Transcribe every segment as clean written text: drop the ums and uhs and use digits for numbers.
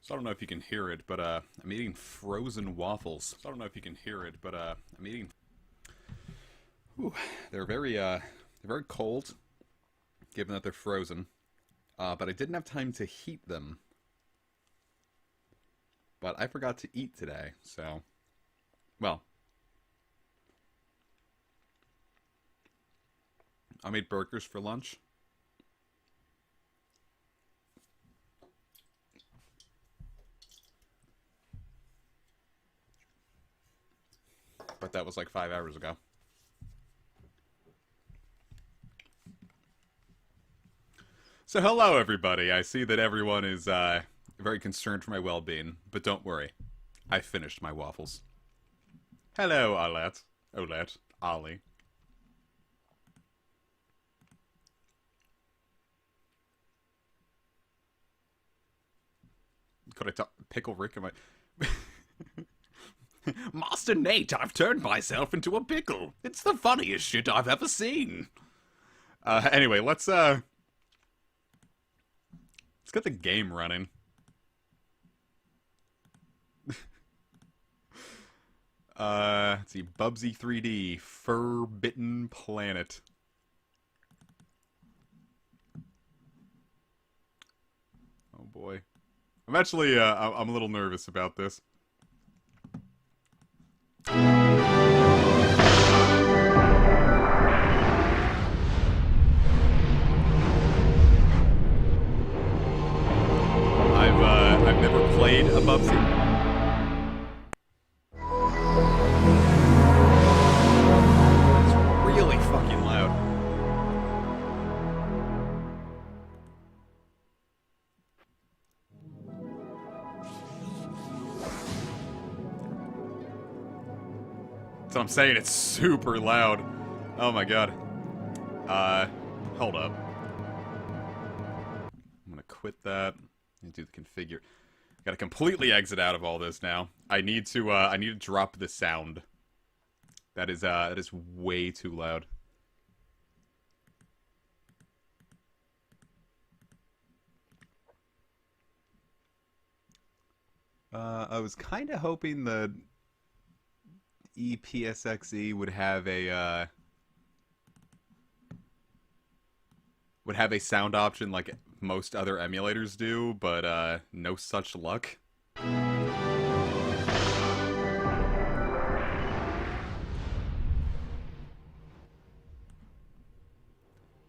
So I don't know if you can hear it, but I'm eating frozen waffles. So I don't know if you can hear it, but I'm eating. Ooh, they're very cold, given that they're frozen. But I didn't have time to heat them. But I forgot to eat today, so well. I made burgers for lunch. But that was like 5 hours ago. So hello everybody. I see that everyone is very concerned for my well-being, but don't worry. I finished my waffles. Hello, Olette, Ollie. Could I talk Pickle Rick? Am I Master Nate, I've turned myself into a pickle. It's the funniest shit I've ever seen. Anyway, let's get the game running. Let's see, Bubsy 3D, Fur-Bitten Planet. Oh boy. I'm actually, I'm a little nervous about this. I've never played a Bubsy. It's really fucking loud. That's what I'm saying, it's super loud. Oh my god. Hold up. I'm gonna quit that and do the configure. Gotta completely exit out of all this now. I need to drop the sound. That is way too loud. I was kind of hoping the EPSXE would have a sound option like most other emulators do, but no such luck.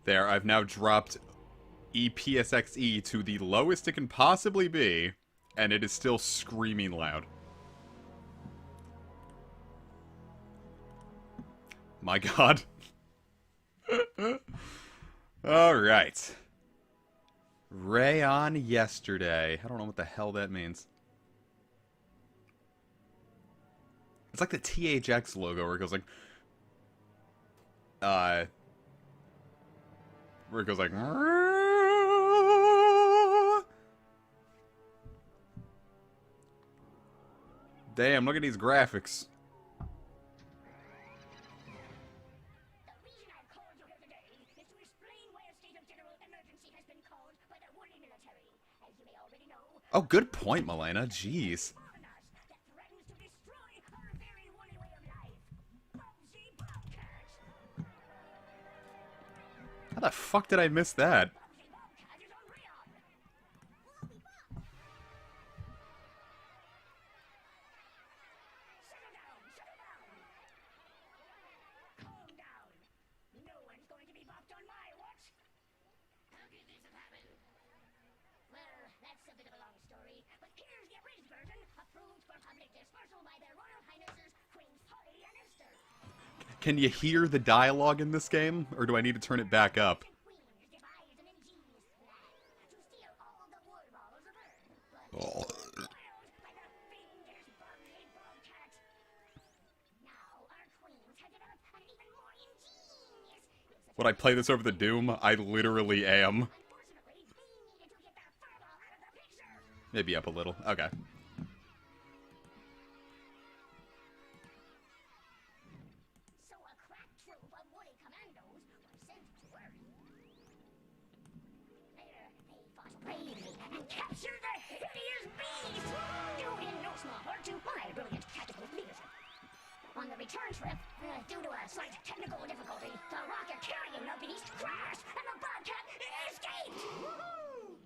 There, I've now dropped EPSXE to the lowest it can possibly be, and it is still screaming loud. My god. Alright. Rayon yesterday. I don't know what the hell that means. It's like the THX logo where it goes like... where it goes like... Damn, look at these graphics. Oh, good point, Milena. Jeez. How the fuck did I miss that? Can you hear the dialogue in this game, or do I need to turn it back up? Oh. Would I play this over the Doom? I literally am. Maybe up a little. Okay. return trip, due to a slight technical difficulty, the rocket carrying the beast crashed and the Bobcat escaped! Woohoo!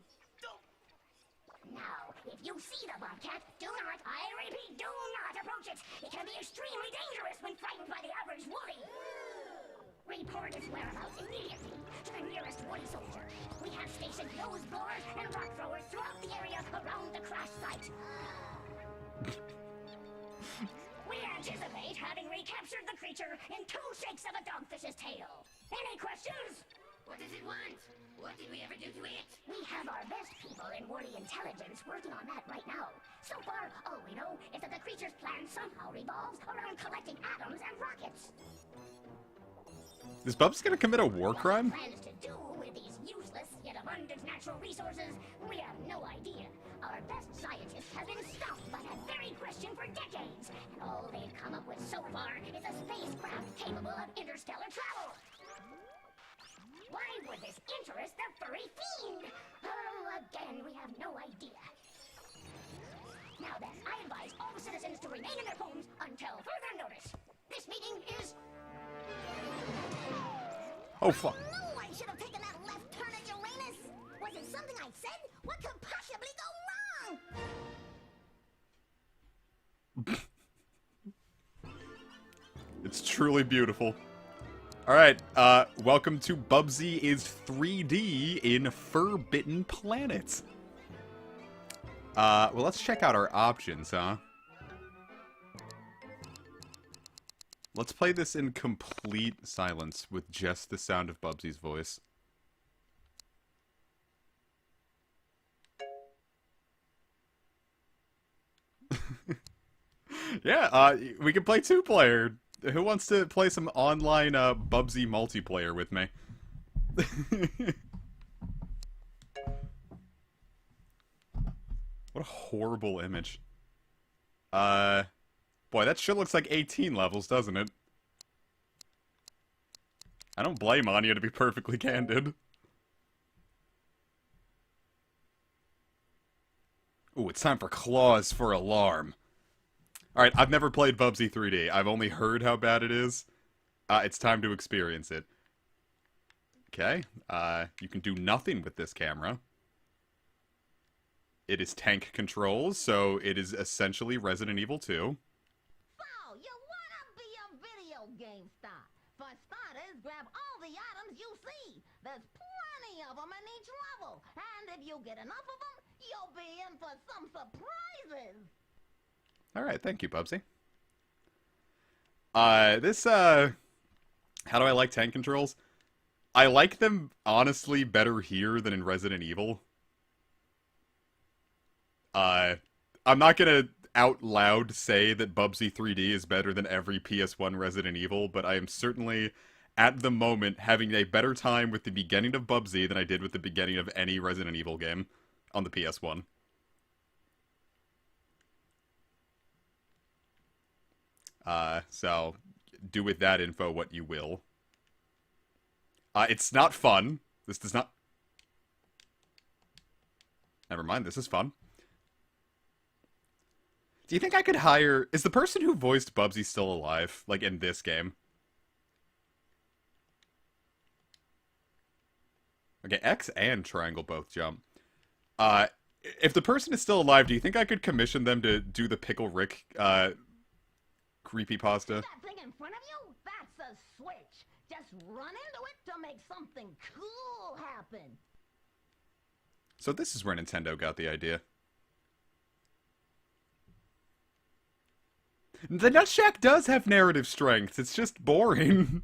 Now, if you see the Bobcat, do not, I repeat, do not approach it. It can be extremely dangerous when frightened by the average woolly. Report its whereabouts immediately to the nearest woolly soldier. We have stationed nose blowers and rock throwers throughout the area around the crash site. We anticipate having recaptured the creature in 2 shakes of a dogfish's tail. Any questions? What does it want? What did we ever do to it? We have our best people in woolly intelligence working on that right now. So far, all we know is that the creature's plan somehow revolves around collecting atoms and rockets. Is Bubs gonna commit a war crime? What it plans to do with these useless yet abundant natural resources, we have no idea. Our best scientists have been stumped by that very question for decades, and all they've come up with so far is a spacecraft capable of interstellar travel. Why would this interest the furry fiend? Oh, again, we have no idea. Now then, I advise all citizens to remain in their homes until further notice. This meeting is... Oh, fuck. No, I should have taken that left turn at Uranus. Was it something I said? What could possibly go wrong? It's truly beautiful. Alright, welcome to Bubsy is 3D in Fur-Bitten Planet. Well, let's check out our options, huh? Let's play this in complete silence with just the sound of Bubsy's voice. Yeah, we can play 2-player. Who wants to play some online Bubsy multiplayer with me? What a horrible image. Boy, that sure looks like 18 levels, doesn't it? I don't blame Anya, to be perfectly candid. Ooh, it's time for Claws for Alarm. Alright, I've never played Bubsy 3D. I've only heard how bad it is. It's time to experience it. Okay, you can do nothing with this camera. It is tank controls, so it is essentially Resident Evil 2. So, you wanna be a video game star? For starters, grab all the items you see. There's plenty of them in each level. And if you get enough of them, you'll be in for some surprises. Alright, thank you, Bubsy. How do I like tank controls? I like them, honestly, better here than in Resident Evil. I'm not gonna out loud say that Bubsy 3D is better than every PS1 Resident Evil, but I am certainly, at the moment, having a better time with the beginning of Bubsy than I did with the beginning of any Resident Evil game on the PS1. So, do with that info what you will. It's not fun. This does not... Never mind, this is fun. Do you think I could hire... Is the person who voiced Bubsy still alive? Like, in this game? Okay, X and triangle both jump. If the person is still alive, do you think I could commission them to do the Pickle Rick, creepypasta? That thing in front of you? That's a switch. Just run into it to make something cool happen. So this is where Nintendo got the idea. The Nut Shack does have narrative strength. It's just boring.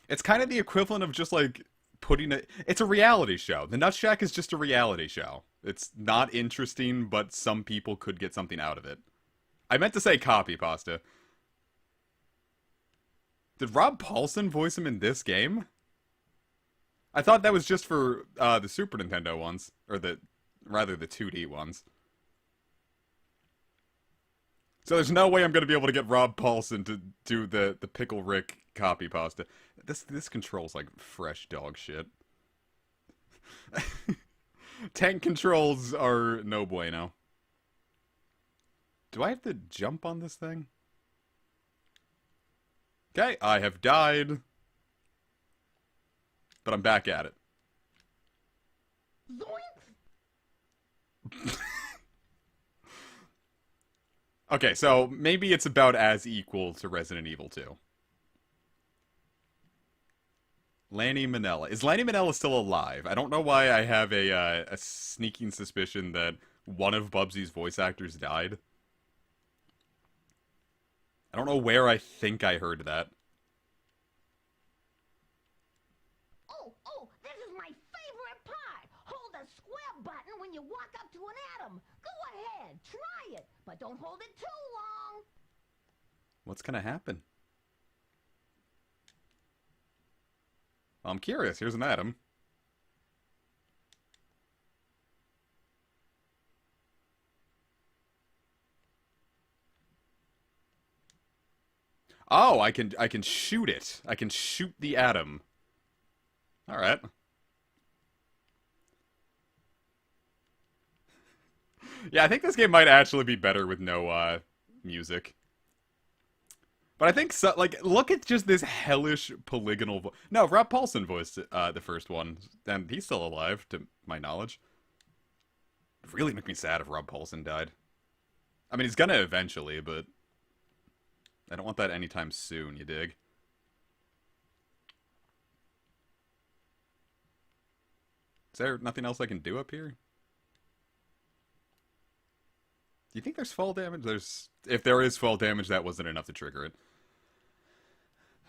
It's kind of the equivalent of just, like, putting it... It's a reality show. The Nut Shack is just a reality show. It's not interesting, but some people could get something out of it. I meant to say copy pasta. Did Rob Paulsen voice him in this game? I thought that was just for the Super Nintendo ones. Or rather the 2D ones. So there's no way I'm going to be able to get Rob Paulsen to do the Pickle Rick copy pasta. This controls like fresh dog shit. Tank controls are no bueno. Do I have to jump on this thing? Okay, I have died. But I'm back at it. Zoinks! Okay, so maybe it's about as equal to Resident Evil 2. Lanny Minella. Is Lanny Minella still alive? I don't know why I have a sneaking suspicion that one of Bubsy's voice actors died. I don't know where I think I heard that. Oh, this is my favorite part. Hold the square button when you walk up to an atom. Go ahead, try it, but don't hold it too long. What's gonna happen? I'm curious. Here's an atom. Oh, I can shoot it. I can shoot the atom. All right. Yeah, I think this game might actually be better with no music. But I think so, like, look at just this hellish polygonal No, Rob Paulson voiced the first one, and he's still alive, to my knowledge. It'd really make me sad if Rob Paulson died. I mean, he's gonna eventually, but I don't want that anytime soon, you dig? Is there nothing else I can do up here? Do you think there's fall damage? If there is fall damage, that wasn't enough to trigger it.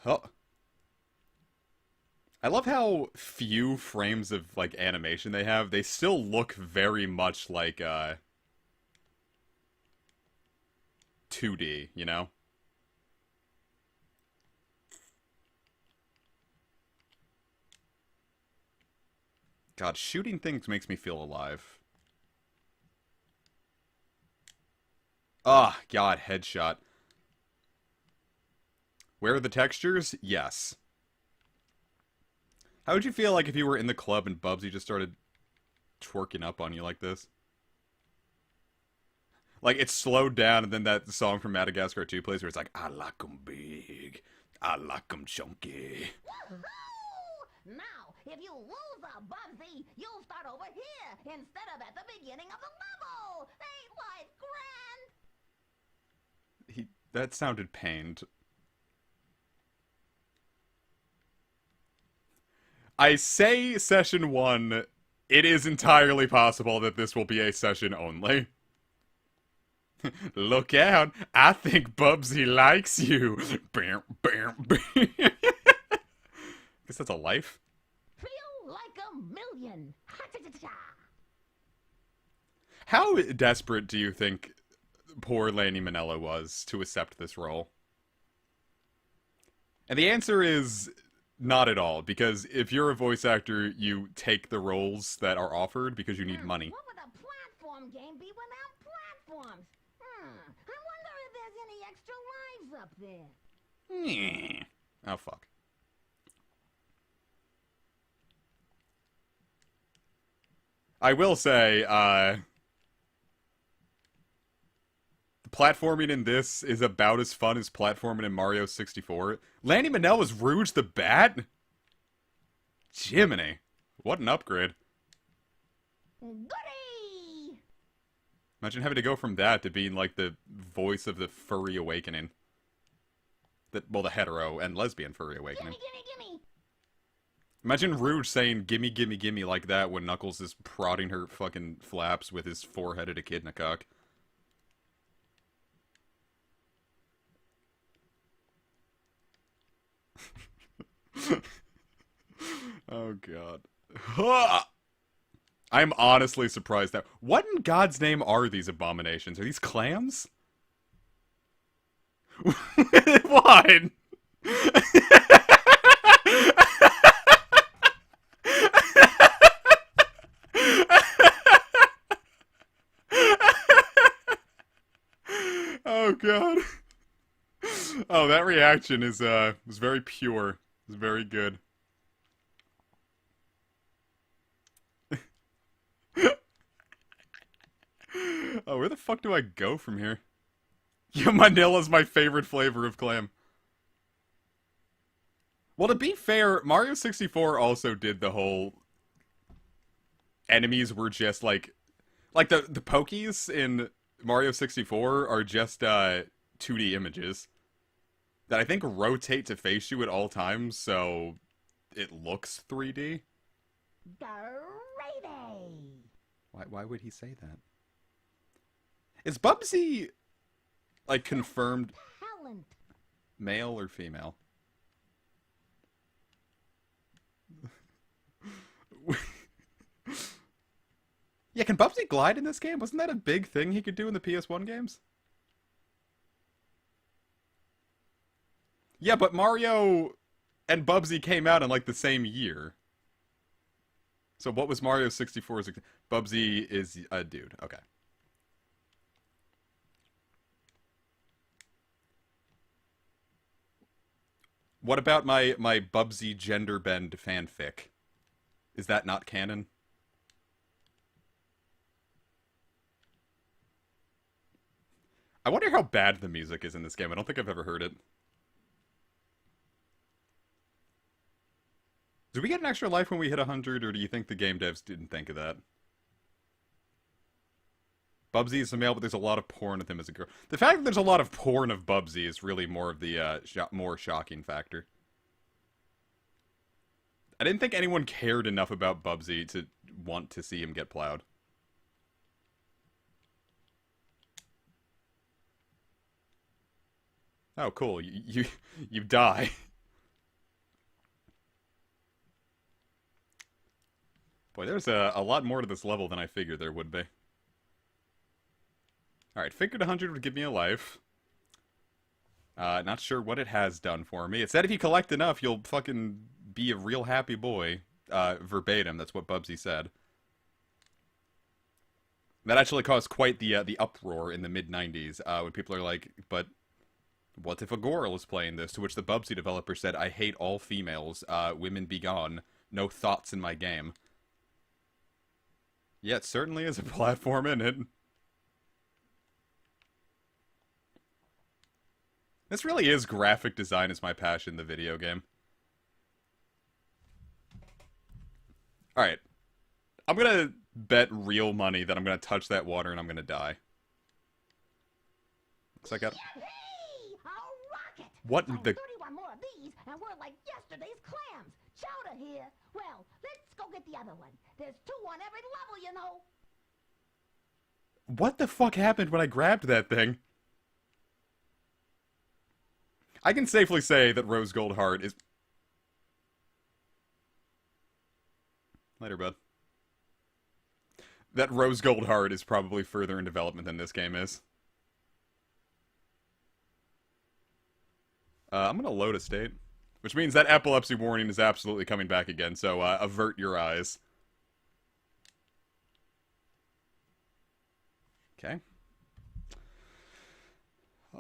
Oh. I love how few frames of, like, animation they have. They still look very much like, 2D, you know? God, shooting things makes me feel alive. Ah, God, headshot. Where are the textures? Yes. How would you feel like if you were in the club and Bubsy just started twerking up on you like this? Like, it's slowed down, and then that song from Madagascar 2 plays where it's like, I like 'em big, I like 'em chunky. Woohoo! Now, if you lose a Bubsy, you'll start over here instead of at the beginning of the level. Ain't life grand? That sounded pained. I say session 1, it is entirely possible that this will be a session only. Look out, I think Bubsy likes you. Bam, bam, bam. Guess that's a life. Feel like a million. Ha-ta-ta-ta. How desperate do you think poor Lanny Minella was to accept this role? And the answer is not at all, because if you're a voice actor, you take the roles that are offered because you need money. What would a platform game be without platforms? I wonder if there's any extra lives up there. Oh, fuck. I will say, platforming in this is about as fun as platforming in Mario 64. Lanny Minella was Rouge the Bat? Jiminy. What an upgrade. Goody! Imagine having to go from that to being like the voice of the furry awakening. Well, the hetero and lesbian furry awakening. Gimme! Imagine Rouge saying gimme, gimme, gimme like that when Knuckles is prodding her fucking flaps with his four-headed echidna cock. Oh, God. I'm honestly surprised that... What in God's name are these abominations? Are these clams? What? Oh, God. Oh, that reaction is, was very pure. It was very good. Oh, where the fuck do I go from here? Yeah, Manila's my favorite flavor of clam. Well, to be fair, Mario 64 also did the whole enemies were just like the Pokies in Mario 64 are just 2D images that I think rotate to face you at all times, so it looks 3D. Gravy! Why would he say that? Is Bubsy like confirmed Talent! male or female? Yeah, can Bubsy glide in this game? Wasn't that a big thing he could do in the PS1 games? Yeah, but Mario and Bubsy came out in like the same year. So what was Mario 64's... Bubsy is a dude. Okay. What about my Bubsy gender bend fanfic? Is that not canon? I wonder how bad the music is in this game. I don't think I've ever heard it. Do we get an extra life when we hit 100, or do you think the game devs didn't think of that? Bubsy is a male, but there's a lot of porn of him as a girl. The fact that there's a lot of porn of Bubsy is really more of the more shocking factor. I didn't think anyone cared enough about Bubsy to want to see him get plowed. Oh, cool. You die. Boy, there's a lot more to this level than I figured there would be. Alright, figured 100 would give me a life. Not sure what it has done for me. It said if you collect enough, you'll fucking be a real happy boy. Verbatim, that's what Bubsy said. That actually caused quite the uproar in the mid-90s, when people are like, but what if a girl is playing this? To which the Bubsy developer said, I hate all females, women be gone, no thoughts in my game. Yeah, it certainly is a platform in it. This really is graphic design is my passion in the video game. Alright. I'm gonna bet real money that I'm gonna touch that water and I'm gonna die. Looks like I... Yippee! A rocket! What Find the... 31 more of these, and we're like yesterday's clams. Chowder here. Well, let's go get the other one. There's 2 on every level, you know. What the fuck happened when I grabbed that thing? I can safely say that Rose Gold Heart is... Later, bud. That Rose Gold Heart is probably further in development than this game is. I'm gonna load a state. Which means that epilepsy warning is absolutely coming back again, so avert your eyes. Okay.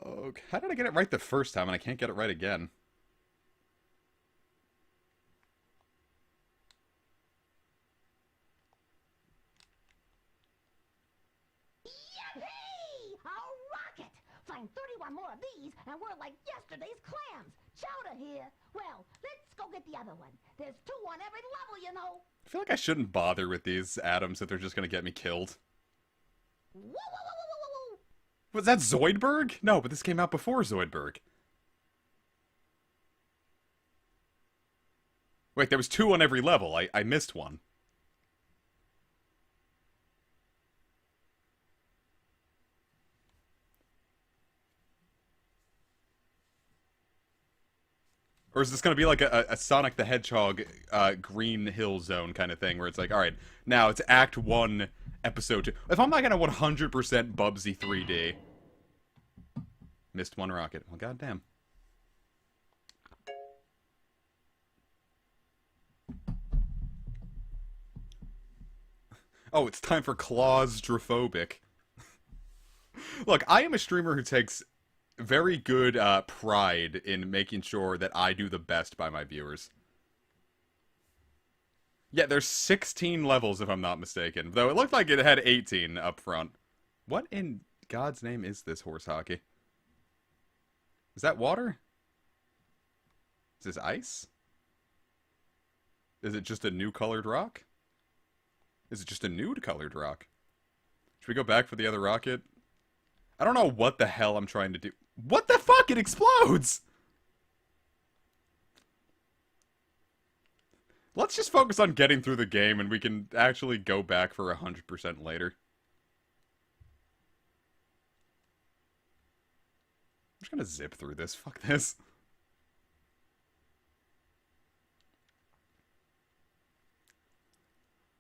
Okay. How did I get it right the first time and I can't get it right again? Yippee! A rocket! Find 31 more of these, and we're like yesterday's clams. Chowder here. Well, let's go get the other one. There's 2 on every level, you know. I feel like I shouldn't bother with these atoms if they're just gonna get me killed. Woo, woo, woo, woo, woo, woo. Was that Zoidberg? No, but this came out before Zoidberg. Wait, there was 2 on every level. I missed one. Or is this going to be like a Sonic the Hedgehog Green Hill Zone kind of thing, where it's like, alright, now it's Act 1, Episode 2. If I'm not going to 100% Bubsy 3D... Missed one rocket. Well, goddamn. Oh, it's time for claustrophobic. Look, I am a streamer who takes very good pride in making sure that I do the best by my viewers. Yeah, there's 16 levels if I'm not mistaken, though it looked like it had 18 up front. What in God's name is this horse hockey? Is that water? Is this ice? Is it just a new colored rock? Is it just a nude colored rock? Should we go back for the other rocket? I don't know what the hell I'm trying to do. What the fuck? It explodes! Let's just focus on getting through the game and we can actually go back for 100% later. I'm just gonna zip through this. Fuck this.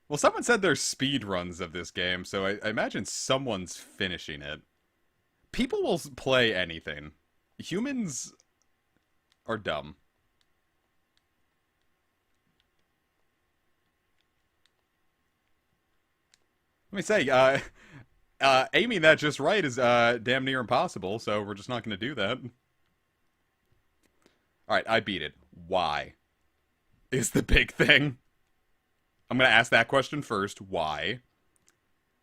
Well, someone said there's speed runs of this game, so I imagine someone's finishing it. People will play anything. Humans are dumb. Let me say, aiming that just right is damn near impossible, so we're just not going to do that. Alright, I beat it. Why? Is the big thing. I'm going to ask that question first. Why?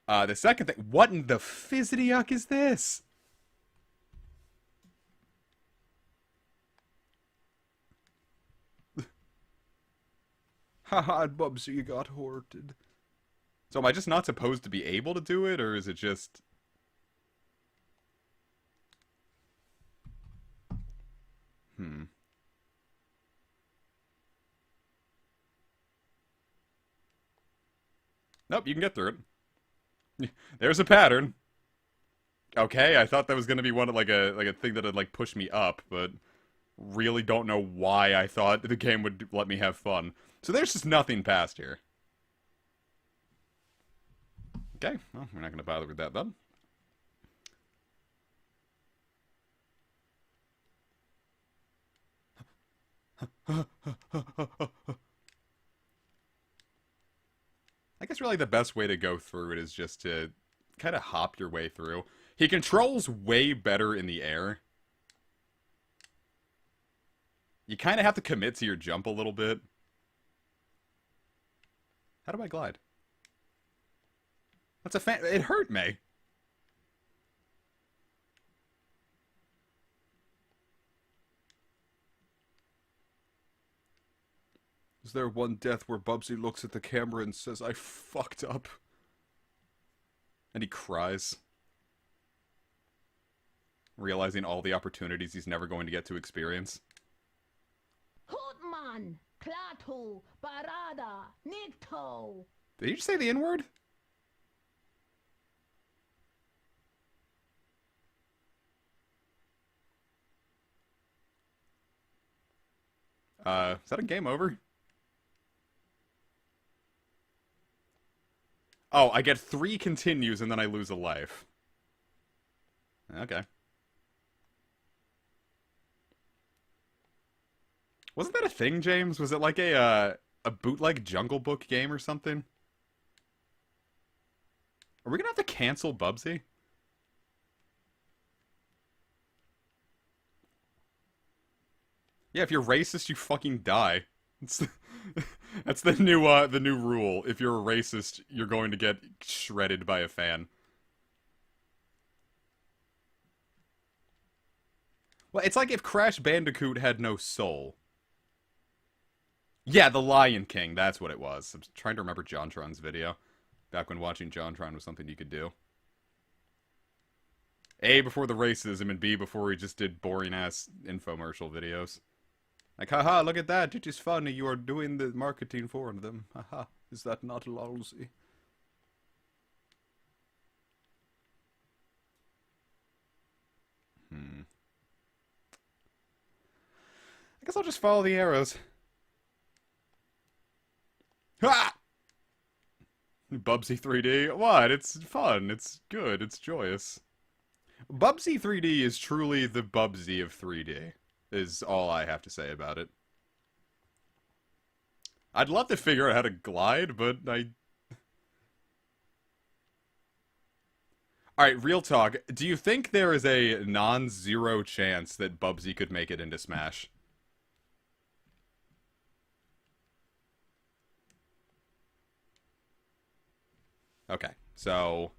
The second thing, what in the fizzity-yuck is this? Haha, Bubsy got hoarded. So am I just not supposed to be able to do it, or is it just... Nope, you can get through it. There's a pattern. Okay, I thought that was gonna be one of like a thing that'd like push me up, but really don't know why I thought the game would let me have fun. So there's just nothing past here. Okay, well, we're not gonna bother with that then. I guess really the best way to go through it is just to kind of hop your way through. He controls way better in the air. You kind of have to commit to your jump a little bit. How do I glide? That's a fan. It hurt me. Is there one death where Bubsy looks at the camera and says, I fucked up? And he cries. Realizing all the opportunities he's never going to get to experience. Hootman, Klaatu, Barada, Nikto. Did he just say the N-word? Is that a game over? Oh, I get 3 continues and then I lose a life. Okay. Wasn't that a thing, James? Was it like a bootleg Jungle Book game or something? Are we gonna have to cancel Bubsy? Yeah, if you're racist, you fucking die. That's the new rule. If you're a racist, you're going to get shredded by a fan. Well, it's like if Crash Bandicoot had no soul. Yeah, the Lion King, that's what it was. I'm trying to remember JonTron's video. Back when watching JonTron was something you could do. A, before the racism, and B, before he just did boring-ass infomercial videos. Like, haha, look at that, it is funny, you are doing the marketing for them. Haha, is that not lousy? I guess I'll just follow the arrows. Ha! Bubsy 3D? What? It's fun, it's good, it's joyous. Bubsy 3D is truly the Bubsy of 3D. Is all I have to say about it. I'd love to figure out how to glide, but Alright, real talk. Do you think there is a non-zero chance that Bubsy could make it into Smash? Okay, so...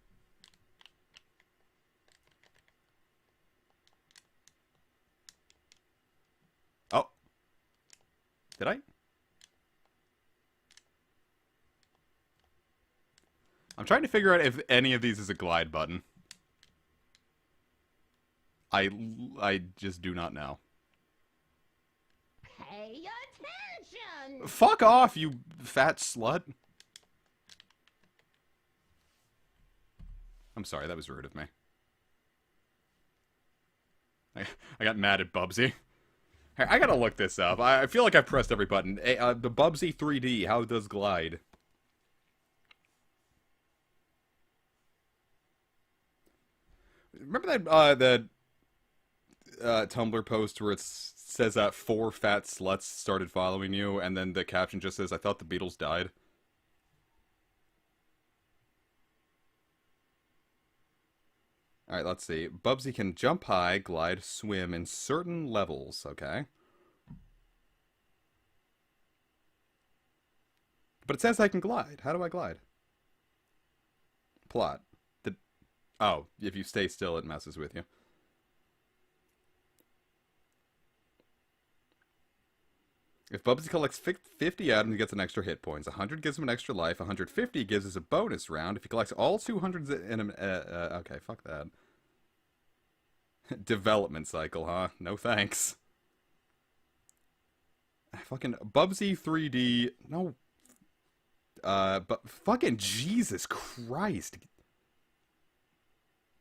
Did I? I'm trying to figure out if any of these is a glide button. I just do not know. Pay attention! Fuck off, you fat slut. I'm sorry, that was rude of me. I got mad at Bubsy. Hey, I gotta look this up. I feel like I've pressed every button. Hey, the Bubsy 3D, how does glide? Remember that Tumblr post where it says that 4 fat sluts started following you, and then the caption just says, "I thought the Beatles died." Alright, let's see. Bubsy can jump high, glide, swim in certain levels, okay? But it says I can glide. How do I glide? Plot. Oh, if you stay still, it messes with you. If Bubsy collects 50 items, he gets an extra hit points. 100 gives him an extra life. 150 gives us a bonus round. If he collects all 200s in a... okay, fuck that. Development cycle, huh? No thanks. Fucking Bubsy 3D... No. But fucking Jesus Christ.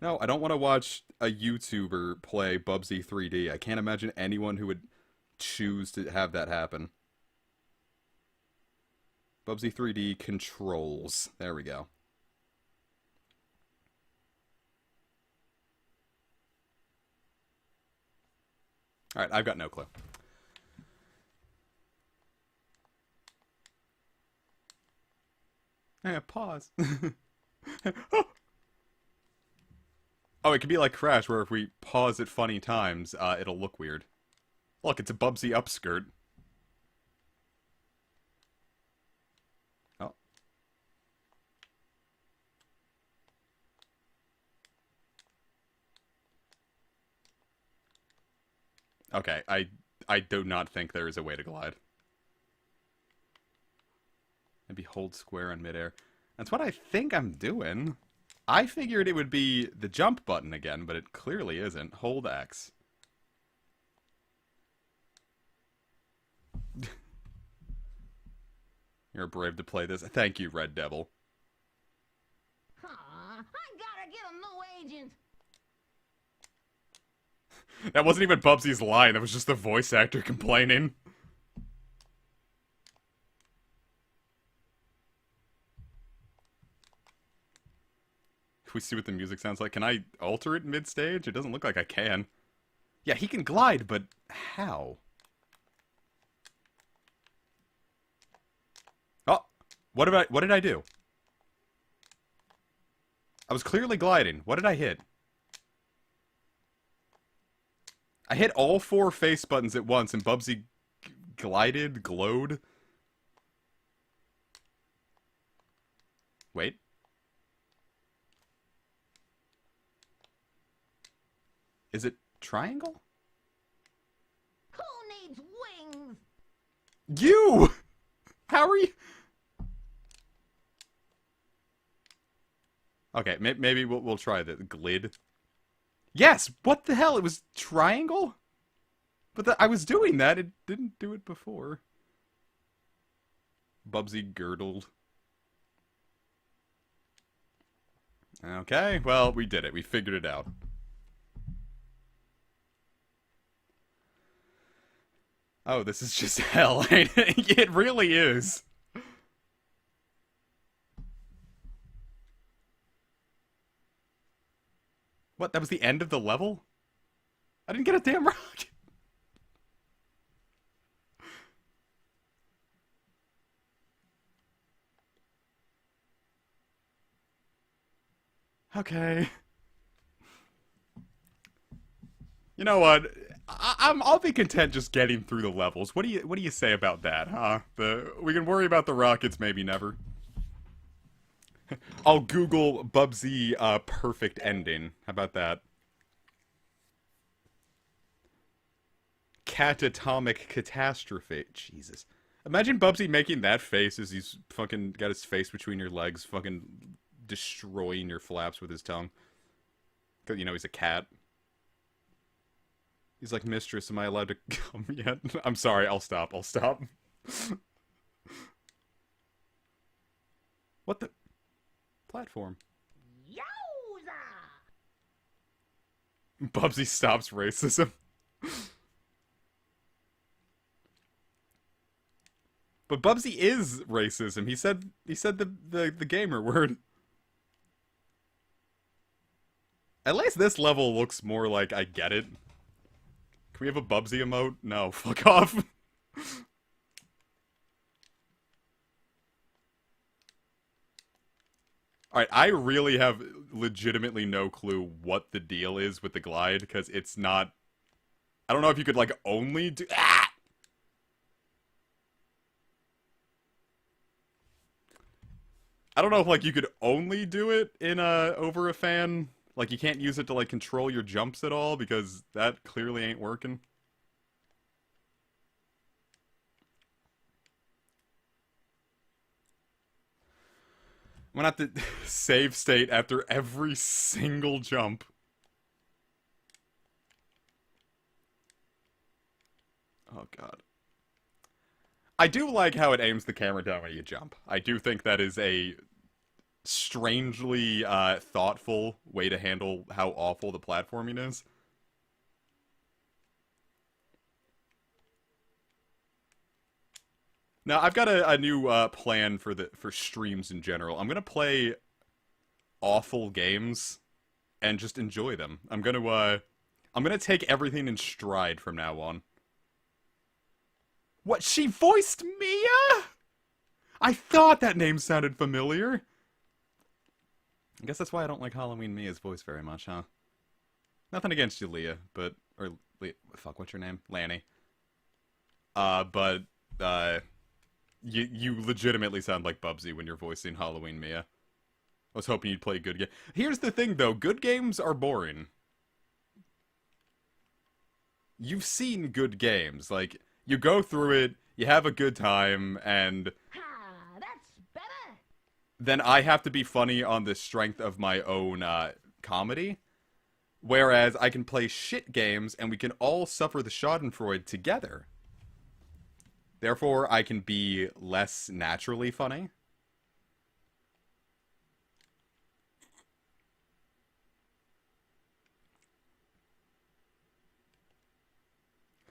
No, I don't want to watch a YouTuber play Bubsy 3D. I can't imagine anyone who would choose to have that happen. Bubsy 3D controls. There we go. Alright, I've got no clue. Pause. Oh, it could be like Crash, where if we pause at funny times, it'll look weird. Look, it's a Bubsy upskirt. Oh. Okay, I do not think there is a way to glide. Maybe hold square in midair. That's what I think I'm doing. I figured it would be the jump button again, but it clearly isn't. Hold X. You're brave to play this. Thank you, Red Devil. Aw, I gotta get a new agent. That wasn't even Bubsy's line. That was just the voice actor complaining. We see what the music sounds like. Can I alter it mid-stage? It doesn't look like I can. Yeah, he can glide, but how? Oh, what did I do? I was clearly gliding. What did I hit? I hit all 4 face buttons at once, and Bubsy glowed. Wait. Is it triangle? Who needs wings? You! How are you? Okay, maybe we'll try the glid. Yes! What the hell? It was triangle? But I was doing that. It didn't do it before. Bubsy girdled. Okay, well, we did it. We figured it out. Oh, this is just hell. It really is. What, that was the end of the level? I didn't get a damn rock. Okay. You know what? I'll be content just getting through the levels. What do you say about that, huh? We can worry about the rockets, maybe never. I'll Google Bubsy Purrfect ending. How about that? Catatomic catastrophe. Jesus. Imagine Bubsy making that face as he's fucking got his face between your legs, fucking destroying your flaps with his tongue. 'Cause, you know, he's a cat. He's like, mistress, am I allowed to come yet? I'm sorry, I'll stop. What the? Platform. Yowza! Bubsy stops racism. But Bubsy is racism. He said the gamer word. At least this level looks more like I get it. Can we have a Bubsy emote? No, fuck off. Alright, I really have legitimately no clue what the deal is with the glide, because it's not... I don't know if you could, like, only do... Ah! I don't know if, like, you could only do it in, over a fan. Like, you can't use it to, like, control your jumps at all, because that clearly ain't working. I'm gonna have to save state after every single jump. Oh, God. I do like how it aims the camera down when you jump. I do think that is a strangely thoughtful way to handle how awful the platforming is. Now, I've got a new plan for streams in general. I'm gonna play awful games and just enjoy them. I'm gonna take everything in stride from now on. What? She voiced Mia? I thought that name sounded familiar. I guess that's why I don't like Halloween Mia's voice very much, huh? Nothing against you, Leah, but... Or, fuck, what's your name? Lanny. You legitimately sound like Bubsy when you're voicing Halloween Mia. I was hoping you'd play good game. Here's the thing, though. Good games are boring. You've seen good games. Like, you go through it, you have a good time, and... Ha! That's better! Then I have to be funny on the strength of my own, comedy. Whereas I can play shit games, and we can all suffer the schadenfreude together. Therefore, I can be less naturally funny.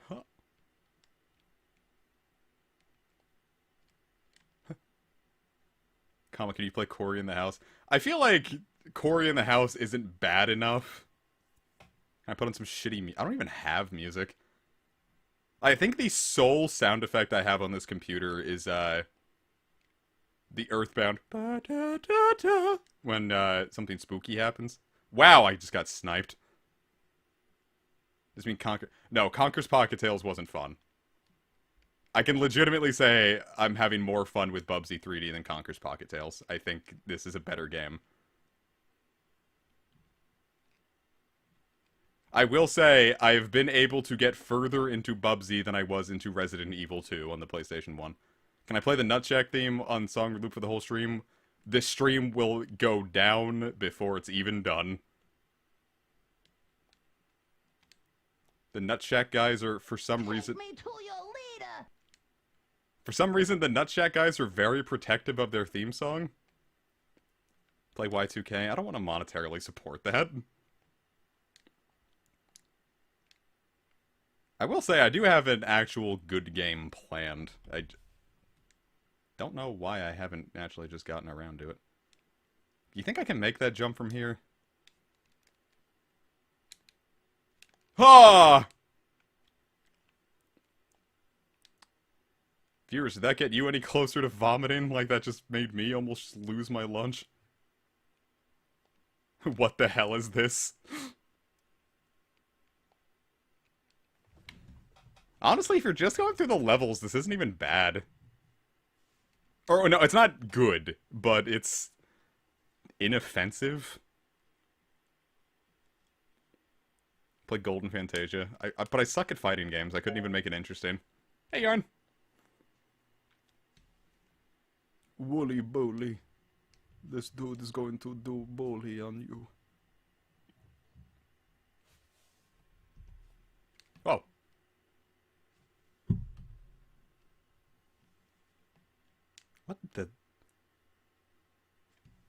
Huh. Comic, can you play Cory in the House? I feel like Cory in the House isn't bad enough. Can I put on some shitty music? I don't even have music. I think the sole sound effect I have on this computer is, the Earthbound when, something spooky happens. Wow, I just got sniped. Does this mean Conker's Pocket Tales wasn't fun. I can legitimately say I'm having more fun with Bubsy 3D than Conker's Pocket Tales. I think this is a better game. I will say, I've been able to get further into Bubsy than I was into Resident Evil 2 on the PlayStation 1. Can I play the Nutcheck theme on Song Loop for the whole stream? This stream will go down before it's even done. The Nutcheck guys are, for some reason... Take me to your leader! For some reason, the Nutcheck guys are very protective of their theme song. Play Y2K. I don't want to monetarily support that. I will say, I do have an actual good game planned. I don't know why I haven't actually just gotten around to it. Do you think I can make that jump from here? Ah! Viewers, did that get you any closer to vomiting? Like that just made me almost lose my lunch? What the hell is this? Honestly, if you're just going through the levels, this isn't even bad. Or, no, it's not good, but it's inoffensive. Play Golden Fantasia. But I suck at fighting games. I couldn't even make it interesting. Hey, Yarn. Wooly bully. This dude is going to do bully on you. Oh. What the...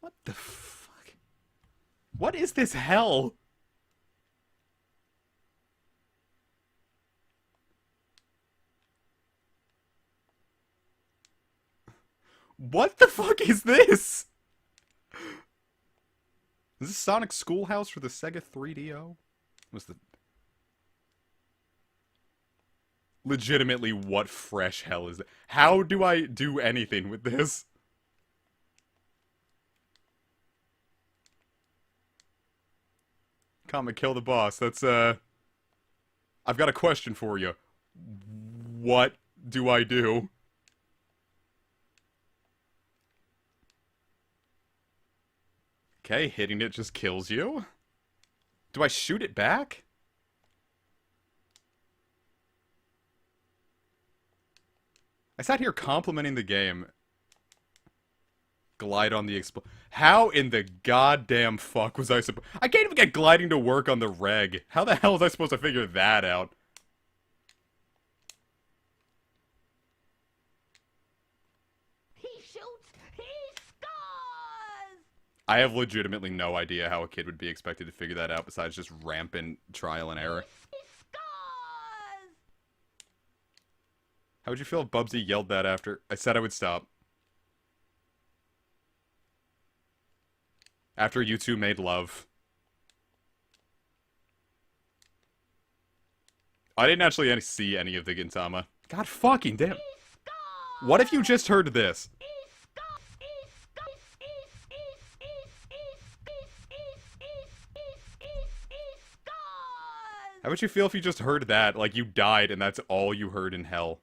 What the fuck? What is this hell? What the fuck is this? Is this Sonic Schoolhouse for the Sega 3DO? Was the... Legitimately, what fresh hell is that? How do I do anything with this? Come and kill the boss. That's, I've got a question for you. What do I do? Okay, hitting it just kills you. Do I shoot it back? I sat here complimenting the game. Glide on the How in the goddamn fuck was I supposed... I can't even get gliding to work on the reg. How the hell was I supposed to figure that out? I have legitimately no idea how a kid would be expected to figure that out besides just rampant trial and error. How would you feel if Bubsy yelled that after I said I would stop? After you two made love. I didn't actually see any of the Gintama. God fucking damn. What if you just heard this? How would you feel if you just heard that, like you died and that's all you heard in hell?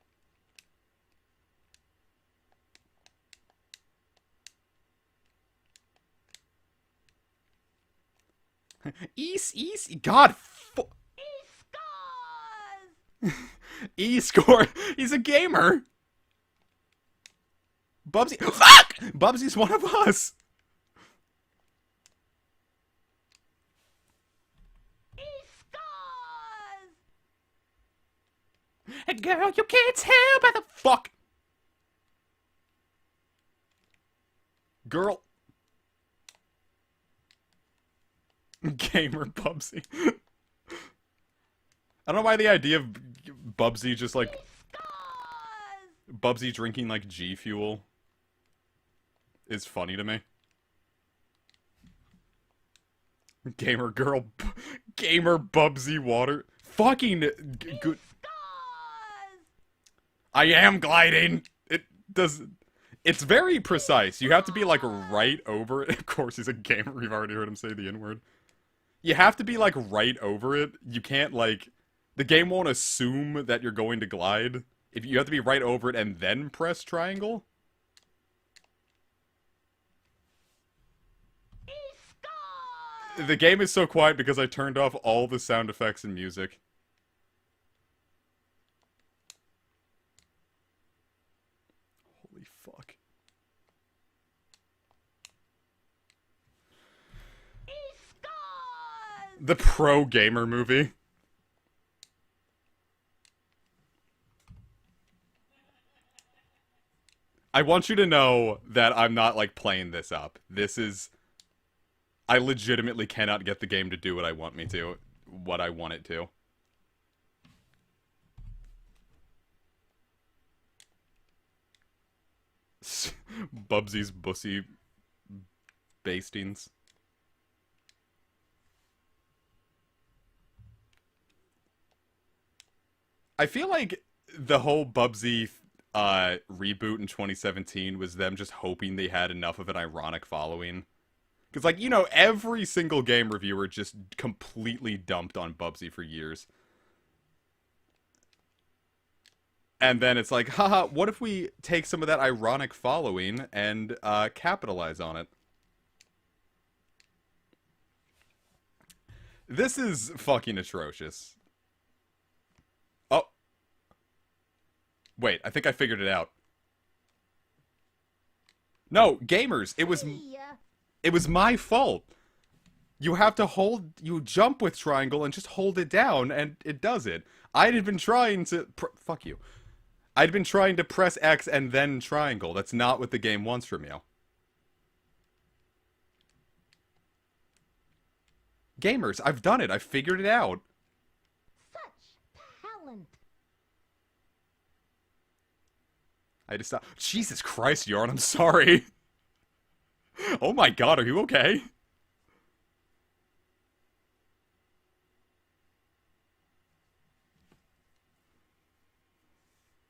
God E-score! He's a gamer! Bubsy- Fuck! Bubsy's one of us! And girl, you can't tell by the fuck! Girl. Gamer Bubsy. I don't know why the idea of Bubsy just like... Bubsy drinking like G Fuel is funny to me. Gamer girl... Gamer Bubsy water... Fucking... good... I am gliding! It does... It's very precise. You have to be, like, right over it. Of course, he's a gamer. We've already heard him say the N-word. You have to be, like, right over it. You can't, like... The game won't assume that you're going to glide. If you have to be right over it and then press triangle. The game is so quiet because I turned off all the sound effects and music. Holy fuck. The pro gamer movie. I want you to know that I'm not, like, playing this up. This is... I legitimately cannot get the game to do what I want me to. What I want it to. Bubsy's bussy... bastings. I feel like the whole Bubsy reboot in 2017 was them just hoping they had enough of an ironic following. Because, like, you know, every single game reviewer just completely dumped on Bubsy for years. And then it's like, haha, what if we take some of that ironic following and capitalize on it? This is fucking atrocious. Oh. Wait, I think I figured it out. No, gamers, it was my fault. You have to hold, you jump with triangle and just hold it down, and it does it. I had been trying to, fuck you. I'd been trying to press X and then triangle. That's not what the game wants from you. Gamers, I've done it. I figured it out. Such talent. I just thought, Jesus Christ, Yarn, I'm sorry. Oh my god, are you okay?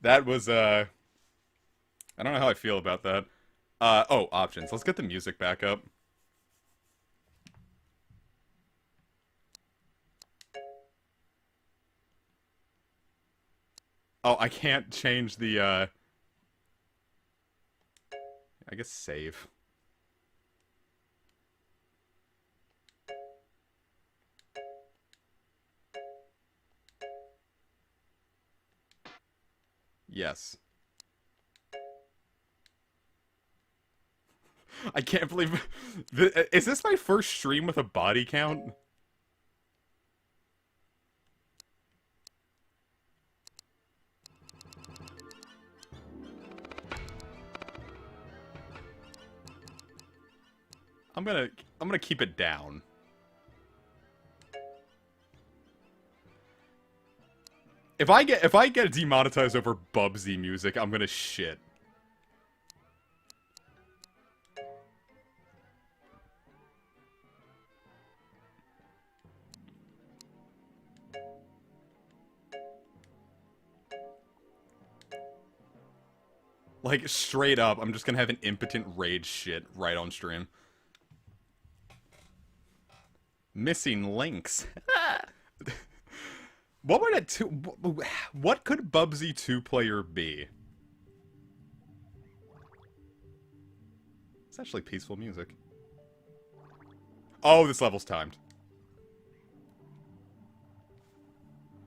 That was, I don't know how I feel about that. Oh, options. Let's get the music back up. Oh, I can't change the, I guess save. Yes. I can't believe... Is this my first stream with a body count? I'm gonna keep it down. If I get demonetized over Bubsy music, I'm gonna shit. Like, straight up, I'm just gonna have an impotent rage shit right on stream. Missing links. What would what could Bubsy 2-player be? It's actually peaceful music. Oh, this level's timed.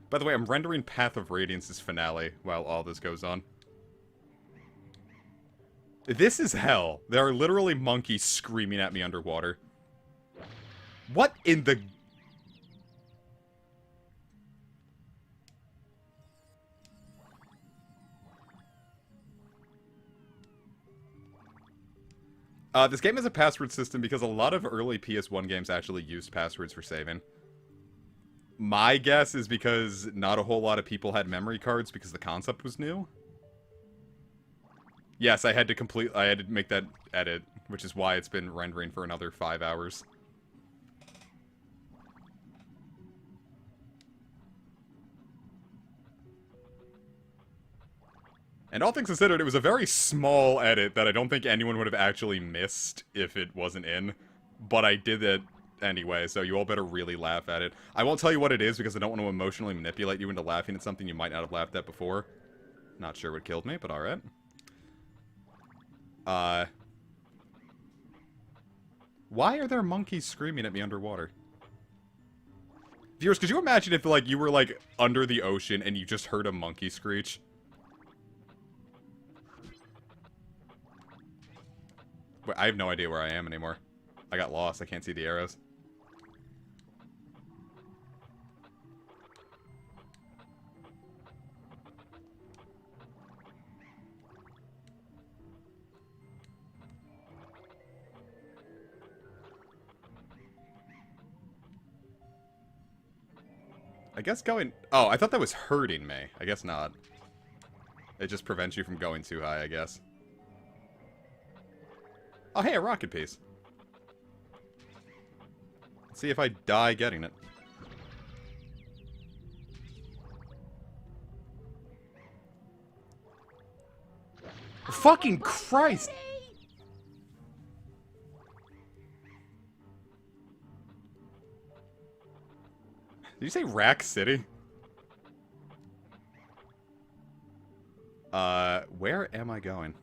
By the way, I'm rendering Path of Radiance's finale while all this goes on. This is hell. There are literally monkeys screaming at me underwater. What in the... this game has a password system because a lot of early PS1 games actually used passwords for saving. My guess is because not a whole lot of people had memory cards because the concept was new. Yes, I had to make that edit, which is why it's been rendering for another 5 hours. And all things considered, it was a very small edit that I don't think anyone would have actually missed if it wasn't in. But I did it anyway, so you all better really laugh at it. I won't tell you what it is because I don't want to emotionally manipulate you into laughing at something you might not have laughed at before. Not sure what killed me, but alright. Why are there monkeys screaming at me underwater? Viewers, could you imagine if, like, you were, like, under the ocean and you just heard a monkey screech? Wait, I have no idea where I am anymore. I got lost. I can't see the arrows. I guess going... Oh, I thought that was hurting me. I guess not. It just prevents you from going too high, I guess. Oh, hey, a rocket piece. Let's see if I die getting it. Fucking Christ! Did you say Rack City? Where am I going?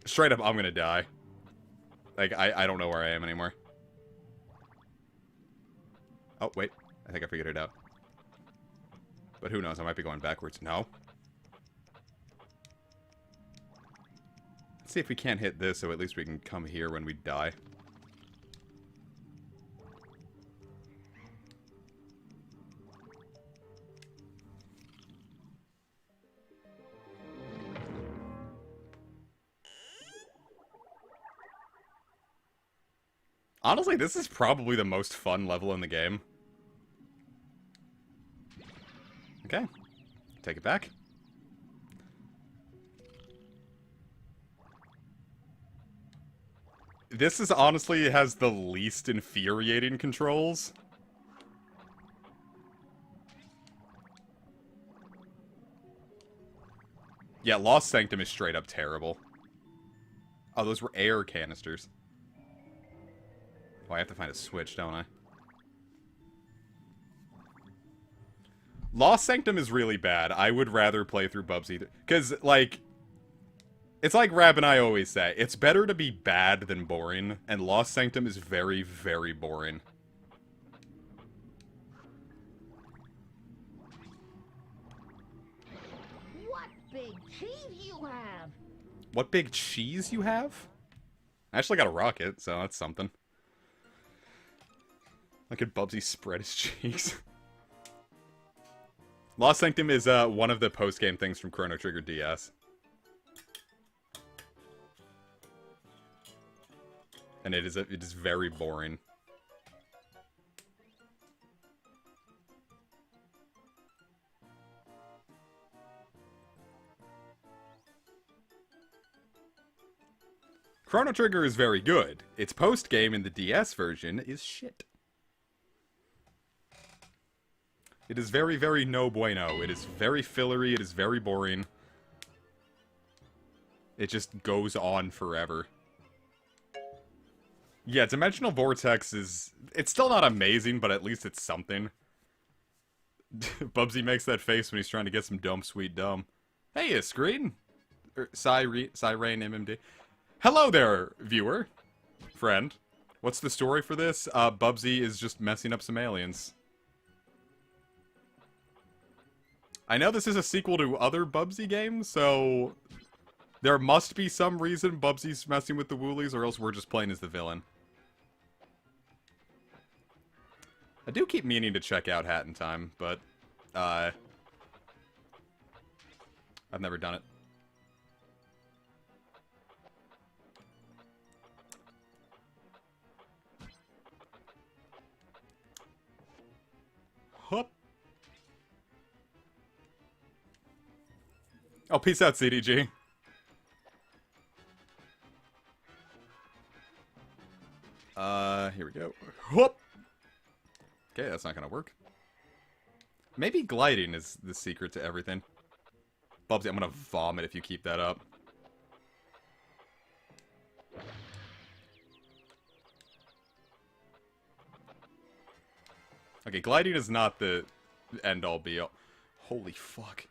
Straight up, I'm gonna die. Like, I don't know where I am anymore. Oh, wait. I think I figured it out. But who knows? I might be going backwards. No. Let's see if we can't hit this, so at least we can come here when we die. Honestly, this is probably the most fun level in the game. Okay. Take it back. This is honestly has the least infuriating controls. Yeah, Lost Sanctum is straight up terrible. Oh, those were air canisters. Oh, I have to find a switch, don't I? Lost Sanctum is really bad. I would rather play through Bubsy. Because, like... It's like Rab and I always say. It's better to be bad than boring. And Lost Sanctum is very, very boring. What big cheese you have! What big cheese you have? I actually got a rocket, so that's something. Look at Bubsy spread his cheeks. Lost Sanctum is one of the post-game things from Chrono Trigger DS. And it is very boring. Chrono Trigger is very good. Its post-game in the DS version is shit. It is very, very no bueno. It is very fillery. It is very boring. It just goes on forever. Yeah, Dimensional Vortex is... It's still not amazing, but at least it's something. Bubsy makes that face when he's trying to get some dumb, sweet dumb. Hey, screen! Cyrene MMD. Hello there, viewer. Friend. What's the story for this? Bubsy is just messing up some aliens. I know this is a sequel to other Bubsy games, so... There must be some reason Bubsy's messing with the Woolies, or else we're just playing as the villain. I do keep meaning to check out Hat in Time, but... I've never done it. Hup. Oh, peace out, CDG. Here we go. Whoop! Okay, that's not gonna work. Maybe gliding is the secret to everything. Bubsy, I'm gonna vomit if you keep that up. Okay, gliding is not the end-all be-all. Holy fuck.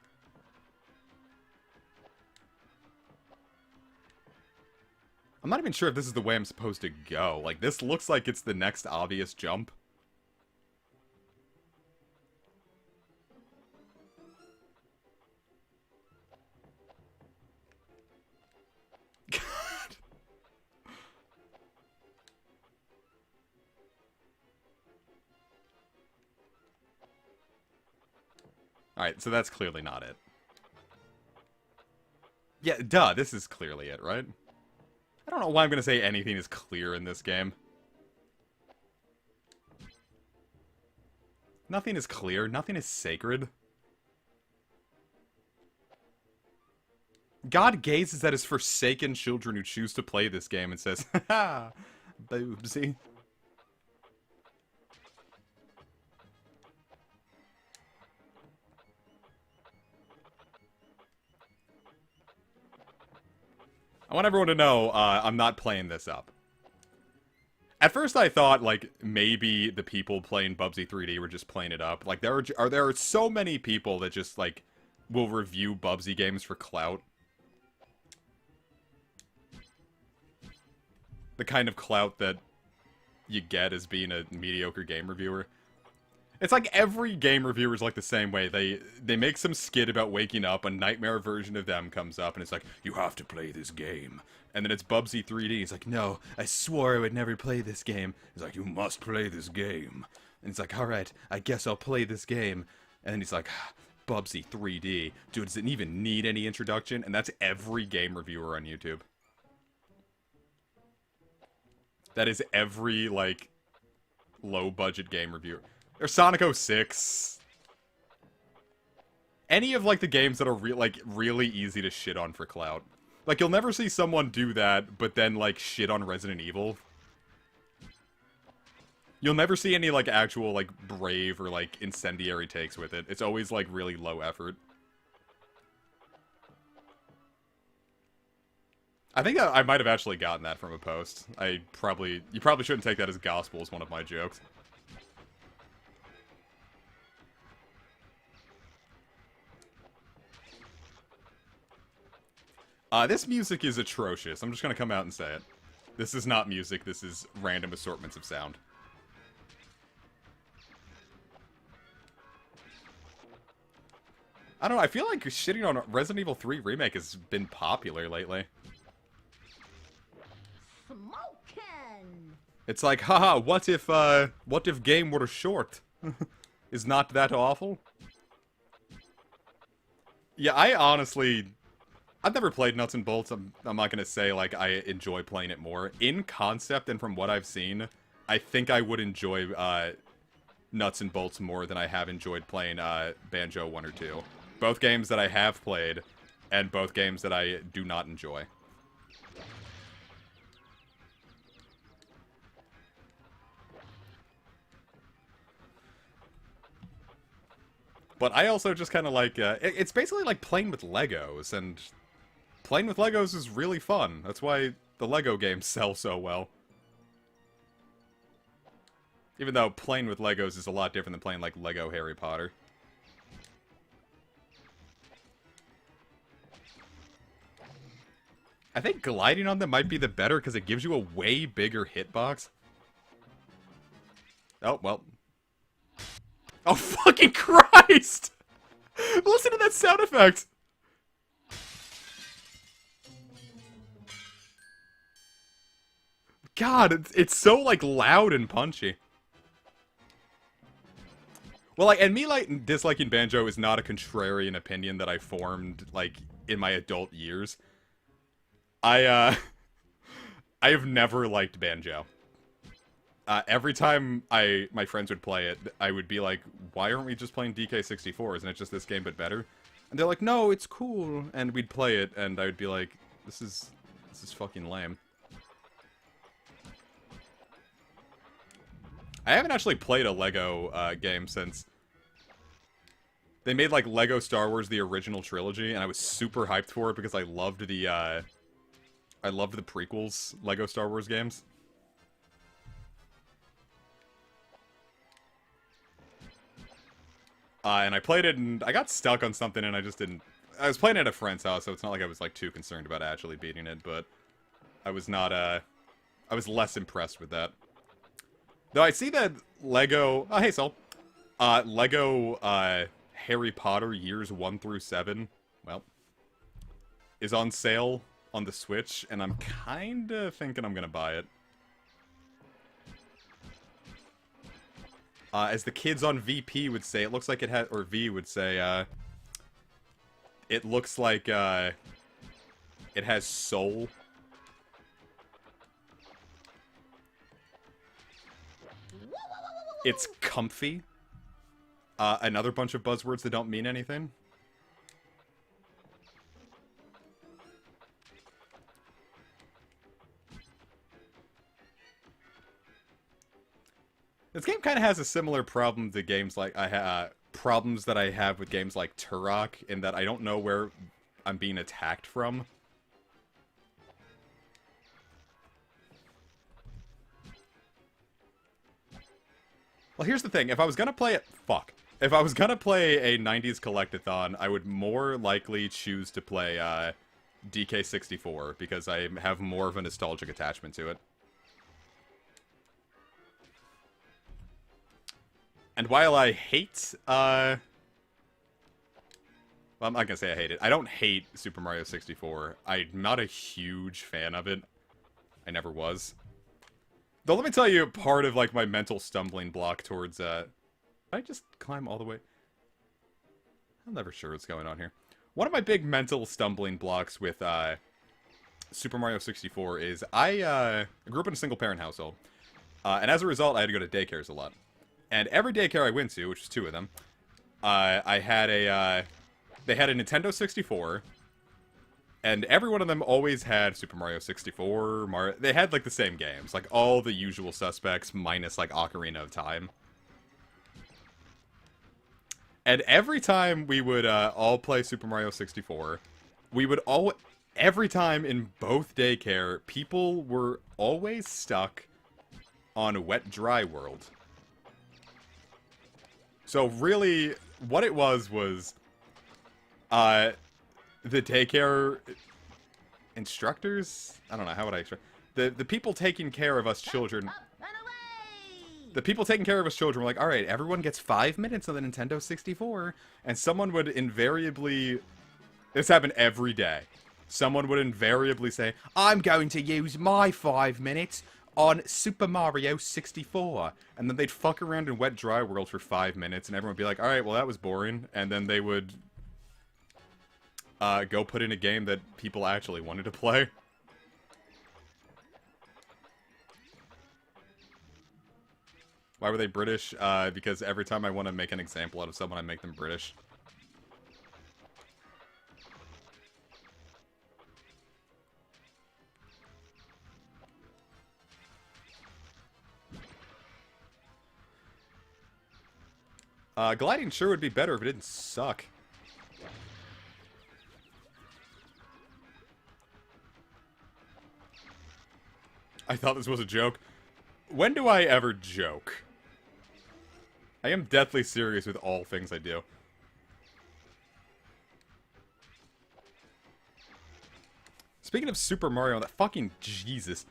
I'm not even sure if this is the way I'm supposed to go. Like, this looks like it's the next obvious jump. God. Alright, so that's clearly not it. Yeah, duh, this is clearly it, right? I don't know why I'm gonna say anything is clear in this game. Nothing is clear. Nothing is sacred. God gazes at his forsaken children who choose to play this game and says, haha, Bubsy. I want everyone to know I'm not playing this up. At first I thought, like, maybe the people playing Bubsy 3D were just playing it up. Like, there are so many people that just, like, will review Bubsy games for clout. The kind of clout that you get as being a mediocre game reviewer. It's like every game reviewer is like the same way. They make some skit about waking up, a nightmare version of them comes up, and it's like, you have to play this game. And then it's Bubsy 3D. He's like, no, I swore I would never play this game. He's like, you must play this game. And he's like, alright, I guess I'll play this game. And then he's like, Bubsy 3D. Dude, does it even need any introduction? And that's every game reviewer on YouTube. That is every, like, low-budget game reviewer. Or Sonic 06. Any of, like, the games that are, really easy to shit on for clout. Like, you'll never see someone do that, but then, like, shit on Resident Evil. You'll never see any, like, actual, like, brave or, like, incendiary takes with it. It's always, like, really low effort. I think I might have actually gotten that from a post. You probably shouldn't take that as gospel as one of my jokes. This music is atrocious. I'm just gonna come out and say it. This is not music, this is random assortments of sound. I don't know, I feel like shitting on Resident Evil 3 Remake has been popular lately. Smoking! It's like, haha, what if game were short? Is not that awful? Yeah, I've never played Nuts and Bolts. I'm not gonna say, like, I enjoy playing it more. In concept and from what I've seen, I think I would enjoy, Nuts and Bolts more than I have enjoyed playing, Banjo 1 or 2. Both games that I have played, and both games that I do not enjoy. But I also just kind of like, it's basically like playing with Legos, and playing with Legos is really fun. That's why the Lego games sell so well. Even though playing with Legos is a lot different than playing like Lego Harry Potter. I think gliding on them might be the better because it gives you a way bigger hitbox. Oh, well. Oh, fucking Christ! Listen to that sound effect! God, it's so, like, loud and punchy. Well, like, and me, like, disliking Banjo is not a contrarian opinion that I formed, like, in my adult years. I have never liked Banjo. Every time my friends would play it, I would be like, why aren't we just playing DK64? Isn't it just this game but better? And they're like, no, it's cool. And we'd play it, and I would be like, this is fucking lame. I haven't actually played a Lego game since they made, like, Lego Star Wars, the original trilogy, and I was super hyped for it because I loved the prequels Lego Star Wars games. And I played it, and I got stuck on something, and I just didn't... I was playing it at a friend's house, so it's not like I was, like, too concerned about actually beating it, but I was not, I was less impressed with that. Though I see that Lego... Oh, hey, Sol. Lego, Harry Potter Years 1 through 7, well, is on sale on the Switch, and I'm kinda thinking I'm gonna buy it. As the kids on VP would say, it looks like it has, or V would say, it looks like, it has soul. It's comfy. Another bunch of buzzwords that don't mean anything. This game kind of has a similar problem to games like problems that I have with games like Turok, in that I don't know where I'm being attacked from. Well, here's the thing. If I was gonna play it... Fuck. If I was gonna play a 90s collectathon, I would more likely choose to play, DK64, because I have more of a nostalgic attachment to it. And while I hate, well, I'm not gonna say I hate it. I don't hate Super Mario 64. I'm not a huge fan of it. I never was. Though, let me tell you, part of, like, my mental stumbling block towards, did I just climb all the way? I'm never sure what's going on here. One of my big mental stumbling blocks with, Super Mario 64 is I grew up in a single-parent household. And as a result, I had to go to daycares a lot. And every daycare I went to, which was 2 of them, I had a, they had a Nintendo 64, and every one of them always had Super Mario 64, they had, like, the same games. Like, all the usual suspects, minus, like, Ocarina of Time. And every time we would all play Super Mario 64, we would every time in both daycare, people were always stuck on Wet Dry World. So really, what it was, the daycare instructors? I don't know, how would I explain? The people taking care of us children... The people taking care of us children were like, alright, everyone gets 5 minutes on the Nintendo 64, and someone would invariably... This happened every day. Someone would invariably say, I'm going to use my 5 minutes on Super Mario 64. And then they'd fuck around in Wet Dry World for 5 minutes, and everyone would be like, alright, well that was boring. And then they would go put in a game that people actually wanted to play. Why were they British? Because every time I want to make an example out of someone, I make them British. Gliding sure would be better if it didn't suck. I thought this was a joke. When do I ever joke? I am deathly serious with all things I do. Speaking of Super Mario, that fucking Jesus.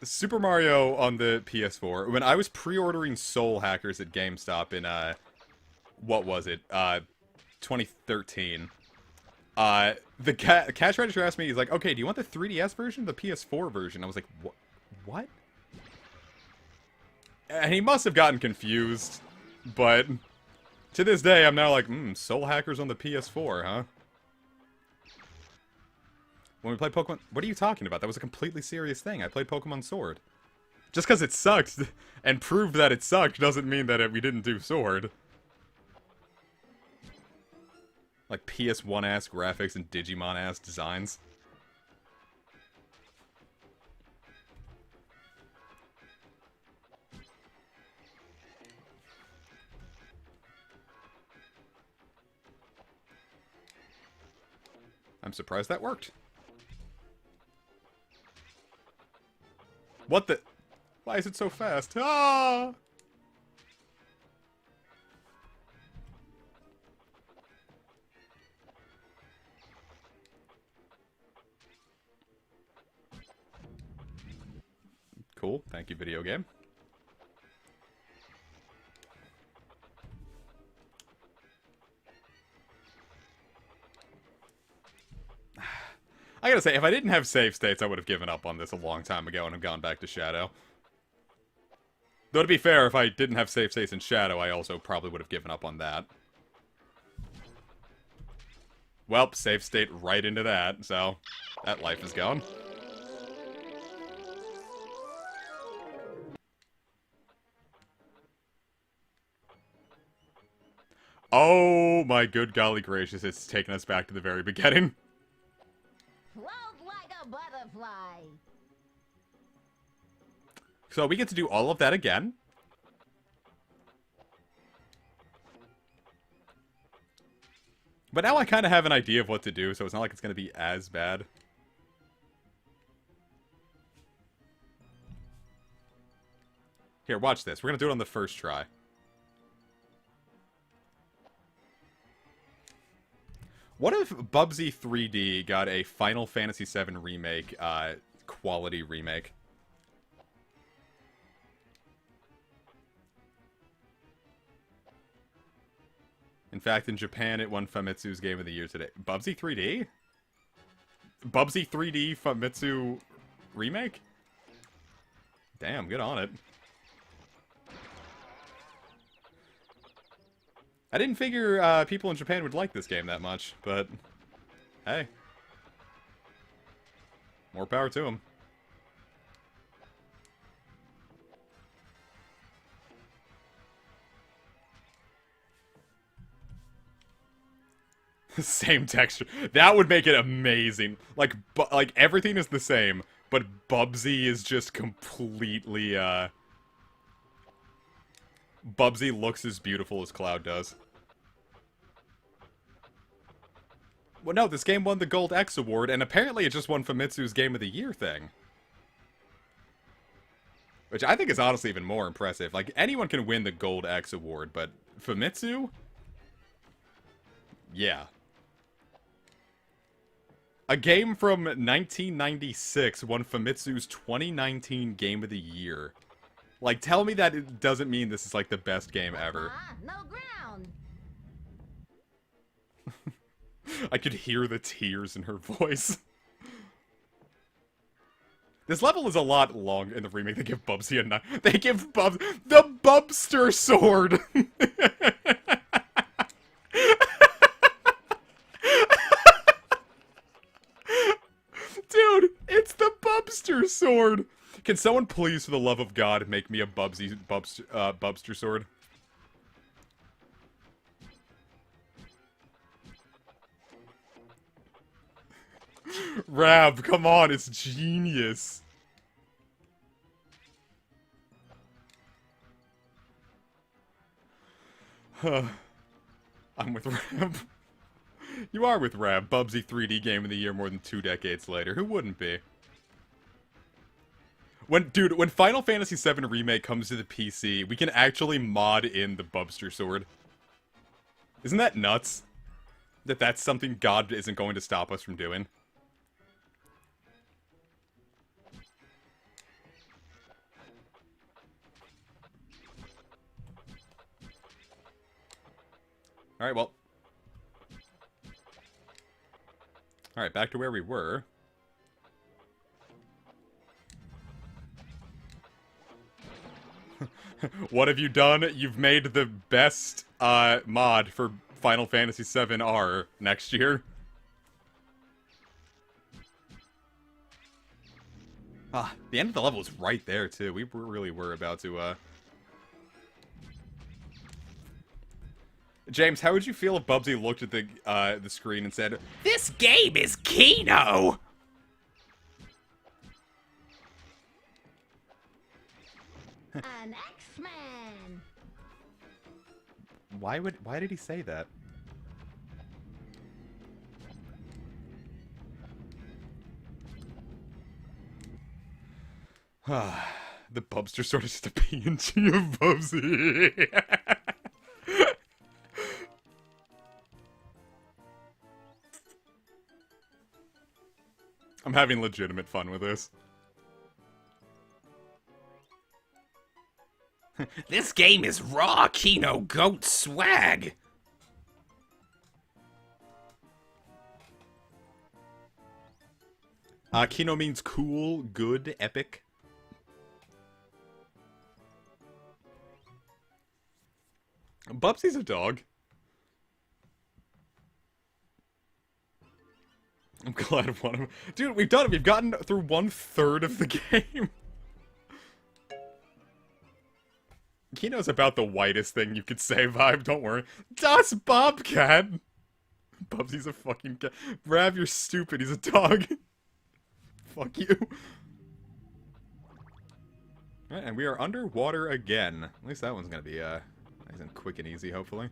Super Mario on the PS4. When I was pre-ordering Soul Hackers at GameStop in, what was it? 2013. The cash register asked me, he's like, okay, do you want the 3DS version or the PS4 version? I was like, what? And he must have gotten confused, but to this day, I'm now like, Soul Hackers on the PS4, huh? When we played Pokemon... What are you talking about? That was a completely serious thing. I played Pokemon Sword. Just because it sucked and proved that it sucked doesn't mean that we didn't do Sword. Like PS1-ass graphics and Digimon-ass designs. I'm surprised that worked. What the... Why is it so fast? Ah! Cool. Thank you, video game. I gotta say, if I didn't have save states, I would have given up on this a long time ago and have gone back to Shadow. Though, to be fair, if I didn't have save states in Shadow, I also probably would have given up on that. Welp, save state right into that, so that life is gone. Oh my good golly gracious, it's taken us back to the very beginning. Float like a butterfly. So we get to do all of that again. But now I kind of have an idea of what to do, so it's not like it's going to be as bad. Here, watch this. We're going to do it on the first try. What if Bubsy 3D got a Final Fantasy VII Remake, quality remake? In fact, in Japan, it won Famitsu's Game of the Year today. Bubsy 3D? Bubsy 3D Famitsu remake? Damn, good on it. I didn't figure people in Japan would like this game that much, but hey. More power to them. Same texture. That would make it amazing. Like everything is the same, but Bubsy is just completely, Bubsy looks as beautiful as Cloud does. Well, no, this game won the Gold X Award, and apparently it just won Famitsu's Game of the Year thing. Which I think is honestly even more impressive. Like, anyone can win the Gold X Award, but Famitsu? Yeah. A game from 1996 won Famitsu's 2019 Game of the Year. Like, tell me that it doesn't mean this is, like, the best game ever. No ground. I could hear the tears in her voice. This level is a lot long in the remake. They give Bubsy a knife. They give the Bubster sword! Dude, it's the Bubster sword! Can someone please, for the love of God, make me a Bubster sword? Rab, come on, it's genius. I'm with Rab. You are with Rab. Bubsy 3D Game of the Year more than 2 decades later. Who wouldn't be? When Final Fantasy VII Remake comes to the PC, we can actually mod in the Bubster sword. Isn't that nuts? That's something God isn't going to stop us from doing. Alright, well. Alright, back to where we were. What have you done? You've made the best mod for Final Fantasy VII R next year. The end of the level is right there, too. We really were about to, James, how would you feel if Bubsy looked at the screen and said, "This game is Kino!" An X-Man. Why did he say that? The Bubster sword is just a PNG of Bubsy. I'm having legitimate fun with this. This game is raw Kino Goat swag. Kino means cool, good, epic. Bubsy's a dog. I'm glad of one of them. Dude, we've done it. We've gotten through 1/3 of the game. Kino's about the whitest thing you could say vibe, don't worry. Das Bobcat! Bubsy's a fucking cat. Rav, you're stupid. He's a dog. Fuck you. Alright, and we are underwater again. At least that one's gonna be, nice and quick and easy, hopefully.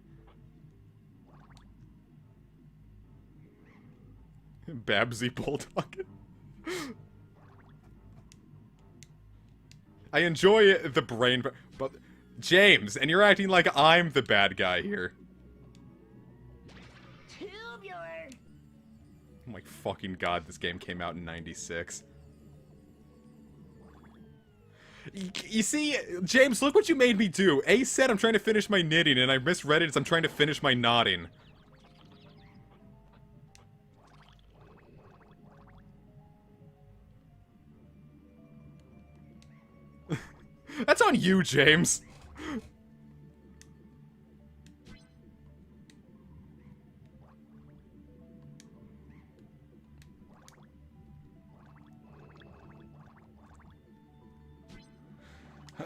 Babsy Bulldog. I enjoy the brain, but James, and you're acting like I'm the bad guy here. Tubular. Oh my fucking god, this game came out in '96. You see, James, look what you made me do. A said I'm trying to finish my knitting, and I misread it as I'm trying to finish my nodding. That's on you, James.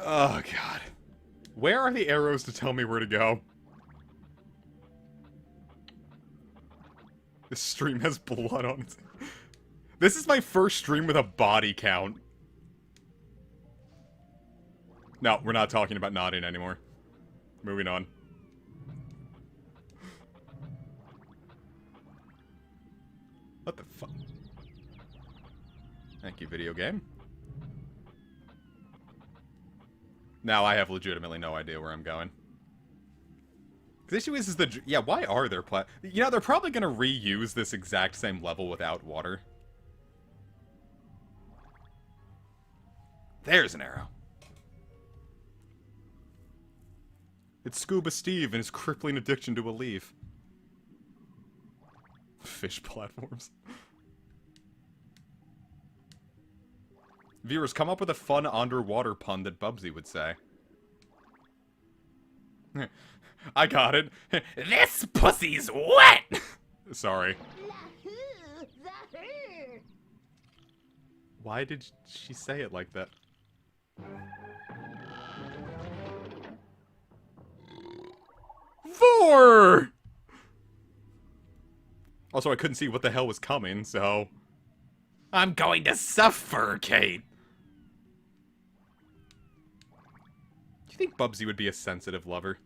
Oh, God. Where are the arrows to tell me where to go? This stream has blood on it. This is my first stream with a body count. No, we're not talking about nodding anymore. Moving on. What the fuck? Thank you, video game. Now I have legitimately no idea where I'm going. The issue is the... Yeah, why are there You know, they're probably gonna reuse this exact same level without water. There's an arrow. It's Scuba Steve and his crippling addiction to a leaf. Fish platforms. Viewers, come up with a fun underwater pun that Bubsy would say. I got it. This pussy's wet! Sorry. Why did she say it like that? Four! Also, I couldn't see what the hell was coming, so... I'm going to suffocate! Do you think Bubsy would be a sensitive lover?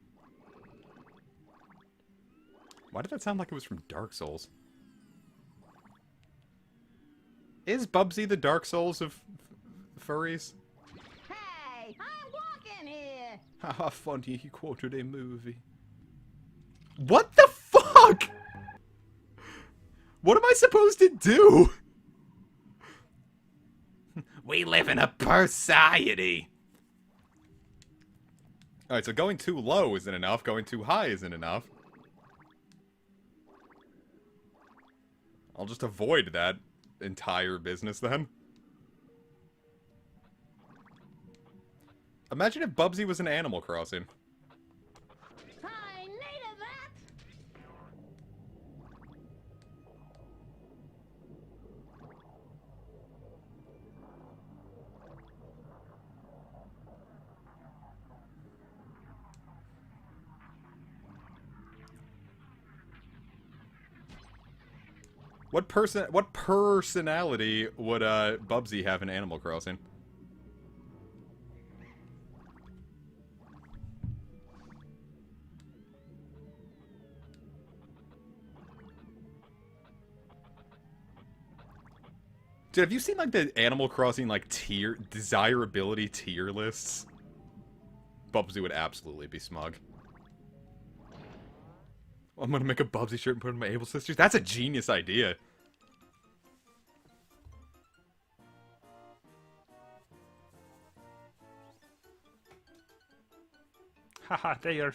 Why did that sound like it was from Dark Souls? Is Bubsy the Dark Souls of furries? Hey, I'm walking here. Haha, funny, he quoted a movie. What the fuck? What am I supposed to do? We live in a Purrfect. Alright, so going too low isn't enough, going too high isn't enough. I'll just avoid that entire business then. Imagine if Bubsy was in Animal Crossing. I needed that. What personality would Bubsy have in Animal Crossing? Dude, have you seen like the Animal Crossing like desirability tier lists? Bubsy would absolutely be smug. I'm gonna make a Bubsy shirt and put it on my Able Sisters. That's a genius idea. Haha, they are...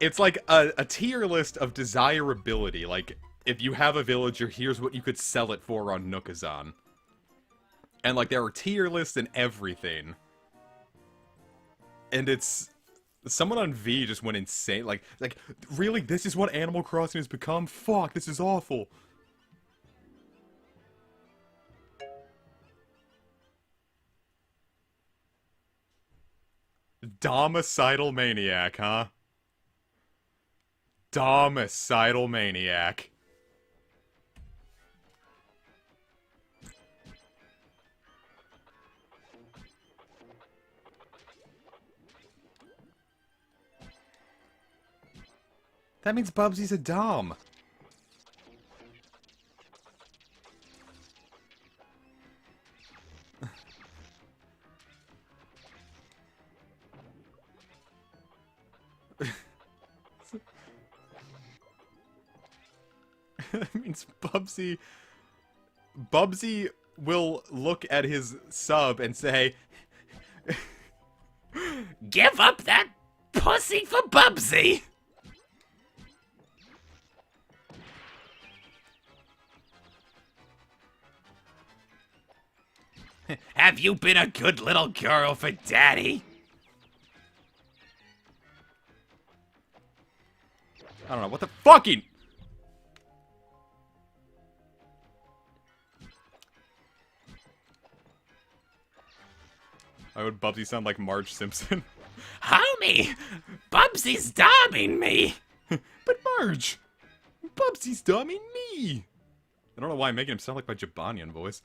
It's like a tier list of desirability. Like, if you have a villager, here's what you could sell it for on Nookazon. And like, there are tier lists and everything. And it's... Someone on V just went insane. Like, really? This is what Animal Crossing has become? Fuck, this is awful. Domicidal maniac, huh? Domicidal maniac. That means Bubsy's a dom. That means Bubsy will look at his sub and say, Give up that pussy for Bubsy! Have you been a good little girl for Daddy? I don't know, what the fucking... Why would Bubsy sound like Marge Simpson? Homie! Bubsy's doming me! But Marge! Bubsy's dumbing me! I don't know why I'm making him sound like my Jabanian voice.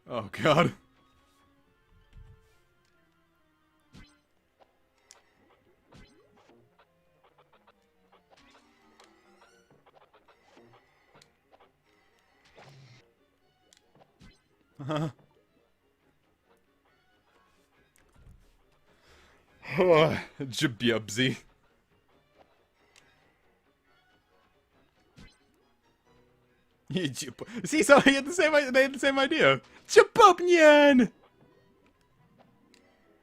Oh, God. Jabubsy. See, so they had the same idea. Jabubnyan! I mean,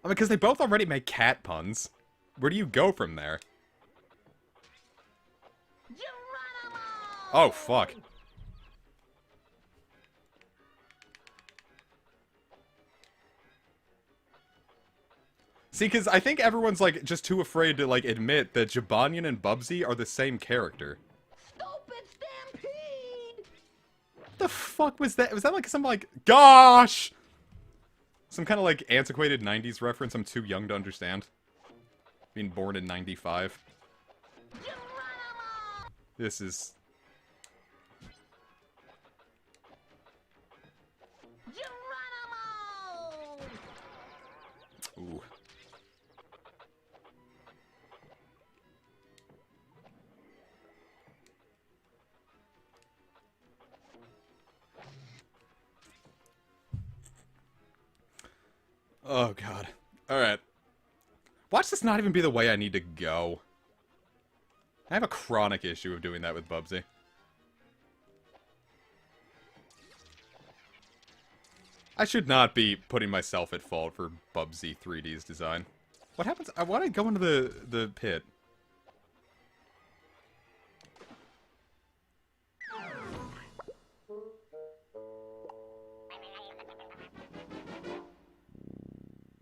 because they both already make cat puns. Where do you go from there? Geronimo! Oh, fuck. See, because I think everyone's, like, just too afraid to, like, admit that Jabanian and Bubsy are the same character. Stupid stampede! What the fuck was that? Was that, like, some, like, gosh! Some kind of, like, antiquated 90s reference I'm too young to understand. Being born in 95. Geronimo! This is... Geronimo! Ooh. Oh, God. Alright. Watch this not even be the way I need to go. I have a chronic issue of doing that with Bubsy. I should not be putting myself at fault for Bubsy 3D's design. What happens? I want to go into the pit.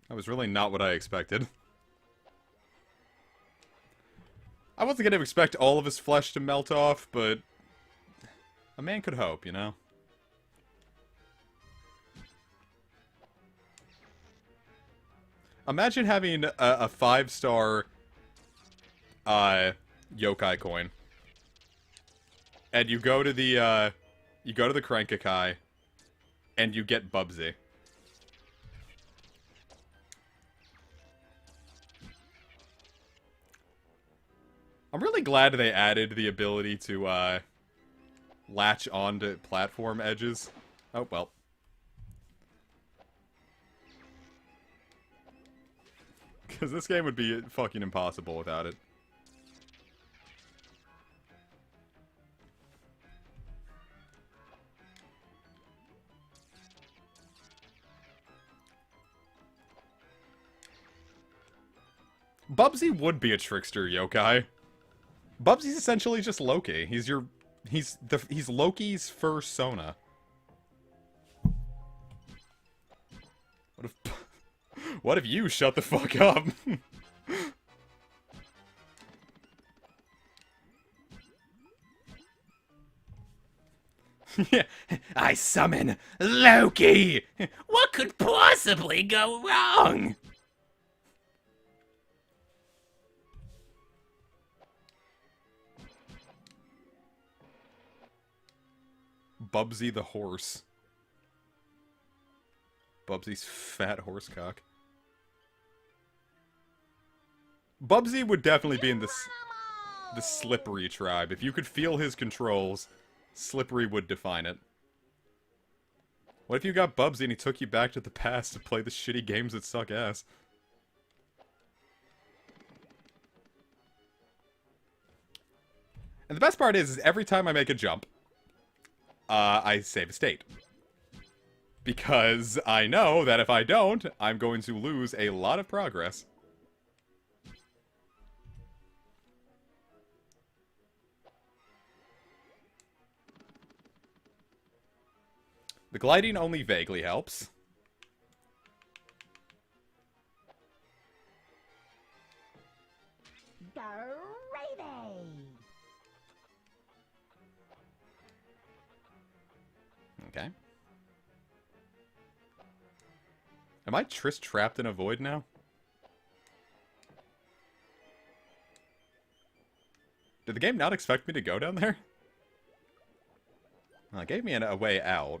That was really not what I expected. I wasn't going to expect all of his flesh to melt off, but a man could hope, you know? Imagine having a 5-star yokai coin. And you go to the Crankakai and you get Bubsy. I'm really glad they added the ability to latch onto platform edges. Oh, well. Because this game would be fucking impossible without it. Bubsy would be a trickster yokai. Bubsy's essentially just Loki. He's Loki's fursona. What if you shut the fuck up? I summon Loki! What could possibly go wrong? Bubsy the horse. Bubsy's fat horsecock. Bubsy would definitely be in the Slippery tribe. If you could feel his controls, Slippery would define it. What if you got Bubsy and he took you back to the past to play the shitty games that suck ass? And the best part is every time I make a jump, I save a state. Because I know that if I don't, I'm going to lose a lot of progress. The gliding only vaguely helps. Gravy! Okay. Am I trapped in a void now? Did the game not expect me to go down there? Well, it gave me a way out.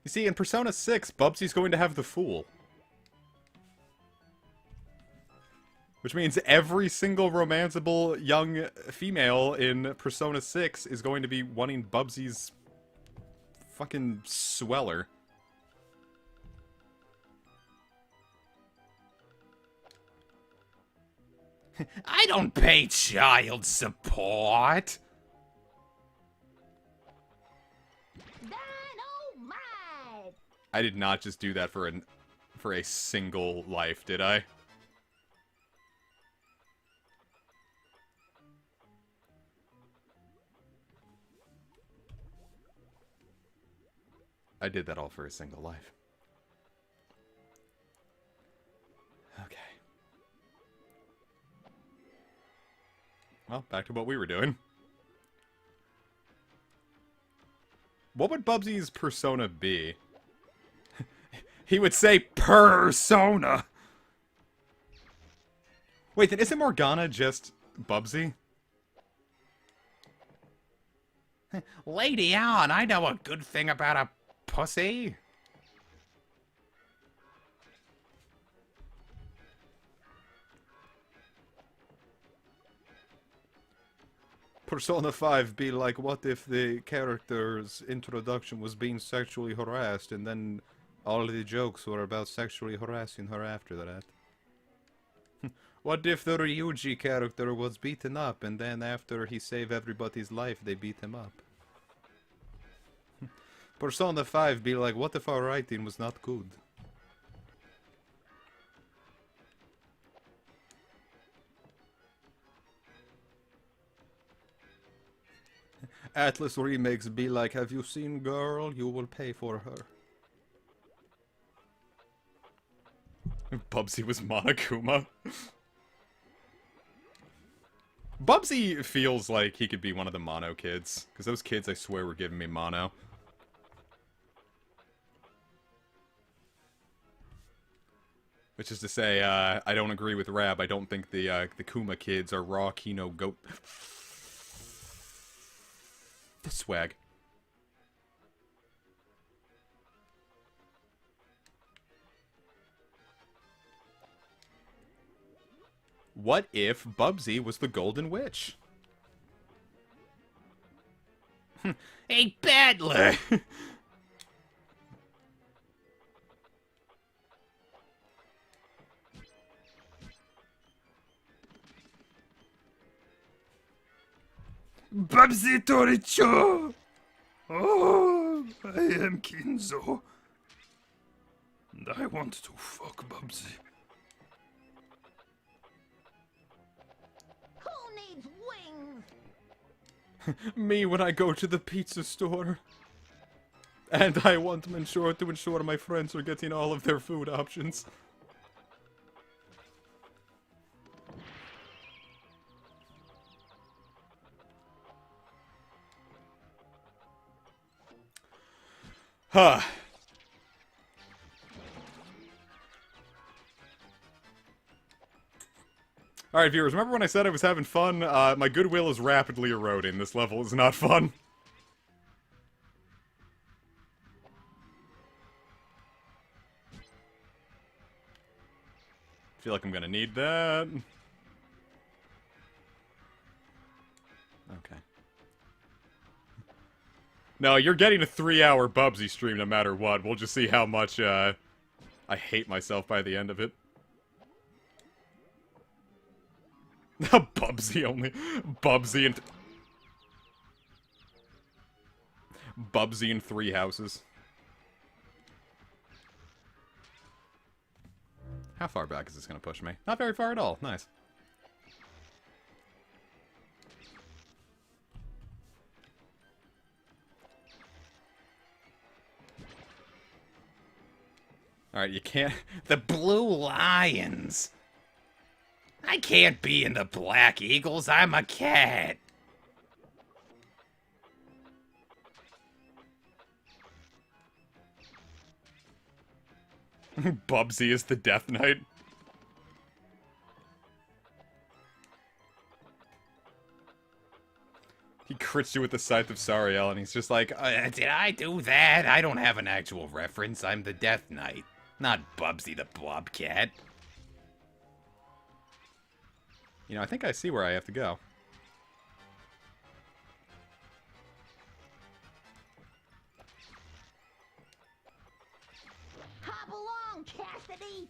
You see, in Persona 6, Bubsy's going to have the Fool. Which means every single romanceable young female in Persona 6 is going to be wanting Bubsy's fucking sweller. I don't pay child support. Dynamite! I did not just do that for a single life, did I? I did that all for a single life. Okay. Well, back to what we were doing. What would Bubsy's persona be? He would say persona. Wait, then isn't Morgana just Bubsy? Lady on, I know a good thing about a pussy. Persona 5 be like, what if the character's introduction was being sexually harassed and then all the jokes were about sexually harassing her after that? What if the Ryuji character was beaten up and then after he saved everybody's life they beat him up? Persona 5 be like, what if our writing was not good? Atlas remakes be like, have you seen Girl? You will pay for her. Bubsy was Monokuma. Bubsy feels like he could be one of the Mono kids. Because those kids, I swear, were giving me Mono. Which is to say, I don't agree with Rab. I don't think the Kuma kids are raw Kino goat. The swag. What if Bubsy was the Golden Witch? A battler. Bubsy Toricho! Oh, I am Kinzo. And I want to fuck Bubsy. Who needs wings? Me when I go to the pizza store. And I want to ensure my friends are getting all of their food options. Huh. Alright, viewers, remember when I said I was having fun? My goodwill is rapidly eroding. This level is not fun. Feel like I'm gonna need that. Okay. No, you're getting a 3-hour Bubsy stream no matter what. We'll just see how much, I hate myself by the end of it. Bubsy only. Bubsy and 3 houses. How far back is this gonna push me? Not very far at all. Nice. Alright, you can't... The Blue Lions. I can't be in the Black Eagles. I'm a cat. Bubsy is the Death Knight. He crits you with the Scythe of Sariel, and he's just like, Did I do that? I don't have an actual reference. I'm the Death Knight, not Bubsy the Blobcat. you know, I think I see where I have to go. Hop along, Cassidy!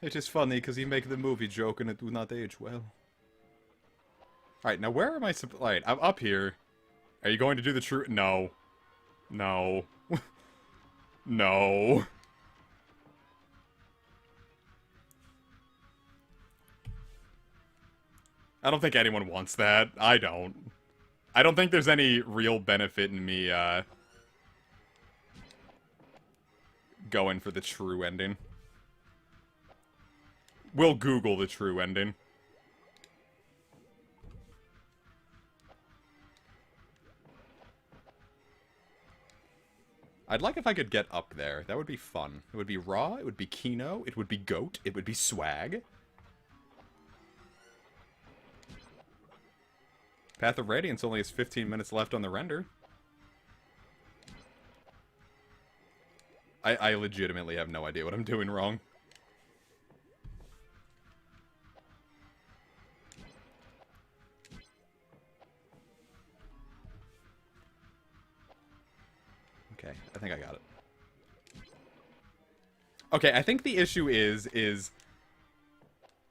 It is funny, because you make the movie joke and it do not age well. Alright, now where am I Alright, I'm up here. Are you going to do the true... No. No. No. I don't think anyone wants that. I don't. I don't think there's any real benefit in me, going for the true ending. We'll Google the true ending. I'd like if I could get up there. That would be fun. It would be Raw, it would be Kino, it would be Goat, it would be Swag. Path of Radiance only has 15 minutes left on the render. I legitimately have no idea what I'm doing wrong. Okay, I think I got it. Okay, I think the issue is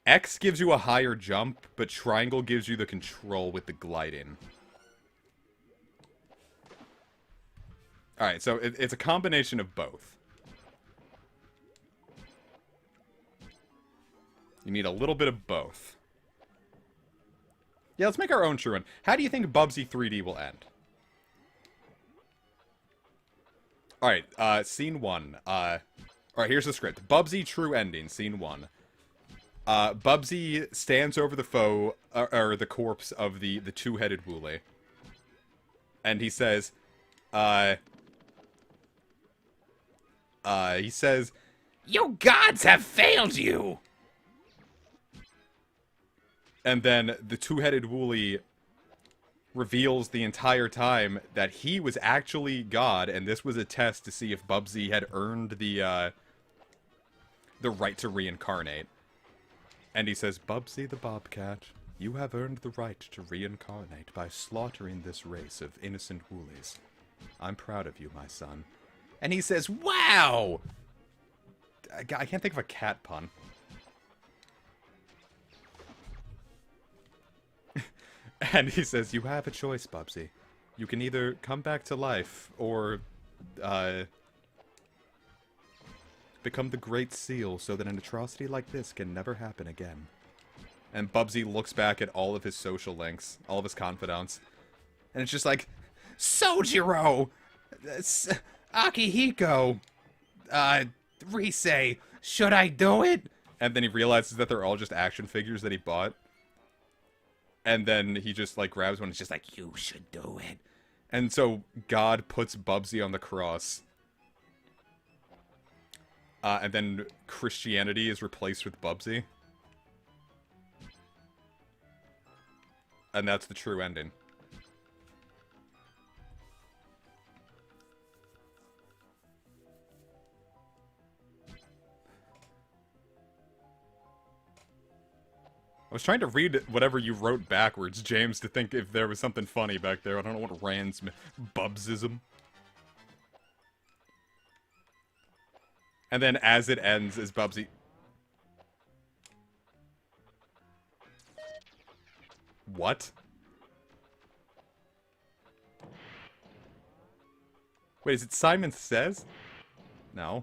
X gives you a higher jump, but triangle gives you the control with the gliding. Alright, so it's a combination of both. You need a little bit of both. Yeah, let's make our own true one. How do you think Bubsy 3D will end? Alright, scene 1. Alright, here's the script. Bubsy true ending, scene 1. Bubsy stands over the foe, or the corpse of the two-headed Wooly. And he says, You gods have failed you! and then the two-headed Wooly reveals the entire time that he was actually God, and this was a test to see if Bubsy had earned the right to reincarnate. And he says, Bubsy the Bobcat, you have earned the right to reincarnate by slaughtering this race of innocent Woolies. I'm proud of you, my son. And he says, wow! I can't think of a cat pun. And he says, you have a choice, Bubsy. You can either come back to life, or, become the Great Seal so that an atrocity like this can never happen again. And Bubsy looks back at all of his social links, all of his confidants, and it's just like, Sojiro! Akihiko! Rise, should I do it? and then he realizes that they're all just action figures that he bought. And then he just, like, grabs one and it's just like, you should do it. And so God puts Bubsy on the cross. And then Christianity is replaced with Bubsy. And that's the true ending. was trying to read whatever you wrote backwards, James, to think if there was something funny back there. I don't know what Rand's Bubsism. And then as it ends is Bubsy. What? Wait, is it Simon Says? No.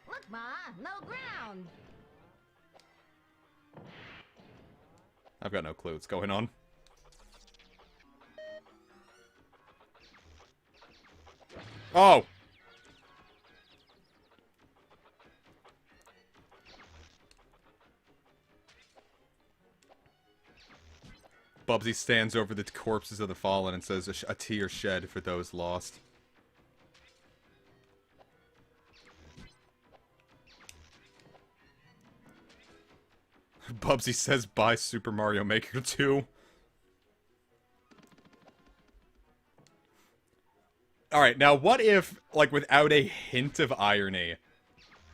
Look, Ma, no ground. I've got no clue what's going on. Oh! Bubsy stands over the corpses of the fallen and says, a tear shed for those lost. Bubsy says, buy Super Mario Maker 2. Alright, now what if, like, without a hint of irony,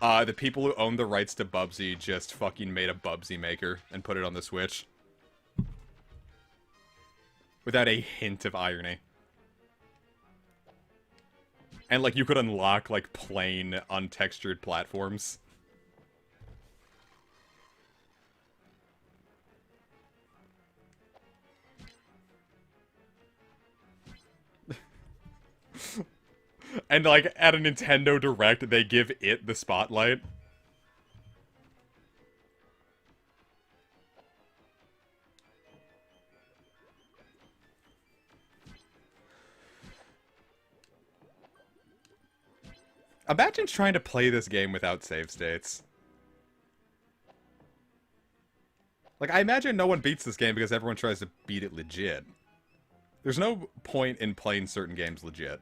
the people who own the rights to Bubsy just fucking made a Bubsy Maker and put it on the Switch? Without a hint of irony. And, like, you could unlock, like, plain, untextured platforms. And, like, at a Nintendo Direct, they give it the spotlight. Imagine trying to play this game without save states. Like, I imagine no one beats this game because everyone tries to beat it legit. There's no point in playing certain games legit.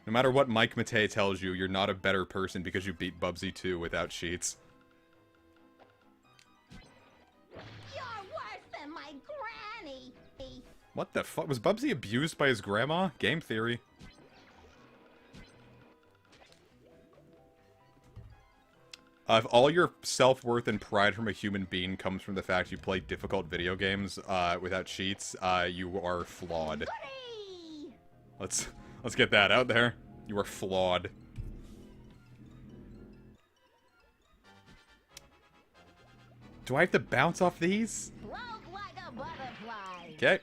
No matter what Mike Matei tells you, you're not a better person because you beat Bubsy 2 without cheats. You're worse than my granny. What the fuck? Was Bubsy abused by his grandma? Game theory. If all your self-worth and pride from a human being comes from the fact you play difficult video games without cheats, you are flawed. Goody! Let's get that out there. You are flawed. Do I have to bounce off these? Float like a butterfly. Okay.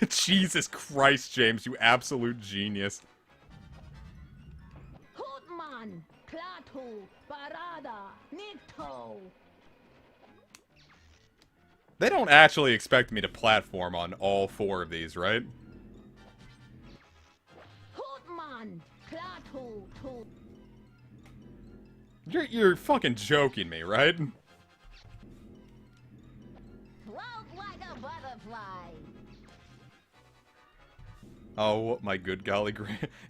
Jesus Christ, James, you absolute genius. Hootman, Klaatu, Parada, Nikto. They don't actually expect me to platform on all 4 of these, right? Hootman, Klaatu, tu. You're fucking joking me, right? Float like a butterfly. Oh, my good golly,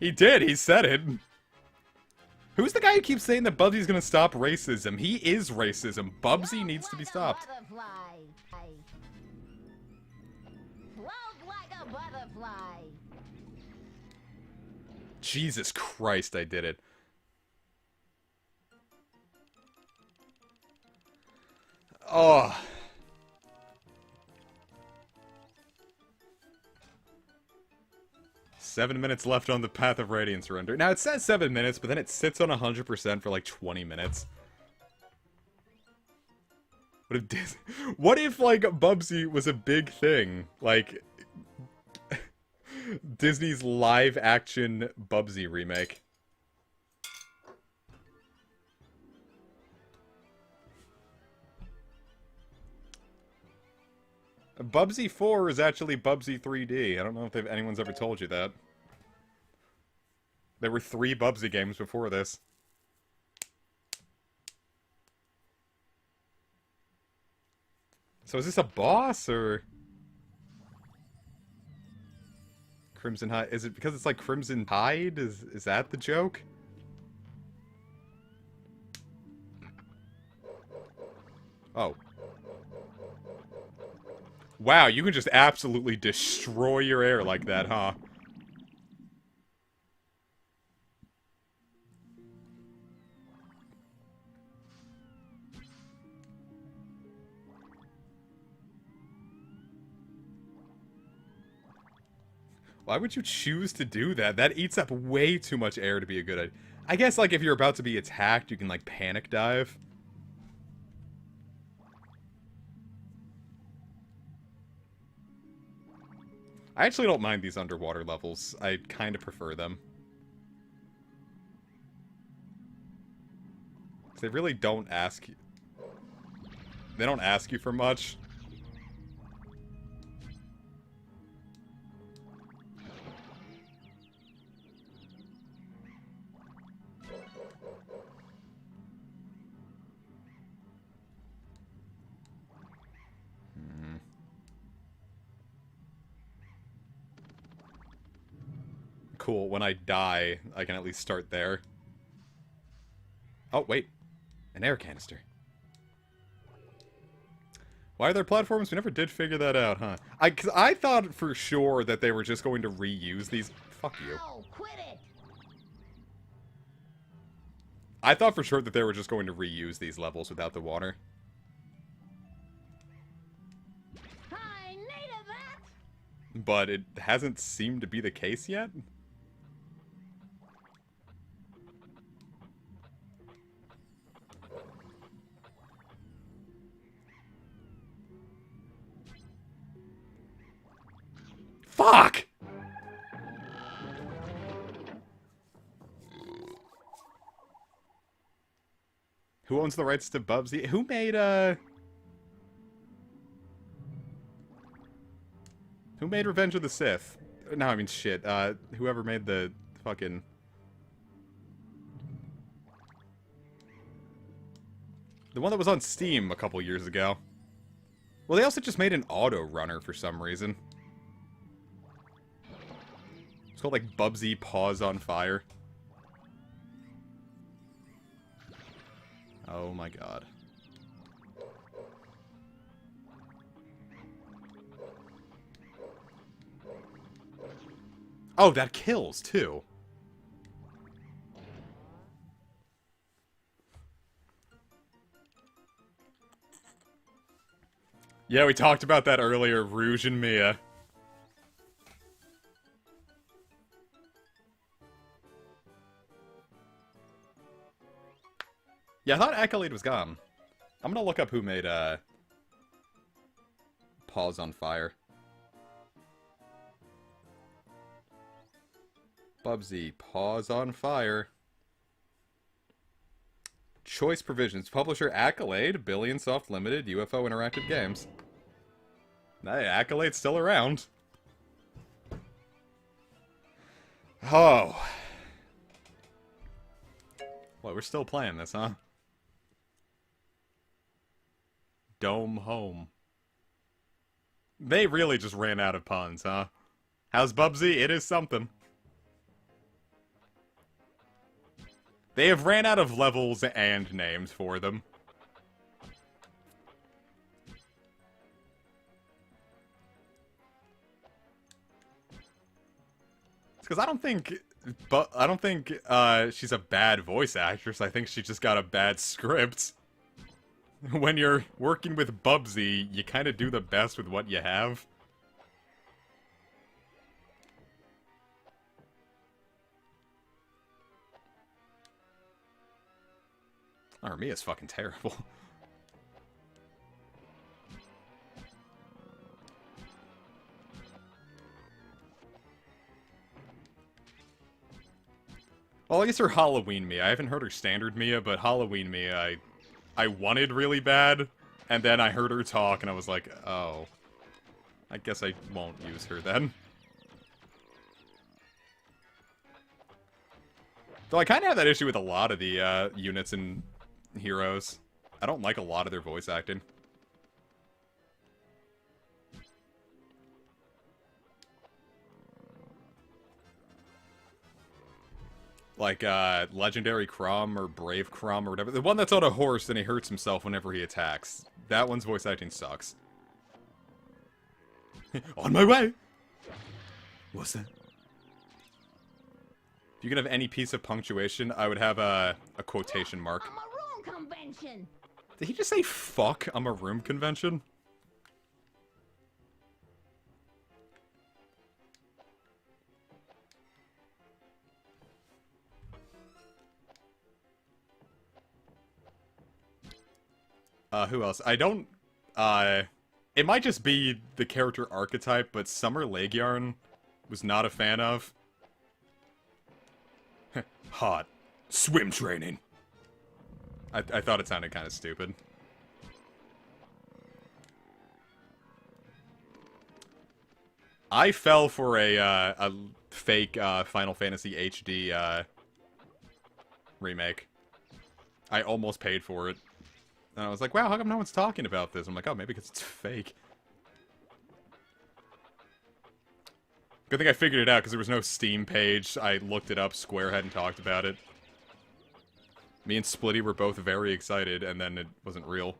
he did, he said it. Who's the guy who keeps saying that Bubsy's gonna stop racism? He is racism. Bubsy needs to be stopped. Float like a butterfly. Jesus Christ, I did it. Oh. Seven minutes left on the Path of Radiant Surrender. Now, it says 7 minutes, but then it sits on 100% for like 20 minutes. What if, like, Bubsy was a big thing? Like, Disney's live-action Bubsy remake. Bubsy 4 is actually Bubsy 3D. I don't know if anyone's ever told you that. There were 3 Bubsy games before this. So is this a boss, or... Crimson Hide? Is it because it's like Crimson Tide? Is that the joke? Oh. Wow, you can just absolutely destroy your air like that, huh? Why would you choose to do that? That eats up way too much air to be a good idea. I guess, like, if you're about to be attacked, you can, like, panic dive. I actually don't mind these underwater levels. I kind of prefer them. They really don't ask you... They don't ask you for much. Cool, when I die, I can at least start there. Oh, wait. An air canister. Why are there platforms? We never did figure that out, huh? 'Cause I thought for sure that they were just going to reuse these... Fuck you. Ow, quit it! I thought for sure that they were just going to reuse these levels without the water. I needed that! But it hasn't seemed to be the case yet. Fuck! Who owns the rights to Bubsy? Who made, Who made Revenge of the Sith? No, I mean, shit. Whoever made the fucking... The one that was on Steam a couple years ago. Well, they also just made an auto runner for some reason. It's called, like, Bubsy Paws on Fire. Oh my god. Oh, that kills, too. Yeah, we talked about that earlier, Rouge and Mia. Yeah, I thought Accolade was gone. I'm gonna look up who made, Paws on Fire. Bubsy, Paws on Fire. Choice provisions. Publisher Accolade, Billion Soft Limited, UFO Interactive Games. Hey, Accolade's still around. Oh. Well, we're still playing this, huh? Dome Home. They really just ran out of puns, huh? How's Bubsy? It is something. They have ran out of levels and names for them. It's because I don't think she's a bad voice actress. I think she just got a bad script. When you're working with Bubsy, you kind of do the best with what you have. Mia's fucking terrible. Well, I guess her Halloween Mia. I haven't heard her standard Mia, but Halloween Mia I wanted really bad, and then I heard her talk, and I was like, oh. I guess I won't use her then. Though I kind of have that issue with a lot of the units and heroes. I don't like a lot of their voice acting. Like, Legendary Crom or Brave Crom or whatever. The one that's on a horse and he hurts himself whenever he attacks. That one's voice acting sucks. On my way! What's that? If you could have any piece of punctuation, I would have a quotation mark. A maroon convention! Did he just say, fuck, I'm a room convention? Who else? I don't, it might just be the character archetype, but Summer Legyarn was not a fan of. Hot. Swim training. I thought it sounded kind of stupid. I fell for a fake Final Fantasy HD remake. I almost paid for it. And I was like, wow, how come no one's talking about this? I'm like, oh, maybe because it's fake. Good thing I figured it out, because there was no Steam page. I looked it up, Square hadn't talked about it. Me and Splitty were both very excited, and then it wasn't real.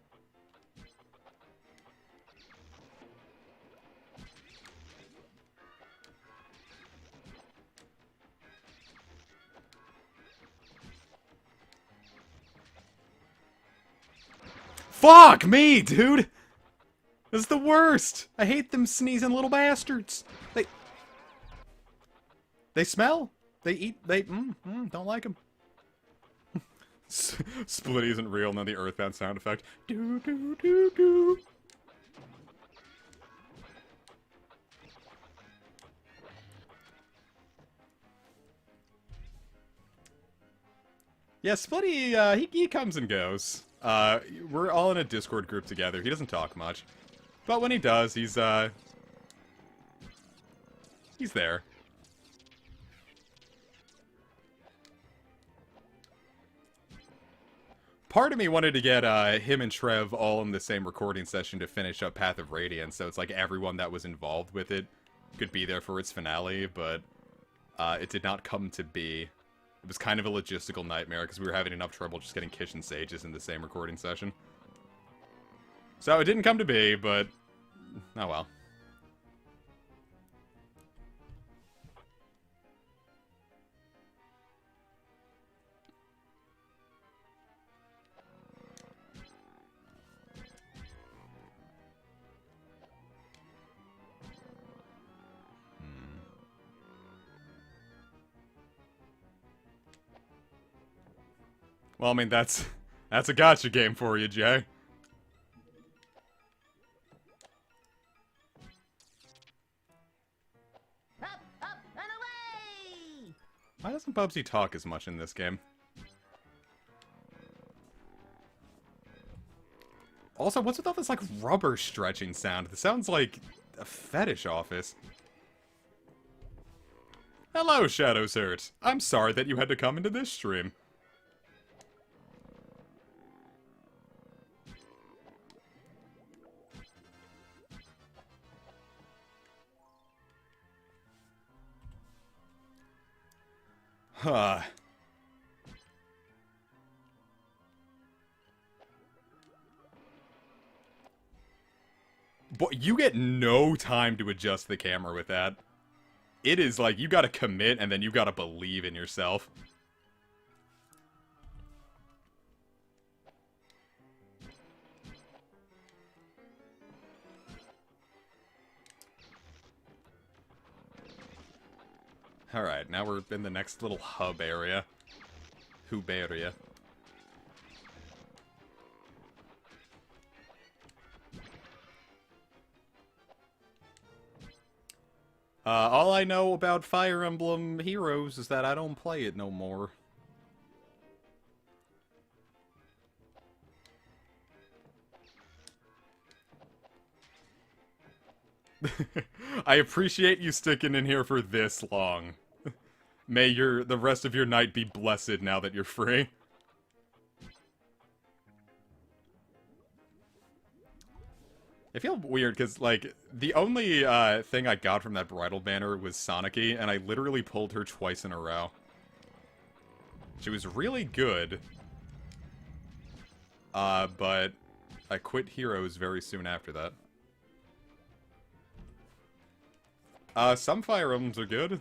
Fuck me, dude! This is the worst! I hate them sneezing little bastards! They smell! They eat, don't like them. Splitty isn't real, and then the Earthbound sound effect. Do do do do. Yeah, Splitty, he comes and goes. We're all in a Discord group together. He doesn't talk much. But when he does, he's there. Part of me wanted to get him and Trev all in the same recording session to finish up Path of Radiance, so it's like everyone that was involved with it could be there for its finale, but it did not come to be. It was kind of a logistical nightmare, because we were having enough trouble just getting Kish and Sages in the same recording session. So it didn't come to be, but oh well. Well, I mean, that's a gotcha game for you, Jay. Up, up, and away! Why doesn't Bubsy talk as much in this game? Also, what's with all this, like, rubber stretching sound? It sounds like a fetish office. Hello, Shadows Hurt. I'm sorry that you had to come into this stream. Huh. But you get no time to adjust the camera with that. It is like, you gotta commit and then you gotta believe in yourself. Alright, now we're in the next little hub area. Hub area. All I know about Fire Emblem Heroes is that I don't play it no more. I appreciate you sticking in here for this long. May the rest of your night be blessed now that you're free. I feel weird, because, like, the only thing I got from that bridal banner was Sonicy, and I literally pulled her twice in a row. She was really good. But I quit Heroes very soon after that. Some Fire Emblems are good.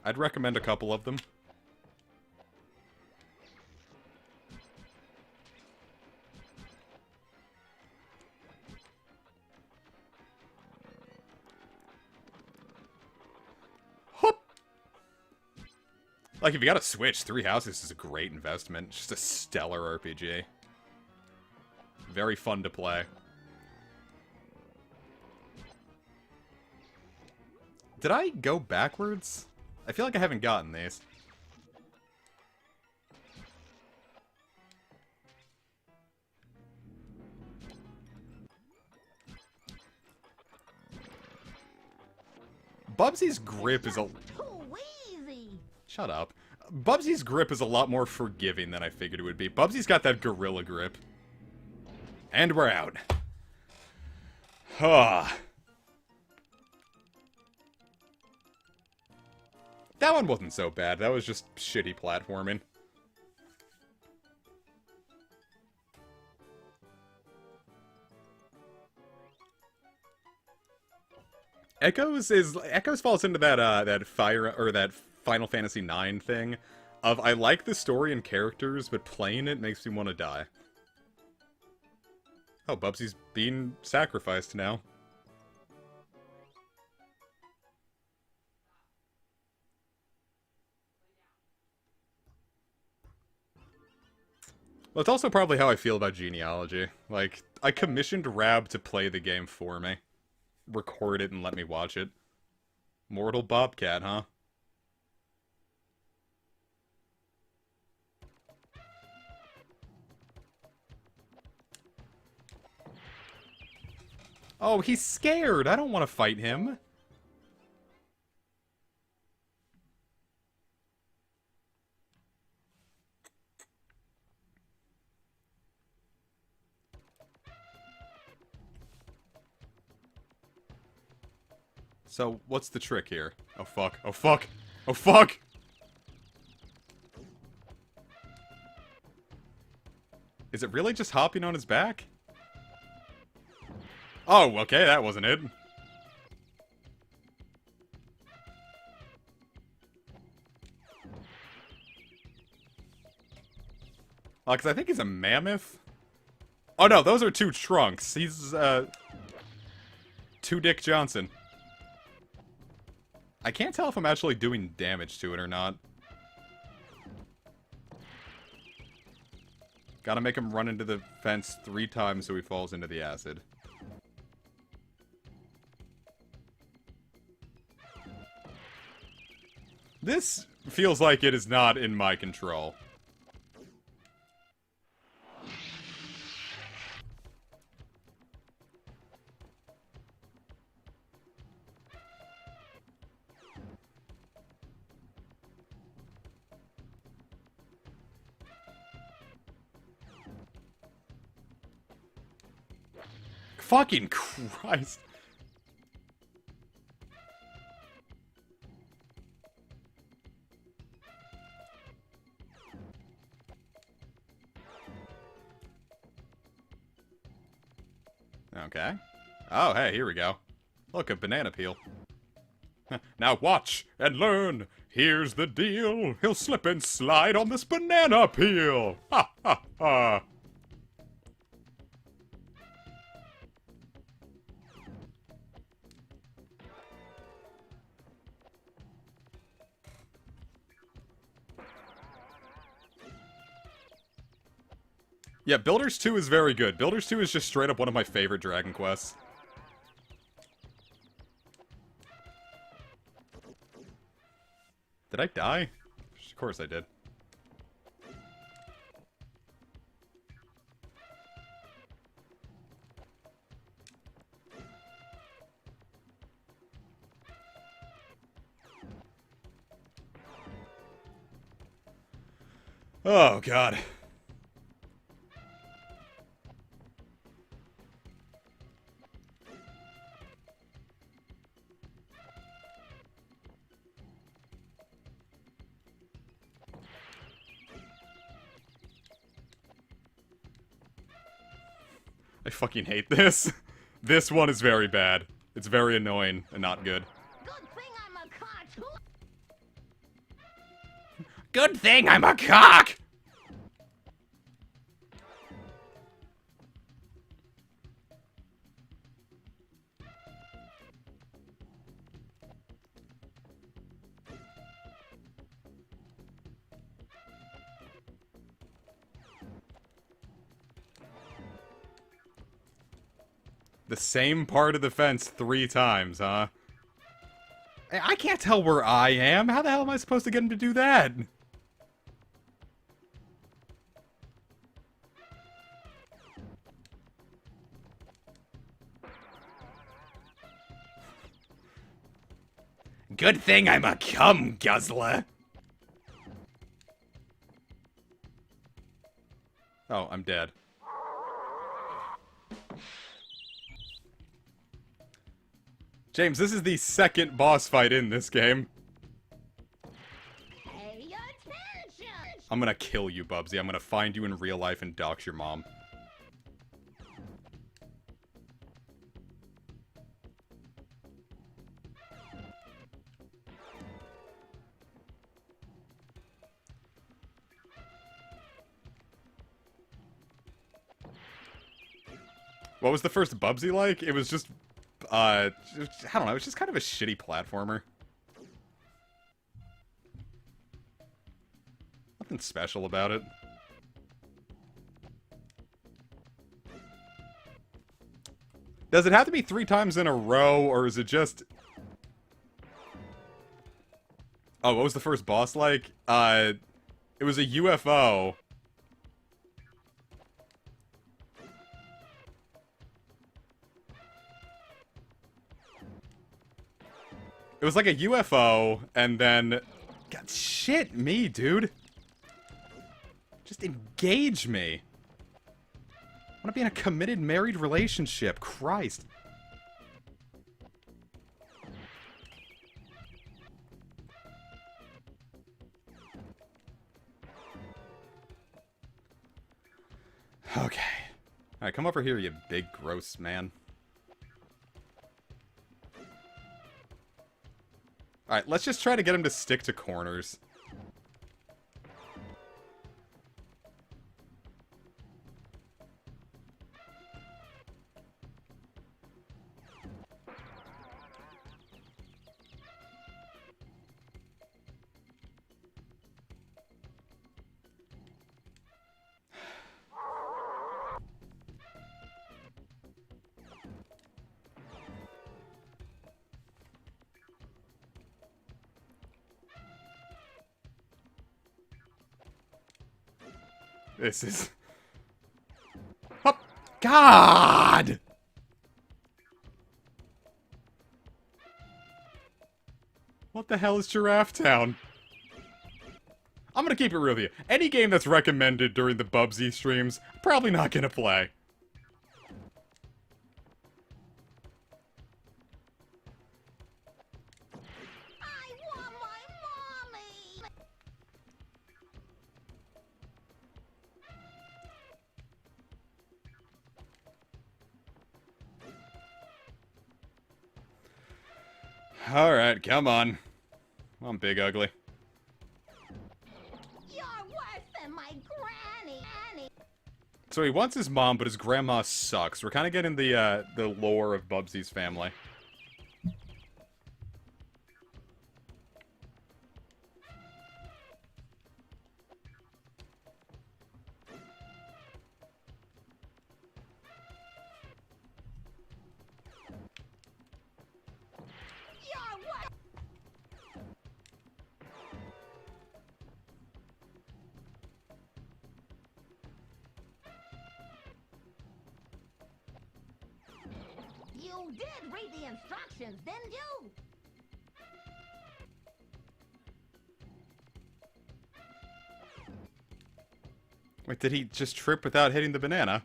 I'd recommend a couple of them. Like, if you got a Switch, Three Houses is a great investment. Just a stellar RPG. Very fun to play. Did I go backwards? I feel like I haven't gotten these. Bubsy's grip is a... Too easy. Shut up. Bubsy's grip is a lot more forgiving than I figured it would be. Bubsy's got that gorilla grip. And we're out. Ah. That one wasn't so bad. That was just shitty platforming. Echoes falls into that that Final Fantasy IX thing of I like the story and characters, but playing it makes me want to die. Oh, Bubsy's being sacrificed now. Well, it's also probably how I feel about genealogy. Like, I commissioned Rab to play the game for me. Record it and let me watch it. Mortal Bobcat, huh? Oh, he's scared! I don't want to fight him! So, what's the trick here? Oh fuck, oh fuck, oh fuck! Is it really just hopping on his back? Oh, okay, that wasn't it. Because I think he's a mammoth. Oh no, those are two trunks. He's, Two Dick Johnson. I can't tell if I'm actually doing damage to it or not. Gotta make him run into the fence 3 times so he falls into the acid. This feels like it is not in my control. Fucking Christ. Okay. Oh, hey, here we go. Look, a banana peel. Now watch and learn. Here's the deal. He'll slip and slide on this banana peel. Ha ha ha. Yeah, Builders 2 is very good. Builders 2 is just straight up one of my favorite Dragon Quests. Did I die? Of course I did. Oh, God. I fucking hate this. This one is very bad. It's very annoying and not good. Good thing I'm a cartoon. Good thing I'm a cock! The same part of the fence 3 times, huh? I can't tell where I am. How the hell am I supposed to get him to do that? Good thing I'm a cum guzzler. Oh, I'm dead. James, this is the second boss fight in this game. Pay attention! I'm gonna kill you, Bubsy. I'm gonna find you in real life and dox your mom. What was the first Bubsy like? It was just, I don't know, it was just kind of a shitty platformer. Nothing special about it. Does it have to be 3 times in a row, or is it just... Oh, what was the first boss like? It was a UFO. It was like a UFO, and then... God, shit me, dude. Just engage me. I want to be in a committed married relationship. Christ. Okay. Alright, come over here, you big, gross man. Alright, let's just try to get him to stick to corners. This is... Oh, God! What the hell is Giraffe Town? I'm gonna keep it real with you. Any game that's recommended during the Bubsy streams, probably not gonna play. I want my mommy! Alright, come on. Come on, Big Ugly. You're worse than my granny! So he wants his mom, but his grandma sucks. We're kind of getting the lore of Bubsy's family. You're worse! You did read the instructions, didn't you? Wait, did he just trip without hitting the banana?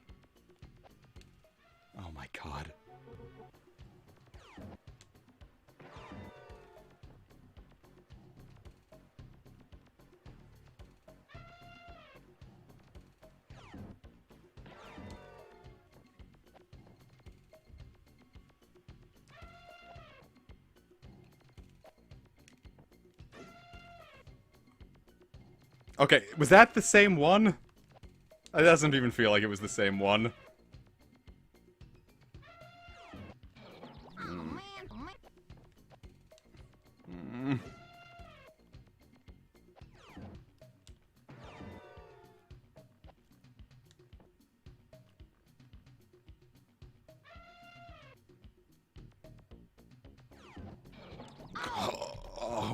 Oh my god. Okay, was that the same one? It doesn't even feel like it was the same one. Oh, man. Mm.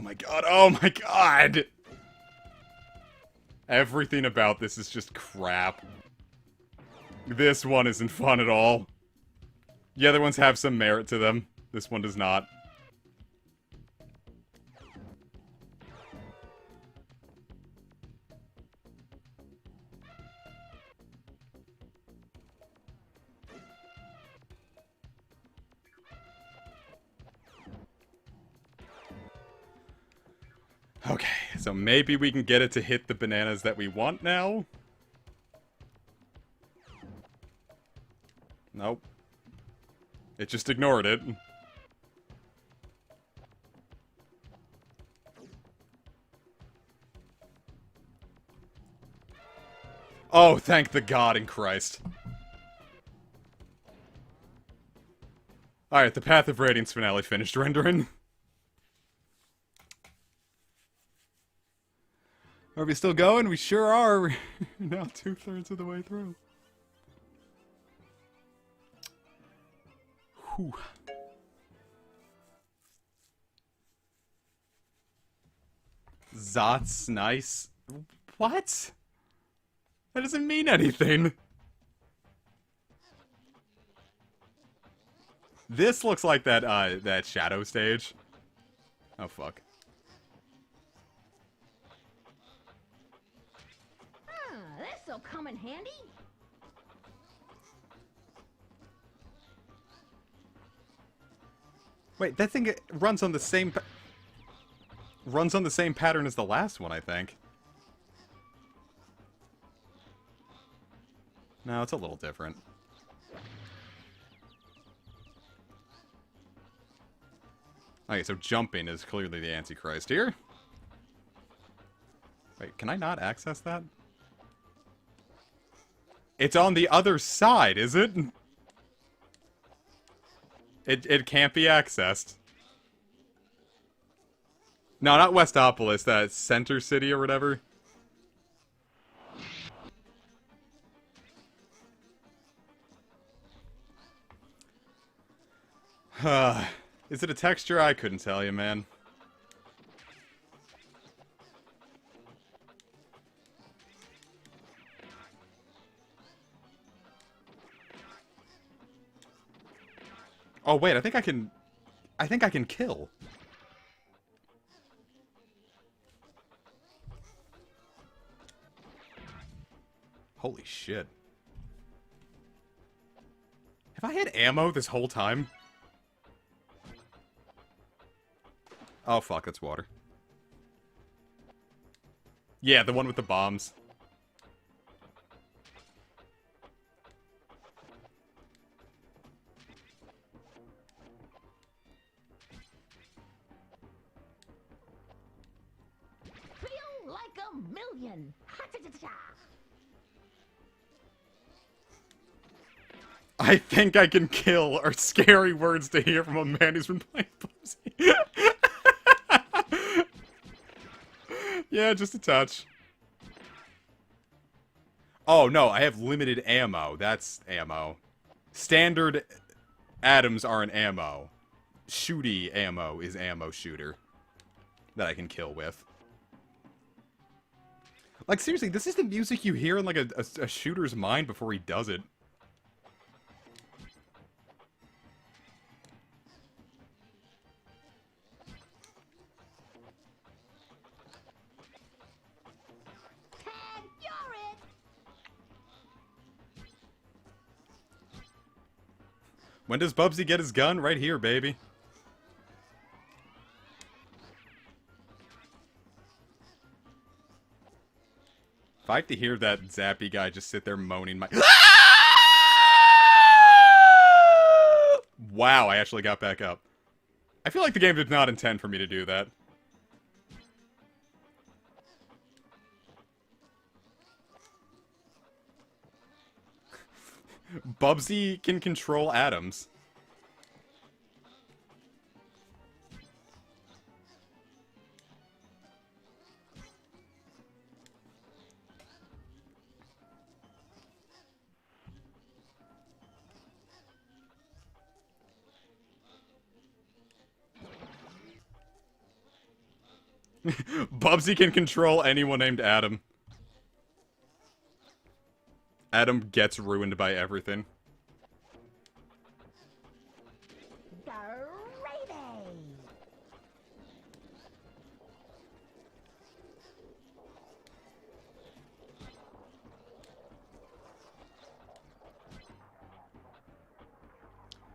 my god, oh my god! Everything about this is just crap. This one isn't fun at all. The other ones have some merit to them. This one does not. Okay, so maybe we can get it to hit the bananas that we want now? Nope. It just ignored it. Oh, thank the God in Christ. Alright, the Path of Radiance finale finished rendering. Are we still going? We sure are. We're now 2/3 of the way through. Whew. Zot's nice. What? That doesn't mean anything. This looks like that shadow stage. Oh fuck. This'll come in handy. Wait, that thing runs on the same pattern as the last one, I think. No, it's a little different. Okay, so jumping is clearly the Antichrist here. Wait, can I not access that? It's on the other side, is it? It can't be accessed. No, not Westopolis, that Center City or whatever. Is it a texture? I couldn't tell you, man. Oh wait, I think I can kill. Holy shit. Have I had ammo this whole time? Oh fuck, that's water. Yeah, the one with the bombs. Feel like a million. Ha-ta-ta-ta. I think I can kill are scary words to hear from a man who's been playing Bubsy. Yeah, just a touch. Oh, no, I have limited ammo. That's ammo. Standard atoms aren't ammo. Shooty ammo is ammo shooter. That I can kill with. Like, seriously, this is the music you hear in, like, a shooter's mind before he does it. Tag, you're it. When does Bubsy get his gun? Right here, baby. If I have to hear that zappy guy just sit there moaning my... Wow, I actually got back up. I feel like the game did not intend for me to do that. Bubsy can control atoms. Bubsy can control anyone named Adam. Adam gets ruined by everything. Gravy!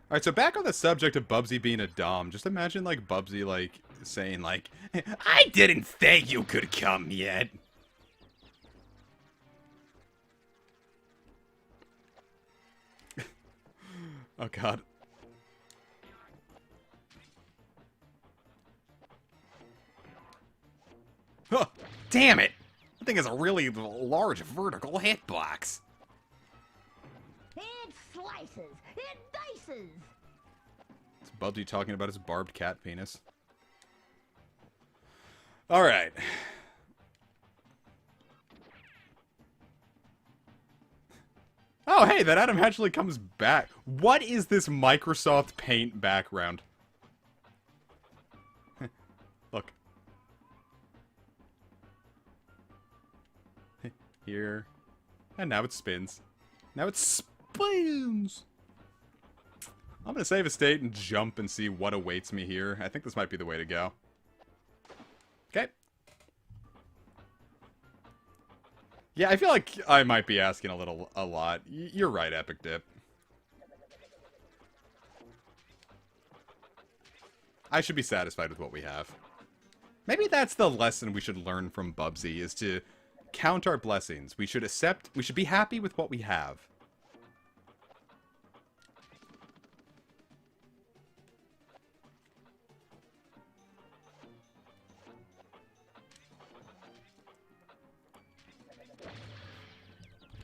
Alright, so back on the subject of Bubsy being a dom, just imagine, like, Bubsy, like, saying, like, I didn't think you could come yet. oh god. Huh. Damn it! That thing has a really large vertical hitbox. It slices! It dices! Is Bubsy talking about his barbed cat penis? Alright. Oh, hey, that Adam actually comes back. What is this Microsoft Paint background? Look. Here. And now it spins. Now it spins! I'm gonna save a state and jump and see what awaits me here. I think this might be the way to go. Okay. Yeah, I feel like I might be asking a lot. You're right, Epic Dip. I should be satisfied with what we have. Maybe that's the lesson we should learn from Bubsy, is to count our blessings. We should be happy with what we have.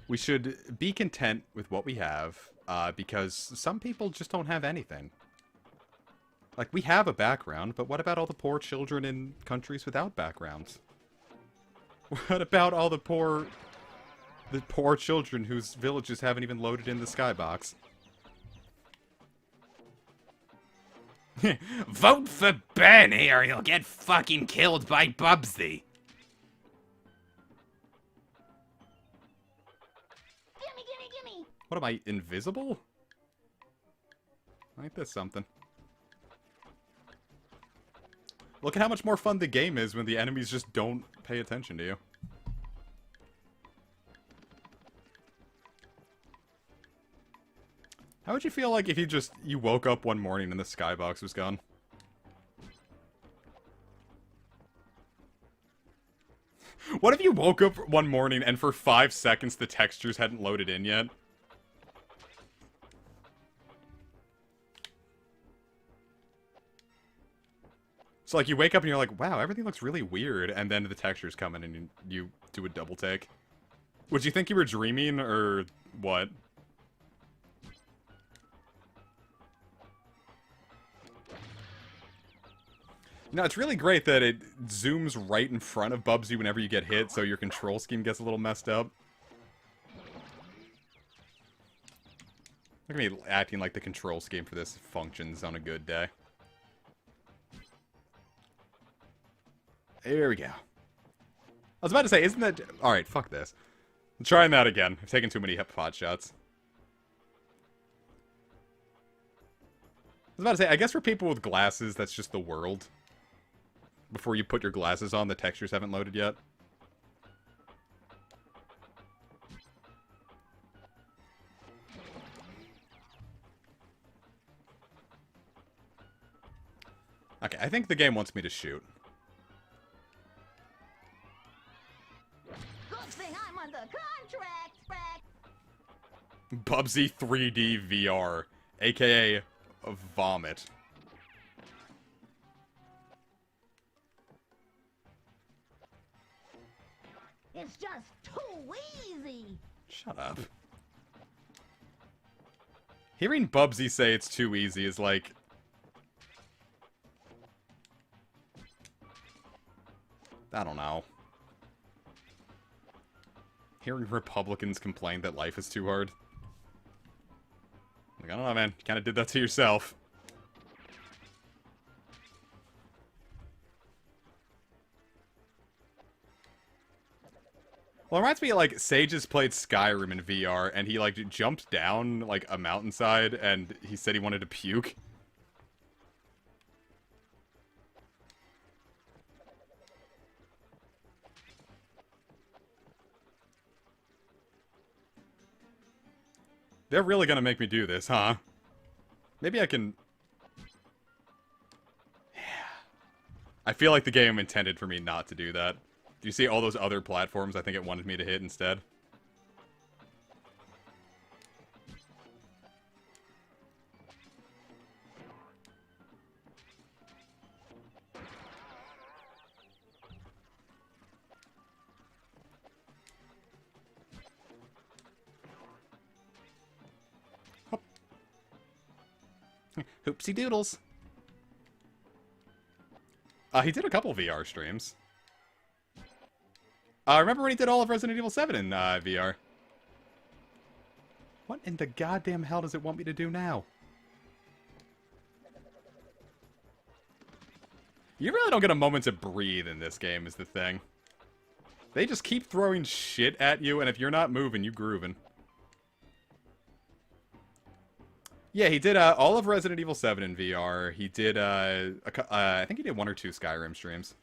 We should be content with what we have, because some people just don't have anything. Like, we have a background, but what about all the poor children in countries without backgrounds? What about all the poor children whose villages haven't even loaded in the skybox? Vote for Bernie or you'll get fucking killed by Bubsy. Gimme, gimme, gimme! What am I, invisible? Ain't this something? Look at how much more fun the game is when the enemies just don't pay attention to you. How would you feel like if you woke up one morning and the skybox was gone? What if you woke up one morning and for 5 seconds the textures hadn't loaded in yet? So, like, you wake up and you're like, wow, everything looks really weird, and then the textures come in and you do a double take. Would you think you were dreaming, or what? You know, it's really great that it zooms right in front of Bubsy whenever you get hit, so your control scheme gets a little messed up. Look at me acting like the control scheme for this functions on a good day. There we go. I was about to say, isn't that... Alright, fuck this. I'm trying that again. I've taken too many pot shots. I was about to say, I guess for people with glasses, that's just the world. Before you put your glasses on, the textures haven't loaded yet. Okay, I think the game wants me to shoot. Good thing I'm under contract, Frack! Bubsy 3D VR, aka Vomit. It's just too easy! Shut up. Hearing Bubsy say it's too easy is like... I don't know. Hearing Republicans complain that life is too hard. Like, I don't know, man. You kind of did that to yourself. Well, it reminds me of, like, Sage has played Skyrim in VR, and he, like, jumped down, like, a mountainside, and he said he wanted to puke. They're really gonna make me do this, huh? Maybe I can... Yeah. I feel like the game intended for me not to do that. Do you see all those other platforms I think it wanted me to hit instead? Hoopsie doodles. He did a couple VR streams. Remember when he did all of Resident Evil 7 in VR? What in the goddamn hell does it want me to do now? You really don't get a moment to breathe in this game, is the thing. They just keep throwing shit at you, and if you're not moving, you grooving. Yeah, he did all of Resident Evil 7 in VR. He did, I think he did 1 or 2 Skyrim streams.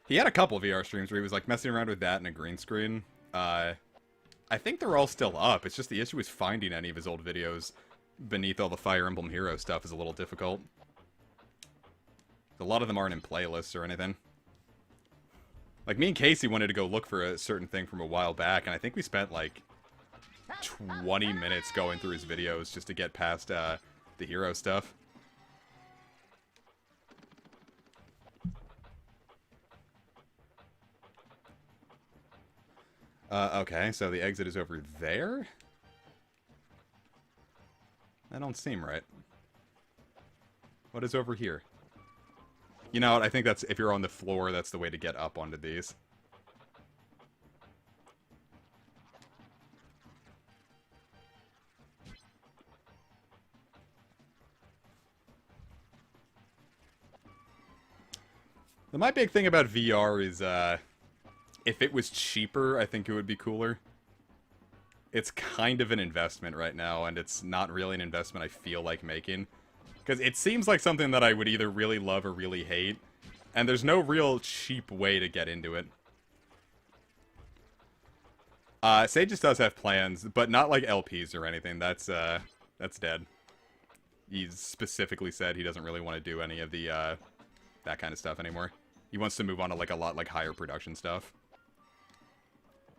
He had a couple VR streams where he was, like, messing around with that and a green screen. I think they're all still up. It's just the issue is finding any of his old videos beneath all the Fire Emblem Hero stuff is a little difficult. A lot of them aren't in playlists or anything. Like, me and Casey wanted to go look for a certain thing from a while back, and I think we spent, like, 20 minutes going through his videos just to get past the hero stuff. Okay, so the exit is over there? That don't seem right. What is over here? You know what, I think that's, if you're on the floor, that's the way to get up onto these. My big thing about VR is, if it was cheaper, I think it would be cooler. It's kind of an investment right now, and it's not really an investment I feel like making. Because it seems like something that I would either really love or really hate, and there's no real cheap way to get into it. Sage just does have plans, but not like LPs or anything. That's dead. He specifically said he doesn't really want to do any of the, that kind of stuff anymore. He wants to move on to, like, a lot, like, higher production stuff.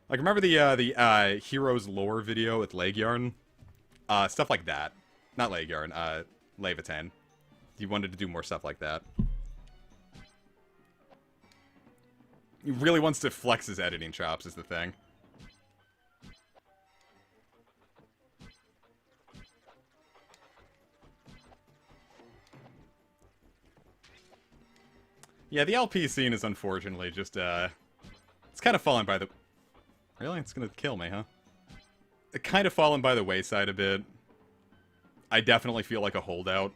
Like, remember the Heroes Lore video with Leg Yarn? Stuff like that. Not Leg Yarn, Levitan. He wanted to do more stuff like that. He really wants to flex his editing chops, is the thing. Yeah, the LP scene is unfortunately just, it's kind of fallen by the... Really? It's gonna kill me, huh? It kind of fallen by the wayside a bit. I definitely feel like a holdout.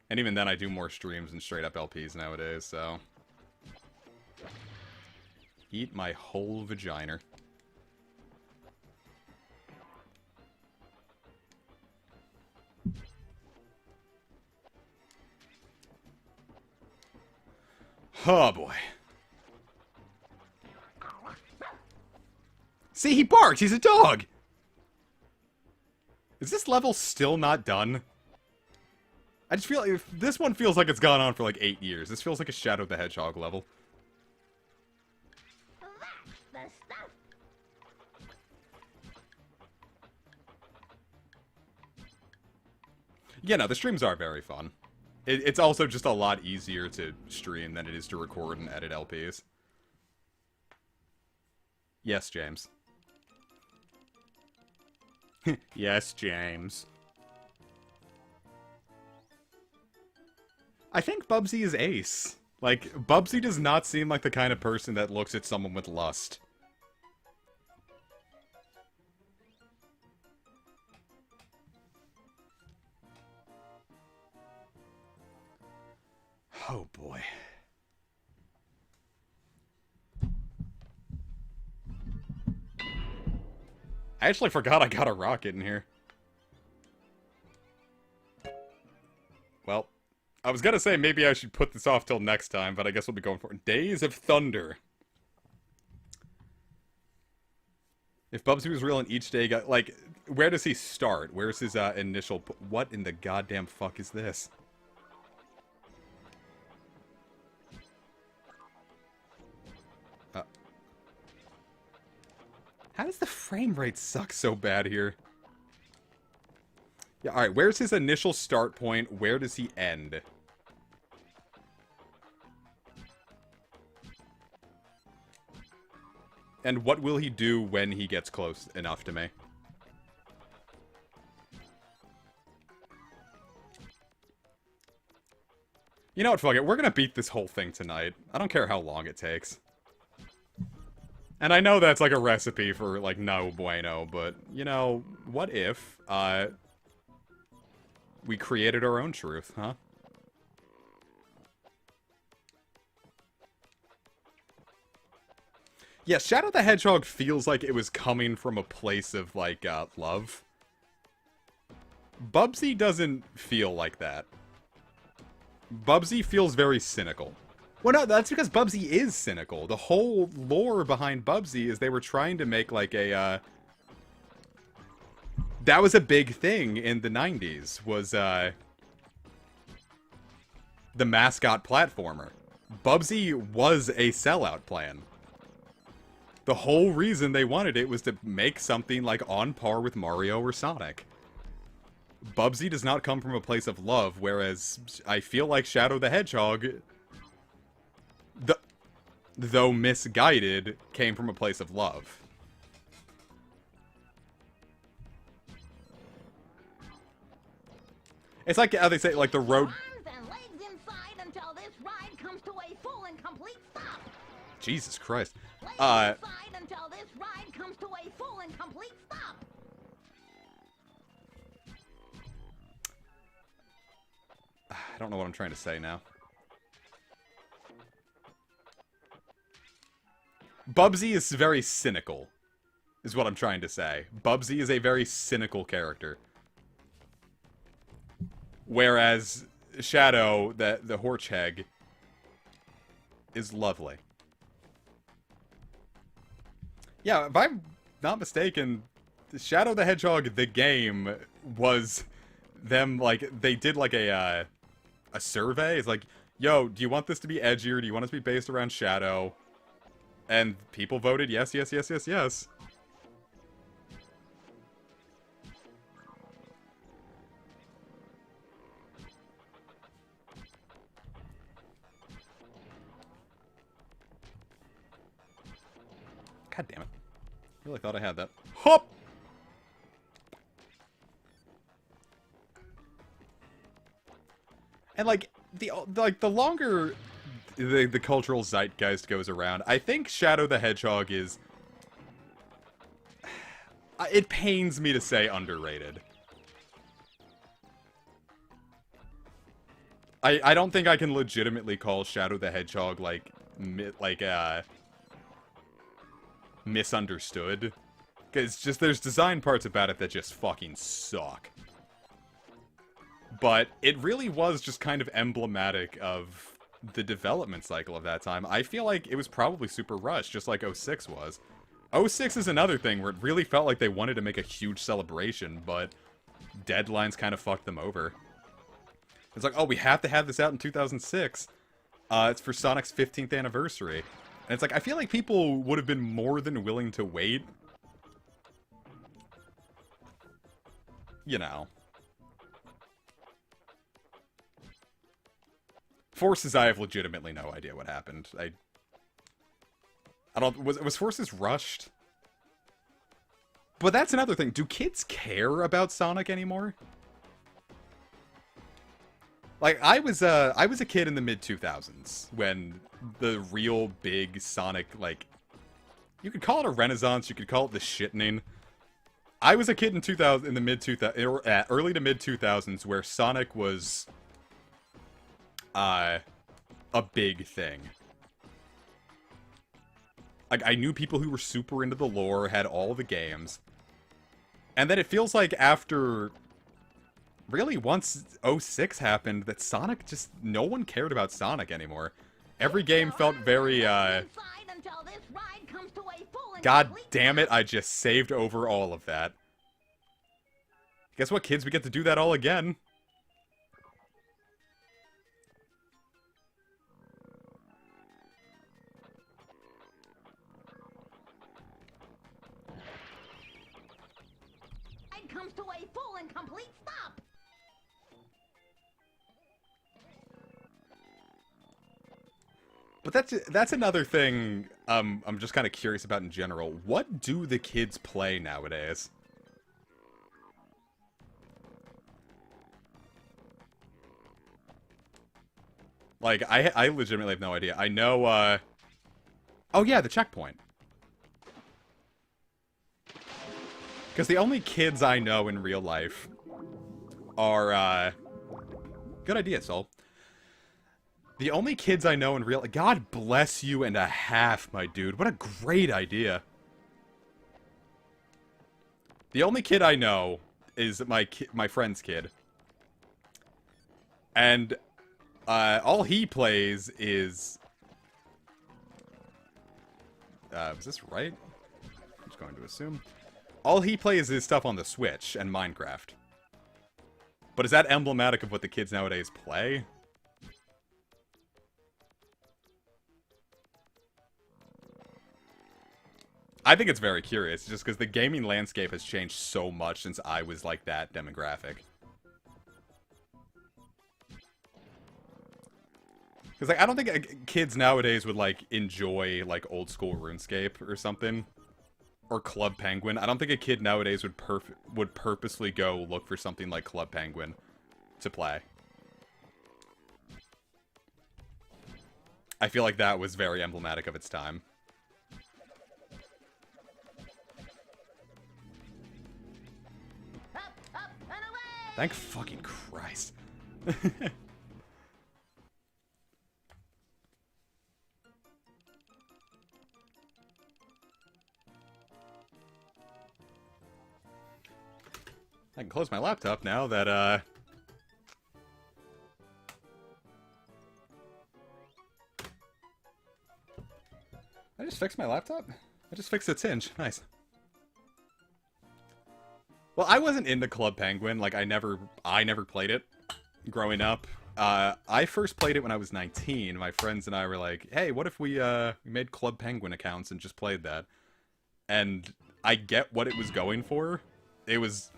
And even then, I do more streams than straight-up LPs nowadays, so... Eat my whole vagina. Oh, boy. See, he barks! He's a dog! Is this level still not done? I just feel like this one feels like it's gone on for like 8 years. This feels like a Shadow the Hedgehog level. That's the stuff. Yeah, no, the streams are very fun. It's also just a lot easier to stream than it is to record and edit LPs. Yes, James. Yes, James. I think Bubsy is ace. Like, Bubsy does not seem like the kind of person that looks at someone with lust. Oh, boy. I actually forgot I got a rocket in here. Well, I was gonna say maybe I should put this off till next time, but I guess we'll be going for it. Days of Thunder. If Bubsy was real and each day got, like, where does he start? Where's his initial... What in the goddamn fuck is this? How does the frame rate suck so bad here? Yeah, alright, where's his initial start point? Where does he end? And what will he do when he gets close enough to me? You know what, fuck it. We're gonna beat this whole thing tonight. I don't care how long it takes. And I know that's like a recipe for, like, no bueno, but, you know, what if, we created our own truth, huh? Yeah, Shadow the Hedgehog feels like it was coming from a place of, like, love. Bubsy doesn't feel like that. Bubsy feels very cynical. Well, no, that's because Bubsy is cynical. The whole lore behind Bubsy is they were trying to make, like, a, that was a big thing in the 90s, was, the mascot platformer. Bubsy was a sellout plan. The whole reason they wanted it was to make something, like, on par with Mario or Sonic. Bubsy does not come from a place of love, whereas I feel like Shadow the Hedgehog... though misguided, came from a place of love. It's like how they say, like, the road... Arms and legs inside until this ride comes to a full and complete stop. Jesus Christ. Legs inside until this ride comes to a full and complete stop. I don't know what I'm trying to say now. Bubsy is very cynical, is what I'm trying to say. Bubsy is a very cynical character. Whereas Shadow, the Horchheg, is lovely. Yeah, if I'm not mistaken, Shadow the Hedgehog, the game, was them, like, they did, like, a survey. It's like, yo, do you want this to be edgier? Do you want it to be based around Shadow? And people voted yes, yes, yes, yes, yes. God damn it. I really thought I had that. Hop! And, like, the longer the cultural zeitgeist goes around, I think Shadow the Hedgehog is... It pains me to say underrated. I don't think I can legitimately call Shadow the Hedgehog, like misunderstood. Because just there's design parts about it that just fucking suck. But it really was just kind of emblematic of the development cycle of that time. I feel like it was probably super rushed, just like 06 was. 06 is another thing where it really felt like they wanted to make a huge celebration, but deadlines kind of fucked them over. It's like, oh, we have to have this out in 2006. It's for Sonic's 15th anniversary. And it's like, I feel like people would have been more than willing to wait. You know. Forces, I have legitimately no idea what happened. I don't... Was Forces rushed? But that's another thing. Do kids care about Sonic anymore? Like, I was a kid in the mid-2000s when the real big Sonic, like... You could call it a renaissance, you could call it the shittening. I was a kid in the mid-2000s, early to mid-2000s, where Sonic was... a big thing. Like, I knew people who were super into the lore, had all the games. And then it feels like after... Really, once 06 happened, that Sonic just... No one cared about Sonic anymore. Every game felt very, God damn it, I just saved over all of that. Guess what, kids? We get to do that all again. It comes to a full and complete stop. But that's another thing I'm just kind of curious about in general. What do the kids play nowadays? Like, I legitimately have no idea. I know, oh yeah, the checkpoint. Because the only kids I know in real life are, good idea, Soul. The only kids I know in real... God bless you and a half, my dude. What a great idea. The only kid I know is my friend's kid. And, all he plays is... is this right? I'm just going to assume. All he plays is stuff on the Switch and Minecraft. But is that emblematic of what the kids nowadays play? I think it's very curious, just because the gaming landscape has changed so much since I was, like, that demographic. Because, like, I don't think kids nowadays would, like, enjoy, like, old-school RuneScape or something. Or Club Penguin. I don't think a kid nowadays would purposely go look for something like Club Penguin to play. I feel like that was very emblematic of its time. Thank fucking Christ. I can close my laptop now that, I just fixed my laptop? I just fixed its hinge. Nice. Well, I wasn't into Club Penguin. Like, I never played it growing up. I first played it when I was 19. My friends and I were like, hey, what if we made Club Penguin accounts and just played that? And I get what it was going for. It's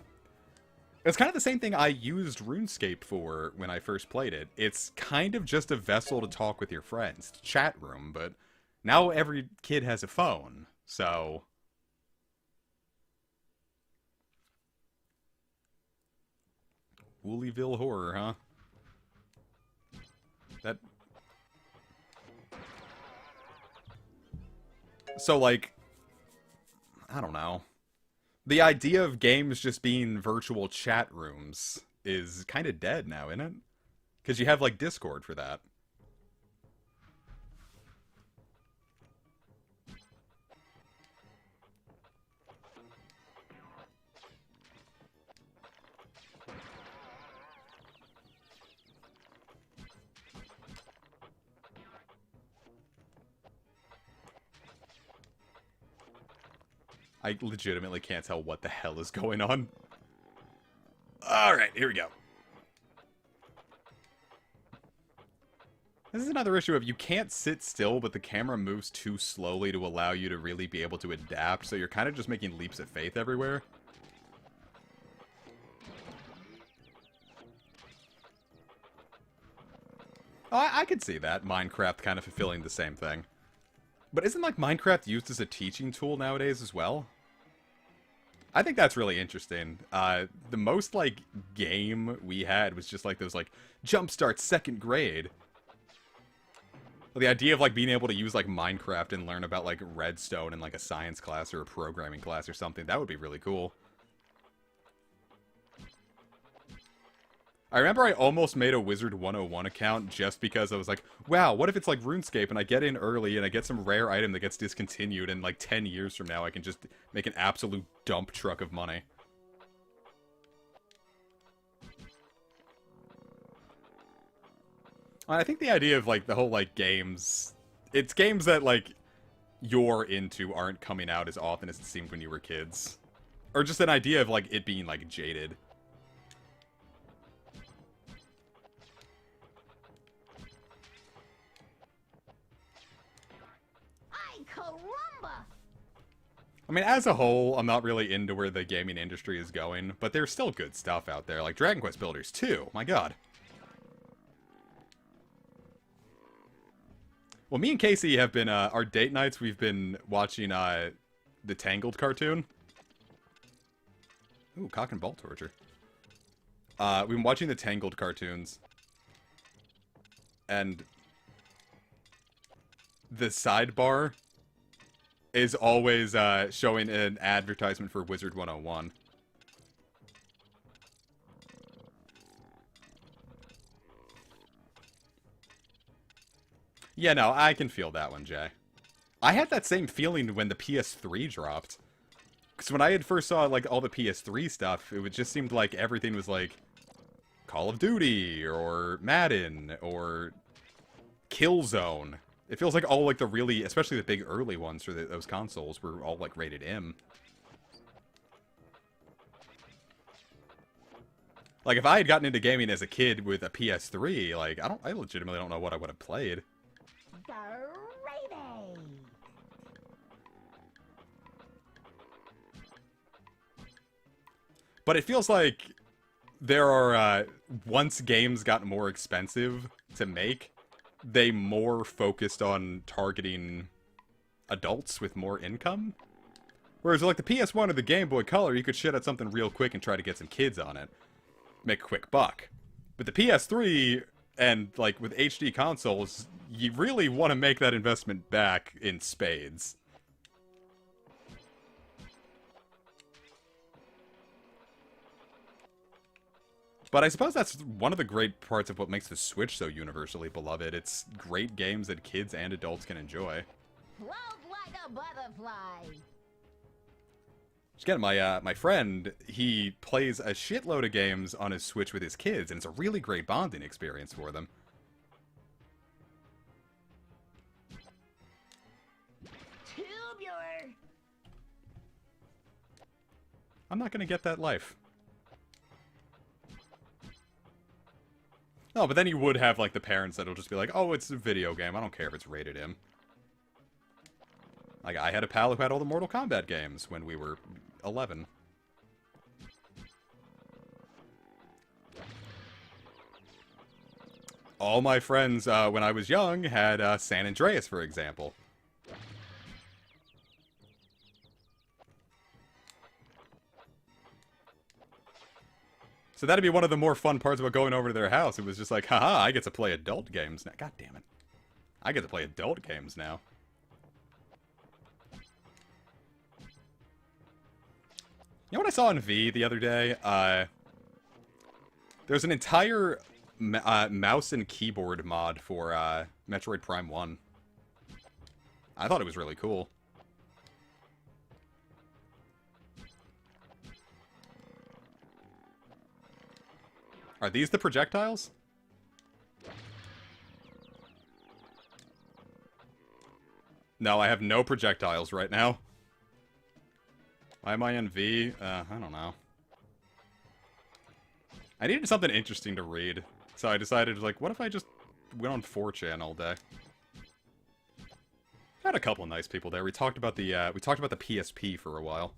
kind of the same thing I used RuneScape for when I first played it. It's kind of just a vessel to talk with your friends, chat room, but now every kid has a phone, so... Woolyville horror, huh? That... So, like... I don't know. The idea of games just being virtual chat rooms is kind of dead now, isn't it? Because you have, like, Discord for that. I legitimately can't tell what the hell is going on. Alright, here we go. This is another issue of you can't sit still, but the camera moves too slowly to allow you to really be able to adapt, so you're kind of just making leaps of faith everywhere. Oh, I could see that. Minecraft kind of fulfilling the same thing. But isn't, like, Minecraft used as a teaching tool nowadays as well? I think that's really interesting. The most, like, game we had was just, like, those, like, Jumpstart 2nd grade. The idea of, like, being able to use, like, Minecraft and learn about, like, redstone in, like, a science class or a programming class or something, that would be really cool. I remember I almost made a Wizard 101 account just because I was like, wow, what if it's like RuneScape and I get in early and I get some rare item that gets discontinued and like 10 years from now I can just make an absolute dump truck of money. I think the idea of, like, the whole, like, games... It's games that, like, you're into aren't coming out as often as it seemed when you were kids. Or just an idea of, like, it being, like, jaded. Ay, caramba! I mean, as a whole, I'm not really into where the gaming industry is going, but there's still good stuff out there, like Dragon Quest Builders 2, my god. Well, me and Casey have been, our date nights, we've been watching, the Tangled cartoon. Ooh, cock and ball torture. We've been watching the Tangled cartoons. And the sidebar is always, showing an advertisement for Wizard 101. Yeah, no, I can feel that one, Jay. I had that same feeling when the PS3 dropped. Because when I had first saw, like, all the PS3 stuff, it would just seemed like everything was, like, Call of Duty, or Madden, or Killzone. It feels like all, like, the really, especially the big early ones for those consoles were all, like, rated M. Like, if I had gotten into gaming as a kid with a PS3, like, I legitimately don't know what I would have played. Gravy! But it feels like there are, once games got more expensive to make, they more focused on targeting adults with more income. Whereas, like, the PS1 or the Game Boy Color, you could shit at something real quick and try to get some kids on it. Make a quick buck. But the PS3, and, like, with HD consoles, you really want to make that investment back in spades. But I suppose that's one of the great parts of what makes the Switch so universally beloved. It's great games that kids and adults can enjoy. Float like a butterfly! Again, my friend, he plays a shitload of games on his Switch with his kids, and it's a really great bonding experience for them. Tubular! I'm not gonna get that life. No, but then you would have, like, the parents that'll just be like, oh, it's a video game, I don't care if it's rated M. Like, I had a pal who had all the Mortal Kombat games when we were 11. All my friends, when I was young, had San Andreas, for example. So that'd be one of the more fun parts about going over to their house. It was just like, haha, I get to play adult games now. God damn it. I get to play adult games now. You know what I saw in V the other day? There's an entire mouse and keyboard mod for Metroid Prime 1. I thought it was really cool. Are these the projectiles? No, I have no projectiles right now. Why am I in V? I don't know. I needed something interesting to read, so I decided, like, what if I just went on 4chan all day? Had a couple of nice people there. We talked about the PSP for a while.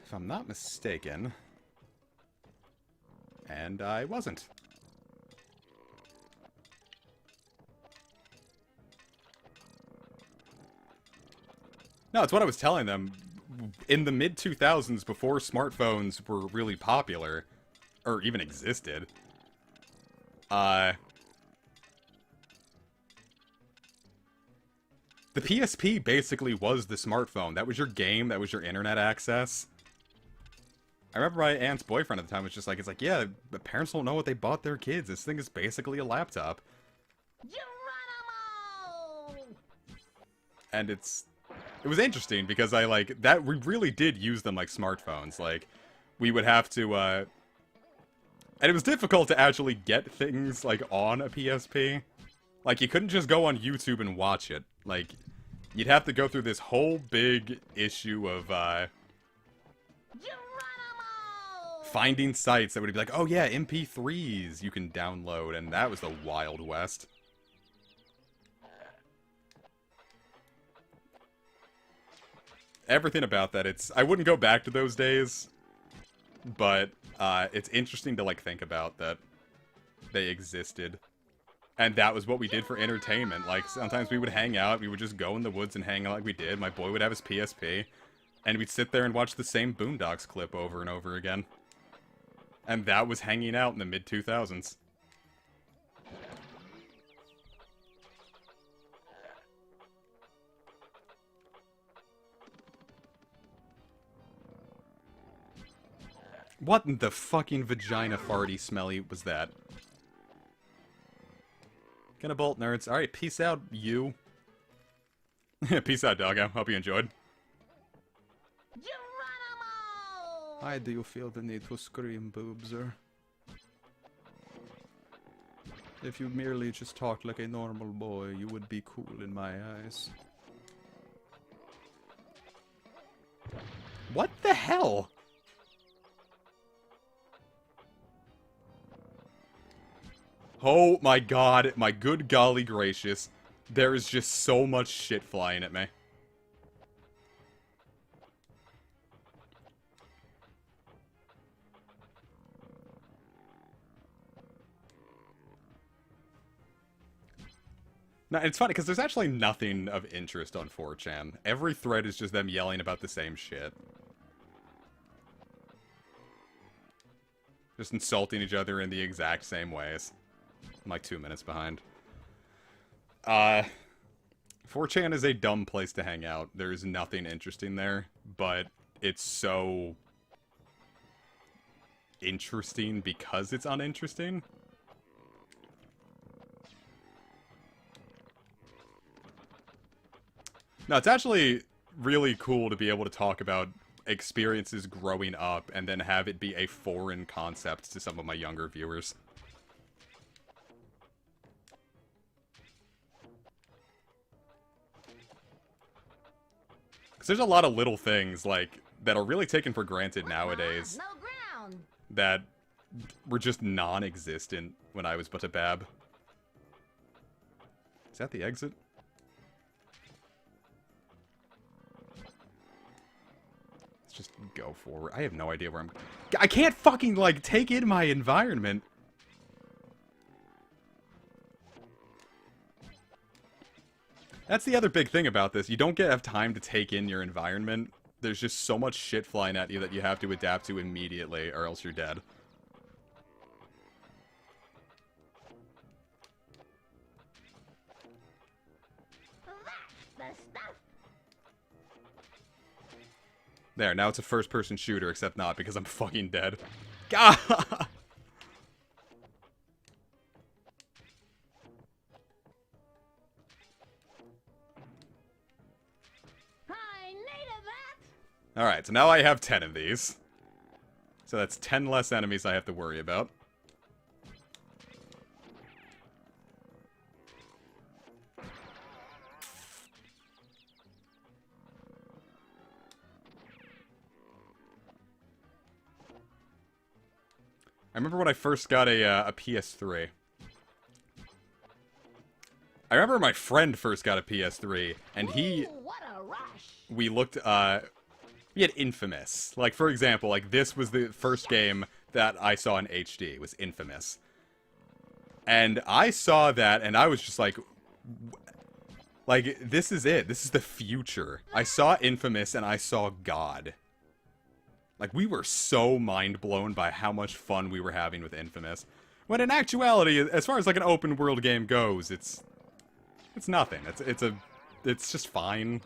If I'm not mistaken, and I wasn't. No, it's what I was telling them. In the mid-2000s, before smartphones were really popular, or even existed, the PSP basically was the smartphone. That was your game, that was your internet access. I remember my aunt's boyfriend at the time was just like, it's like, yeah, the parents don't know what they bought their kids. This thing is basically a laptop. Geronimo! And it was interesting because I like that we really did use them like smartphones. Like we would have to and it was difficult to actually get things like on a PSP. Like you couldn't just go on YouTube and watch it. Like you'd have to go through this whole big issue of Geronimo! finding sites that would be like, oh yeah, MP3s you can download, and that was the Wild West. Everything about that, I wouldn't go back to those days, but it's interesting to like think about that they existed. And that was what we did for entertainment. Like, sometimes we would hang out, we would just go in the woods and hang out like we did. My boy would have his PSP, and we'd sit there and watch the same Boondocks clip over and over again. And that was hanging out in the mid-2000s. What in the fucking vagina farty smelly was that? Gonna bolt, nerds. Alright, peace out, you. Peace out, doggo. Hope you enjoyed. Geronimo! Why do you feel the need to scream, Boobser? If you merely just talked like a normal boy, you would be cool in my eyes. What the hell? Oh my god, my good golly gracious. There is just so much shit flying at me. Now, it's funny, because there's actually nothing of interest on 4chan. Every thread is just them yelling about the same shit. Just insulting each other in the exact same ways. I'm like 2 minutes behind. 4chan is a dumb place to hang out. There's nothing interesting there, but it's so interesting because it's uninteresting. No, it's actually really cool to be able to talk about experiences growing up and then have it be a foreign concept to some of my younger viewers. Because there's a lot of little things, like, that are really taken for granted nowadays No ground! that were just non-existent when I was but a bab. Is that the exit? Let's just go forward. I have no idea where I'm... I can't fucking, like, take in my environment. That's the other big thing about this. You don't have time to take in your environment. There's just so much shit flying at you that you have to adapt to immediately, or else you're dead. That's the stuff! There, now it's a first-person shooter, except not, because I'm fucking dead. God! I needed that! Alright, so now I have 10 of these. So that's 10 less enemies I have to worry about. I remember when I first got a PS3. I remember my friend first got a PS3, and Ooh, what a rush! we looked, we had Infamous. Like, for example, like, this was the first game that I saw in HD, was Infamous. And I saw that, and I was just like, this is it. This is the future. I saw Infamous, and I saw God. Like, we were so mind-blown by how much fun we were having with Infamous. When in actuality, as far as, like, an open-world game goes, it's nothing. It's just fine.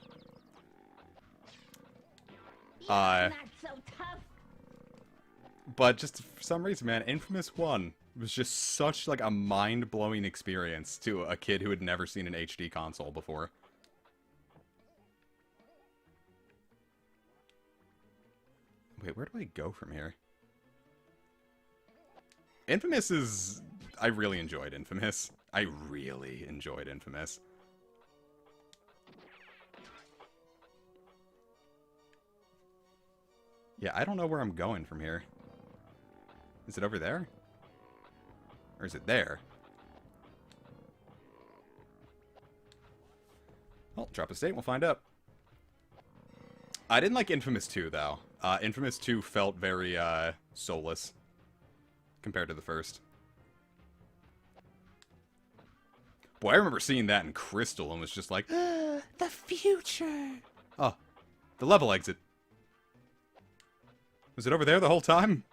Not so tough! But just for some reason, man, Infamous 1 was just such, like, a mind-blowing experience to a kid who had never seen an HD console before. Wait, where do I go from here? Infamous is... I really enjoyed Infamous. I really enjoyed Infamous. Yeah, I don't know where I'm going from here. Is it over there? Or is it there? Well, drop a state and we'll find out. I didn't like Infamous 2, though. Infamous 2 felt very, soulless compared to the first. Boy, I remember seeing that in Crystal and was just like, the future. Oh, the level exit. Was it over there the whole time?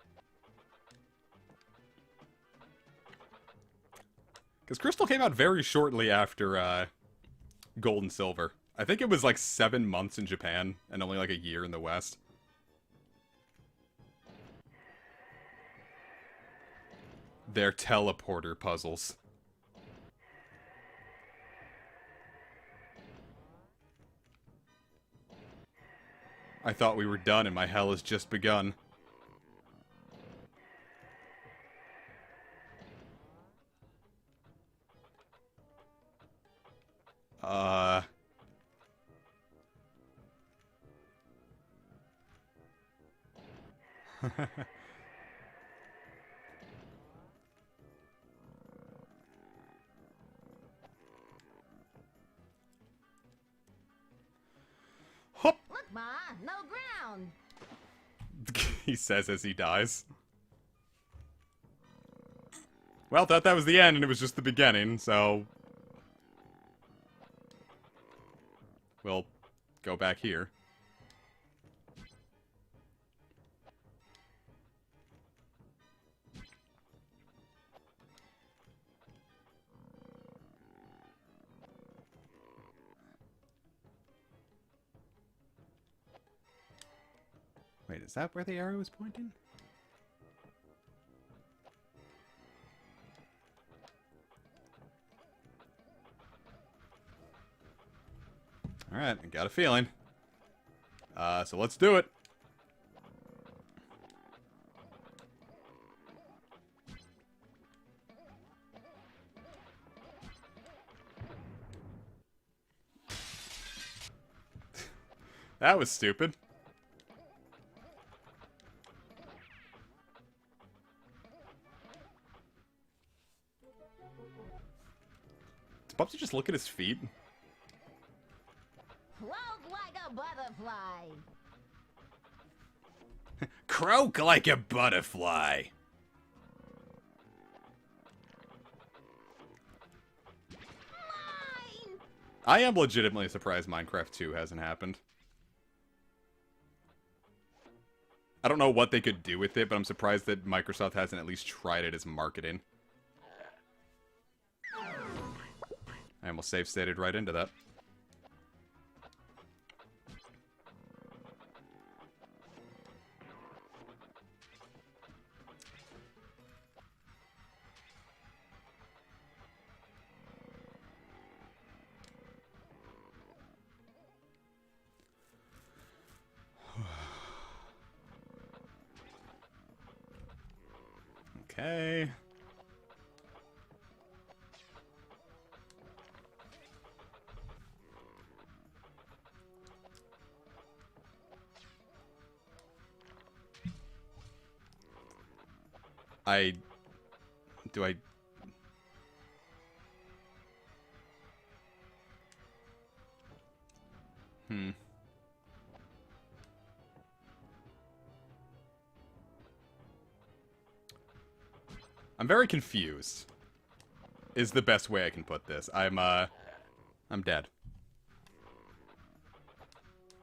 Because Crystal came out very shortly after, Gold and Silver. I think it was like 7 months in Japan and only like a year in the West. They're teleporter puzzles. I thought we were done and my hell has just begun. Hop! Look, Ma, no ground. He says as he dies. Well, thought that was the end and it was just the beginning, so... We'll go back here. Wait, is that where the arrow is pointing? Alright, I got a feeling. So let's do it. That was stupid. Does Bubsy just look at his feet? Float like a butterfly. Croak like a butterfly. Mine! I am legitimately surprised Minecraft 2 hasn't happened. I don't know what they could do with it, but I'm surprised that Microsoft hasn't at least tried it as marketing. I almost save stated right into that. Okay. Do I... I'm very confused, is the best way I can put this. I'm dead.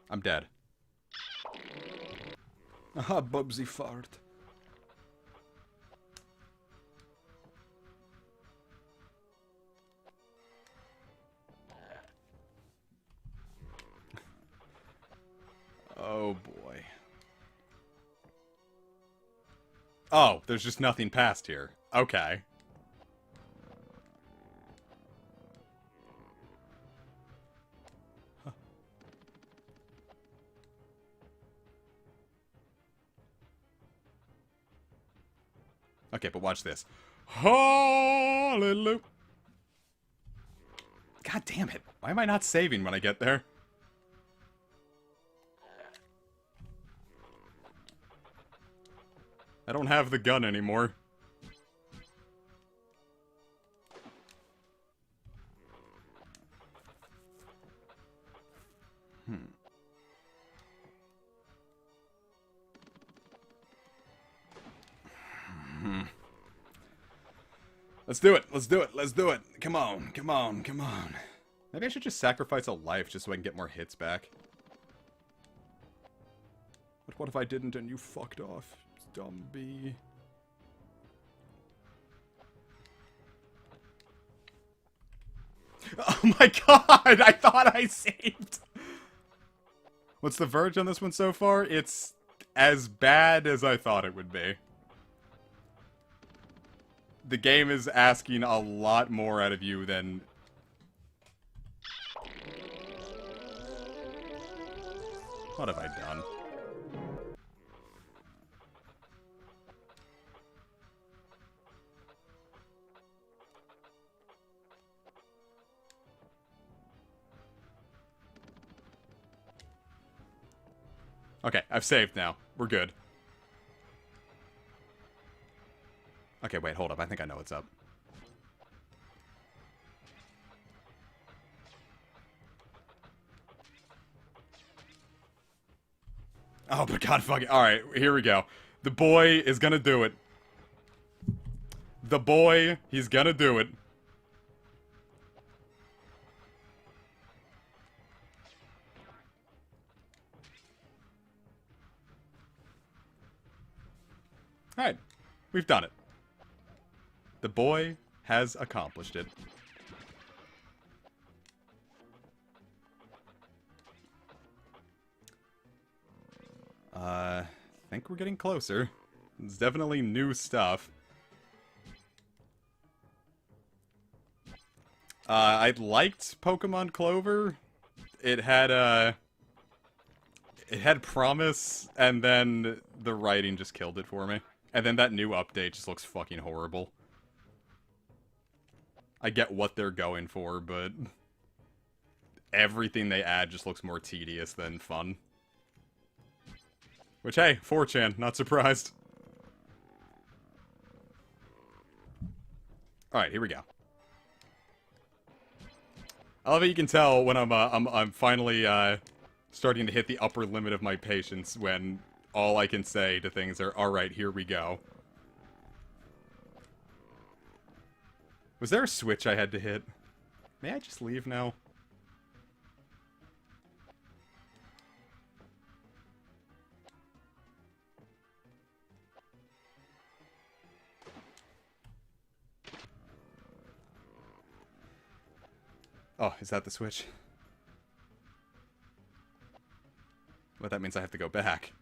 I'm dead. Aha, Bubsy fart. Oh, boy. Oh, there's just nothing past here. Okay. Okay, but watch this. Hallelujah. God damn it. Why am I not saving when I get there? I don't have the gun anymore. Let's do it. Let's do it. Let's do it. Come on. Come on. Come on. Maybe I should just sacrifice a life just so I can get more hits back. But what if I didn't and you fucked off, dumb bee? Oh my god! I thought I saved! What's the verge on this one so far? It's as bad as I thought it would be. The game is asking a lot more out of you than... What have I done? Okay, I've saved now. We're good. Okay, wait, hold up. I think I know what's up. Oh, but god fucking... Alright, here we go. The boy is gonna do it. The boy, he's gonna do it. Alright, we've done it. The boy has accomplished it. I think we're getting closer. It's definitely new stuff. I liked Pokemon Clover. It had promise, and then the writing just killed it for me. And then that new update just looks fucking horrible. I get what they're going for, but everything they add just looks more tedious than fun. Which, hey, 4chan, not surprised. Alright, here we go. I love that you can tell when I'm finally starting to hit the upper limit of my patience when all I can say to things are, alright, here we go. Was there a switch I had to hit? May I just leave now? Oh, is that the switch? Well, that means I have to go back.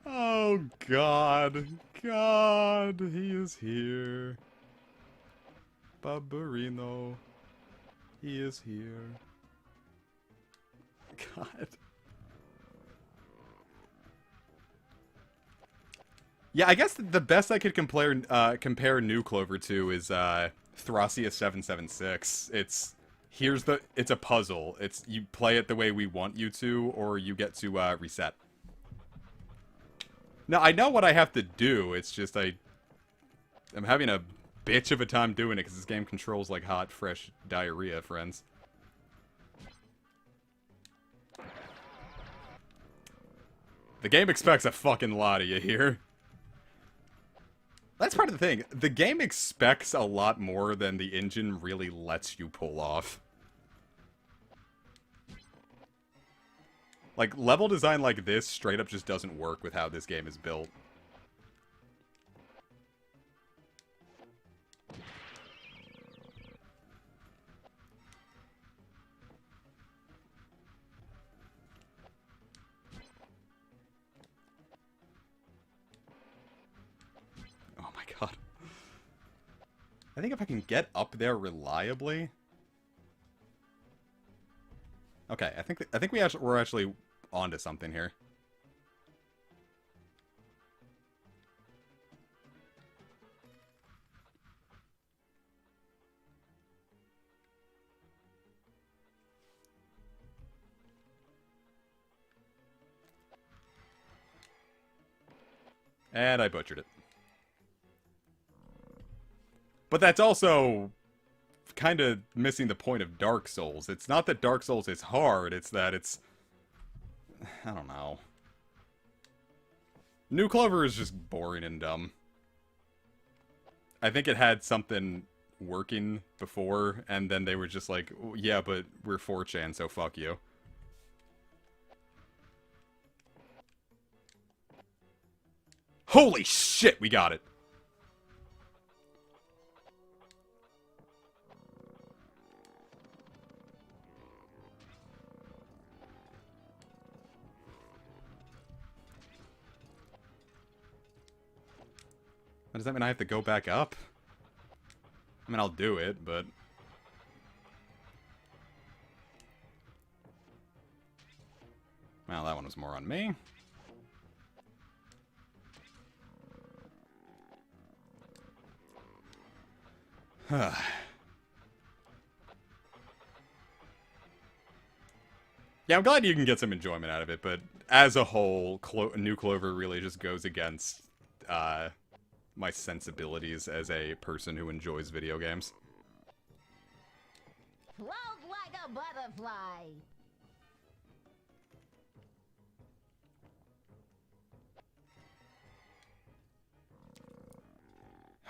Oh, God. God, he is here. Barbarino. He is here. God. Yeah, I guess the best I could compare New Clover to is Thracia 776. It's a puzzle. It's you play it the way we want you to, or you get to reset. Now I know what I have to do. It's just I'm having a bitch of a time doing it because this game controls like hot, fresh diarrhea, friends. The game expects a fucking lot of you here. That's part of the thing. The game expects a lot more than the engine really lets you pull off. Like, level design like this straight up just doesn't work with how this game is built. Oh my god. I think if I can get up there reliably... Okay, I think we're actually onto something here. And I butchered it. But that's also kind of missing the point of Dark Souls. It's not that Dark Souls is hard, it's that it's... I don't know. New Clover is just boring and dumb. I think it had something working before, and then they were just like, yeah, but we're 4chan, so fuck you. Holy shit, we got it! Does that mean I have to go back up? I mean, I'll do it, but... Well, that one was more on me. Yeah, I'm glad you can get some enjoyment out of it, but as a whole, New Clover really just goes against my sensibilities as a person who enjoys video games. Float like a butterfly.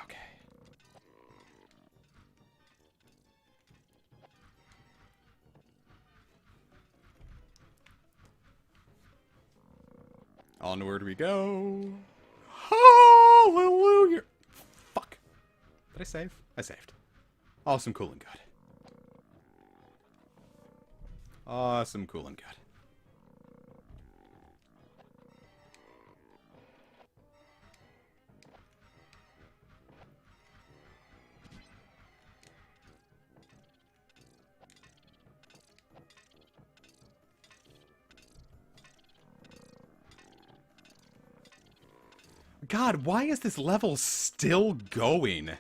Okay. Onward we go. Hallelujah! Fuck. Did I save? I saved. Awesome, cool, and good. Awesome, cool, and good. God, why is this level still going?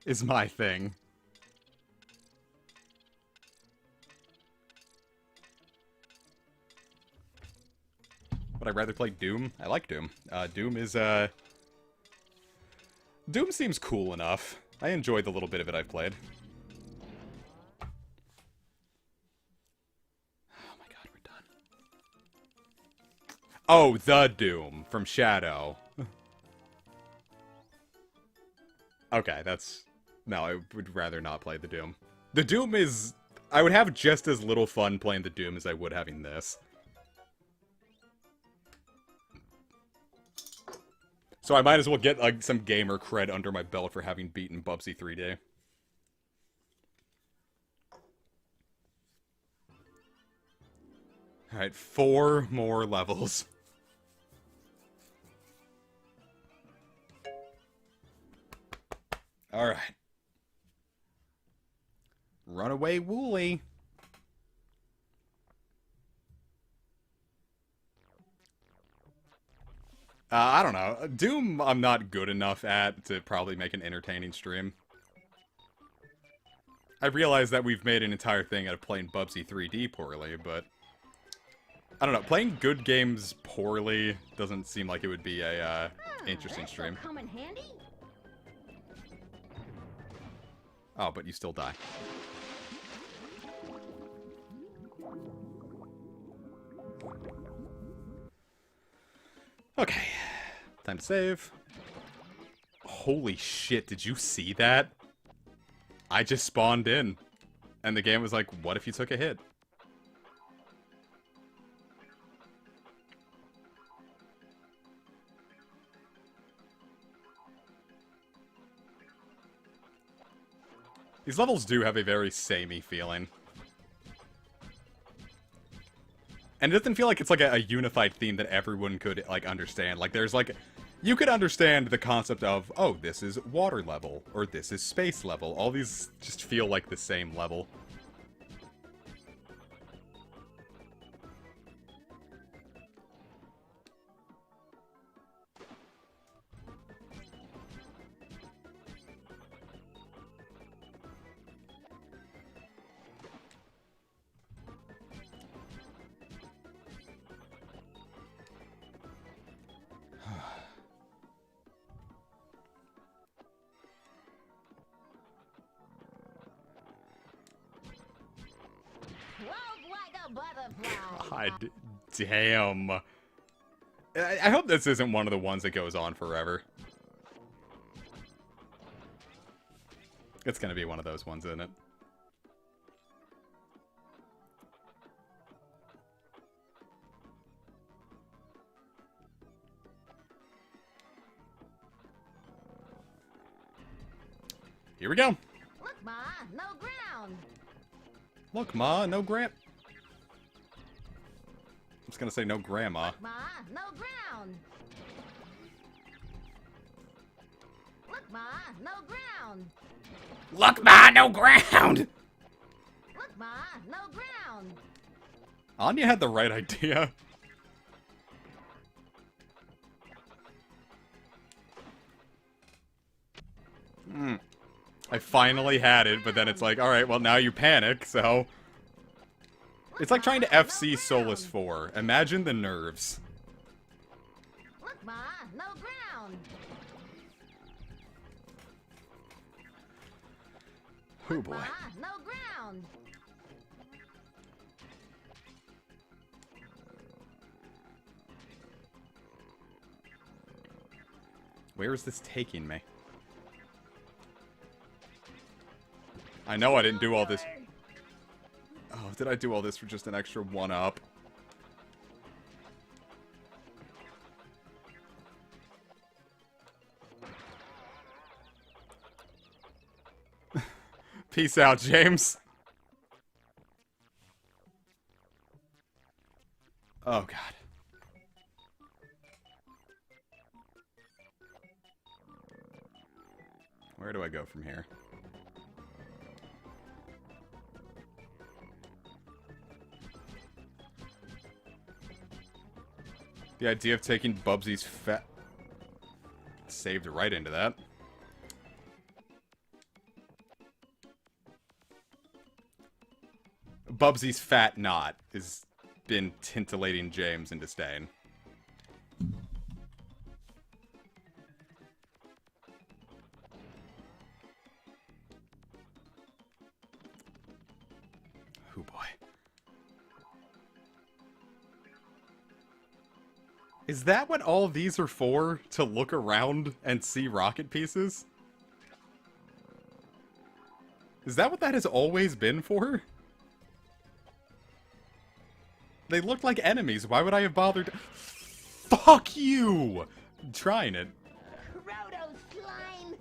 Is my thing. Would I rather play Doom? I like Doom. Doom is, Doom seems cool enough. I enjoyed the little bit of it I've played. Oh my god, we're done. Oh, the Doom from Shadow. Okay, that's... No, I would rather not play the Doom. The Doom is... I would have just as little fun playing the Doom as I would having this. So I might as well get like some gamer cred under my belt for having beaten Bubsy 3D. Alright, 4 more levels. Alright. Runaway Wooly. I don't know. Doom I'm not good enough at to probably make an entertaining stream. I realize that we've made an entire thing out of playing Bubsy 3D poorly, but... I don't know, playing good games poorly doesn't seem like it would be a interesting stream. Come in handy. Oh, but you still die. Okay. Time to save. Holy shit, did you see that? I just spawned in. And the game was like, what if you took a hit? These levels do have a very samey feeling. And it doesn't feel like it's like a unified theme that everyone could like understand. Like there's like you could understand the concept of, oh, this is water level or this is space level. All these just feel like the same level. Float like a butterfly. God damn. I hope this isn't one of the ones that goes on forever. It's gonna be one of those ones, isn't it? Here we go. Look, Ma, no ground. Look, Ma, no gram. I'm just gonna say no grandma. Ma, no ground. Look, Ma, no ground. Look, Ma, no ground! Look, Ma, no ground. Anya had the right idea. I finally had it, but then it's like, alright, well now you panic, so... It's like trying to FC Solus 4. Imagine the nerves. Look, Ma, no ground. Oh boy. Ma, no ground. Where is this taking me? I know I didn't do all this. Oh, did I do all this for just an extra 1-up? Peace out, James. Oh, God. Where do I go from here? The idea of taking Bubsy's fat... saved right into that. Bubsy's fat knot has been tintillating James into staying. Oh boy. Is that what all of these are for? To look around and see rocket pieces? Is that what that has always been for? They look like enemies. Why would I have bothered? Fuck you! I'm trying it. Proto slime.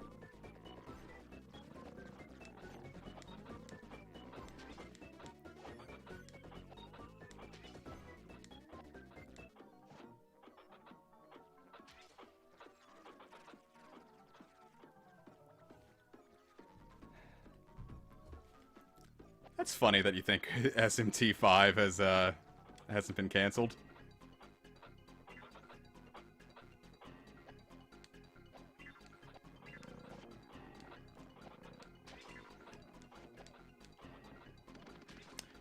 That's funny that you think SMT5 hasn't been canceled.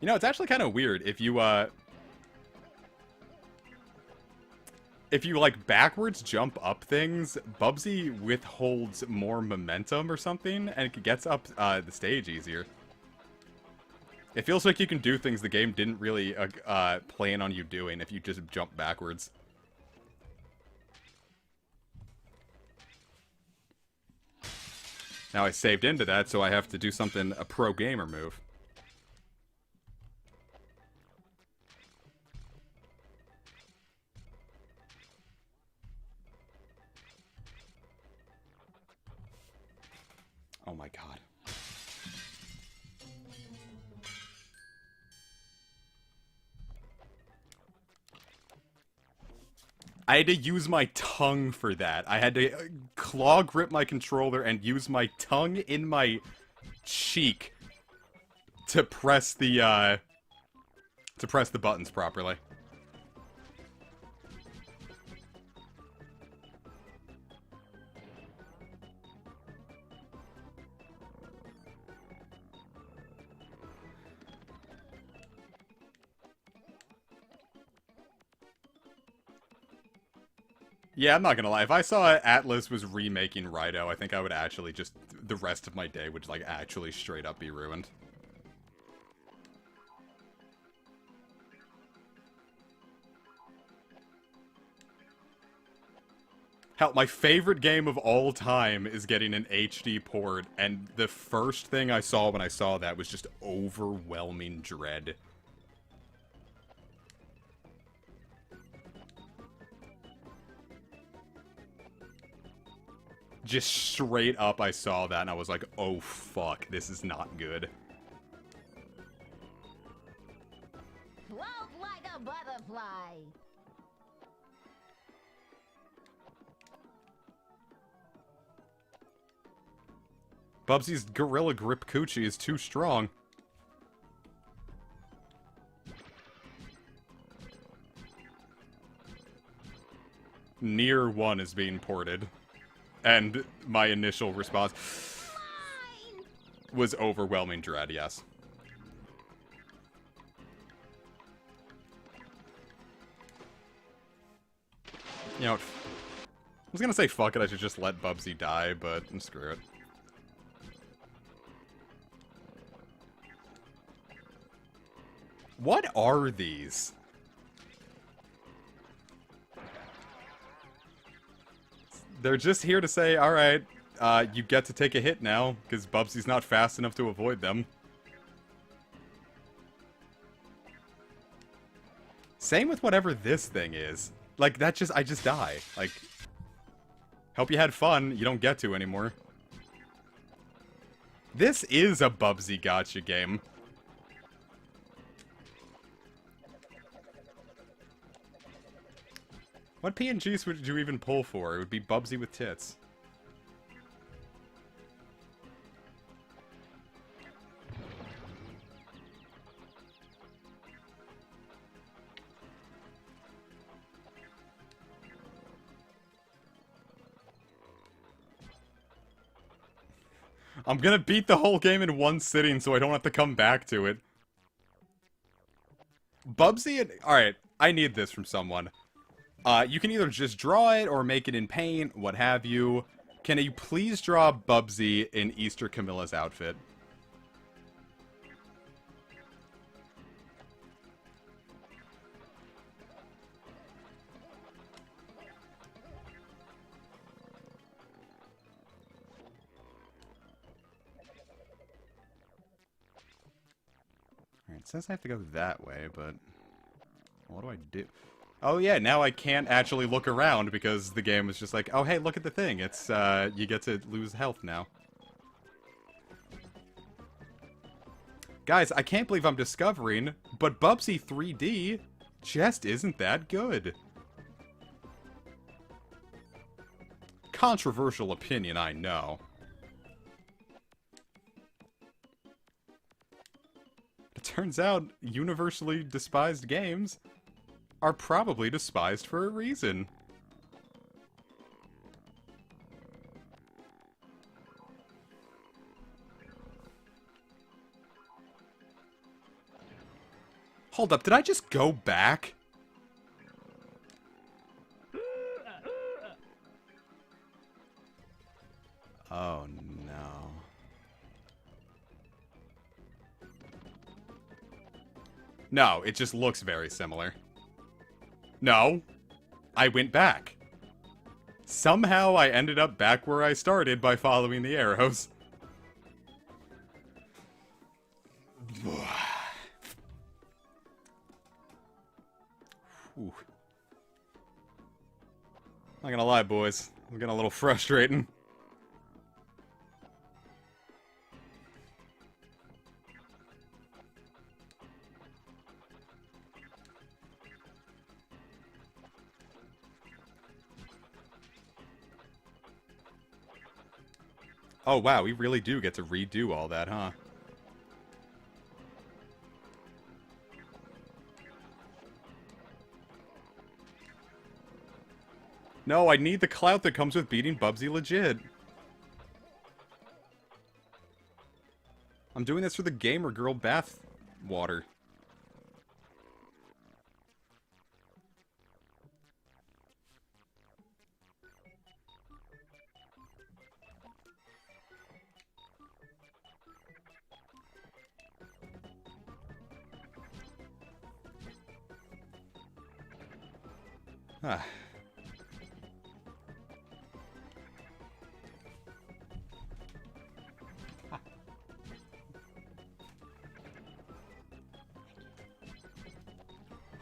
You know, it's actually kind of weird if you like backwards jump up things, Bubsy withholds more momentum or something, and it gets up the stage easier. It feels like you can do things the game didn't really plan on you doing if you just jump backwards. Now I saved into that, so I have to do something a pro gamer move. Oh my god. I had to use my tongue for that. I had to claw grip my controller and use my tongue in my cheek to press the buttons properly. Yeah, I'm not gonna lie. If I saw Atlas was remaking Raido, I think I would actually just... the rest of my day would, like, actually straight up be ruined. Hell, my favorite game of all time is getting an HD port, and the first thing I saw when I saw that was just overwhelming dread. Just straight up I saw that and I was like, oh fuck, this is not good. Float like a butterfly. Bubsy's Gorilla Grip Coochie is too strong. Nier 1 is being ported. And my initial response was overwhelming dread, yes. You know, I was gonna say fuck it, I should just let Bubsy die, but screw it. What are these? They're just here to say, alright, you get to take a hit now, because Bubsy's not fast enough to avoid them. Same with whatever this thing is. Like, I just die. Like, hope you had fun, you don't get to anymore. This is a Bubsy gotcha game. What PNGs would you even pull for? It would be Bubsy with tits. I'm gonna beat the whole game in one sitting so I don't have to come back to it. Bubsy and... Alright, I need this from someone. You can either just draw it or make it in paint, what have you. Can you please draw Bubsy in Easter Camilla's outfit? Alright, it says I have to go that way, but... what do I do? Oh yeah, now I can't actually look around because the game is just like, oh hey, look at the thing. It's, you get to lose health now. Guys, I can't believe I'm discovering, but Bubsy 3D just isn't that good. Controversial opinion, I know. It turns out, universally despised games are probably despised for a reason. Hold up, did I just go back? Oh no. No, it just looks very similar. No, I went back. Somehow I ended up back where I started by following the arrows. Ooh. Not gonna lie, boys. I'm getting a little frustrating. Oh, wow, we really do get to redo all that, huh? No, I need the clout that comes with beating Bubsy legit. I'm doing this for the gamer girl bath water. Ah.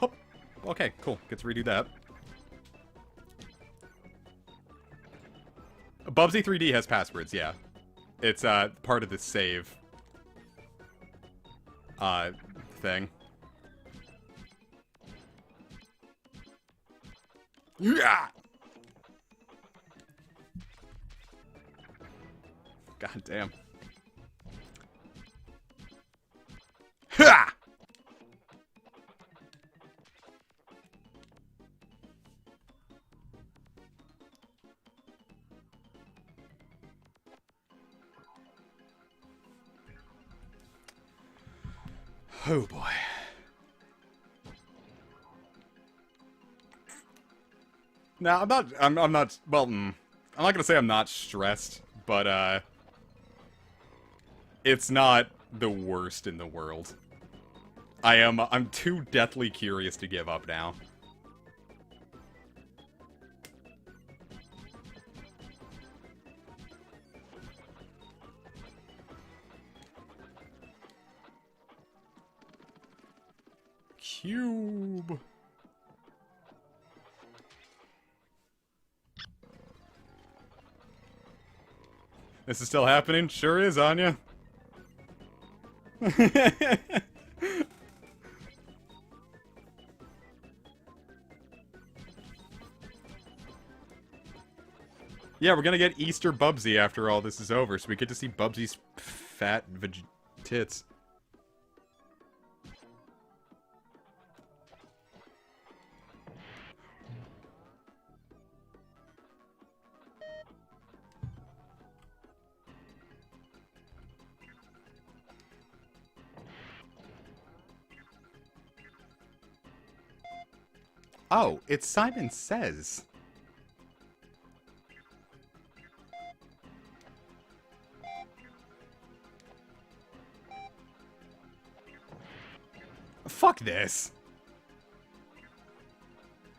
Hop. Okay, cool. Get to redo that. Bubsy 3D has passwords, yeah. It's part of the save thing. Yeah. God damn. Ha! Oh boy. Now, I'm not, well, I'm not gonna say I'm not stressed, but, it's not the worst in the world. I'm too deathly curious to give up now. Cube. This is still happening? Sure is, Anya. Yeah, we're gonna get Easter Bubsy after all this is over, so we get to see Bubsy's fat tits. Oh, it's Simon Says. Fuck this.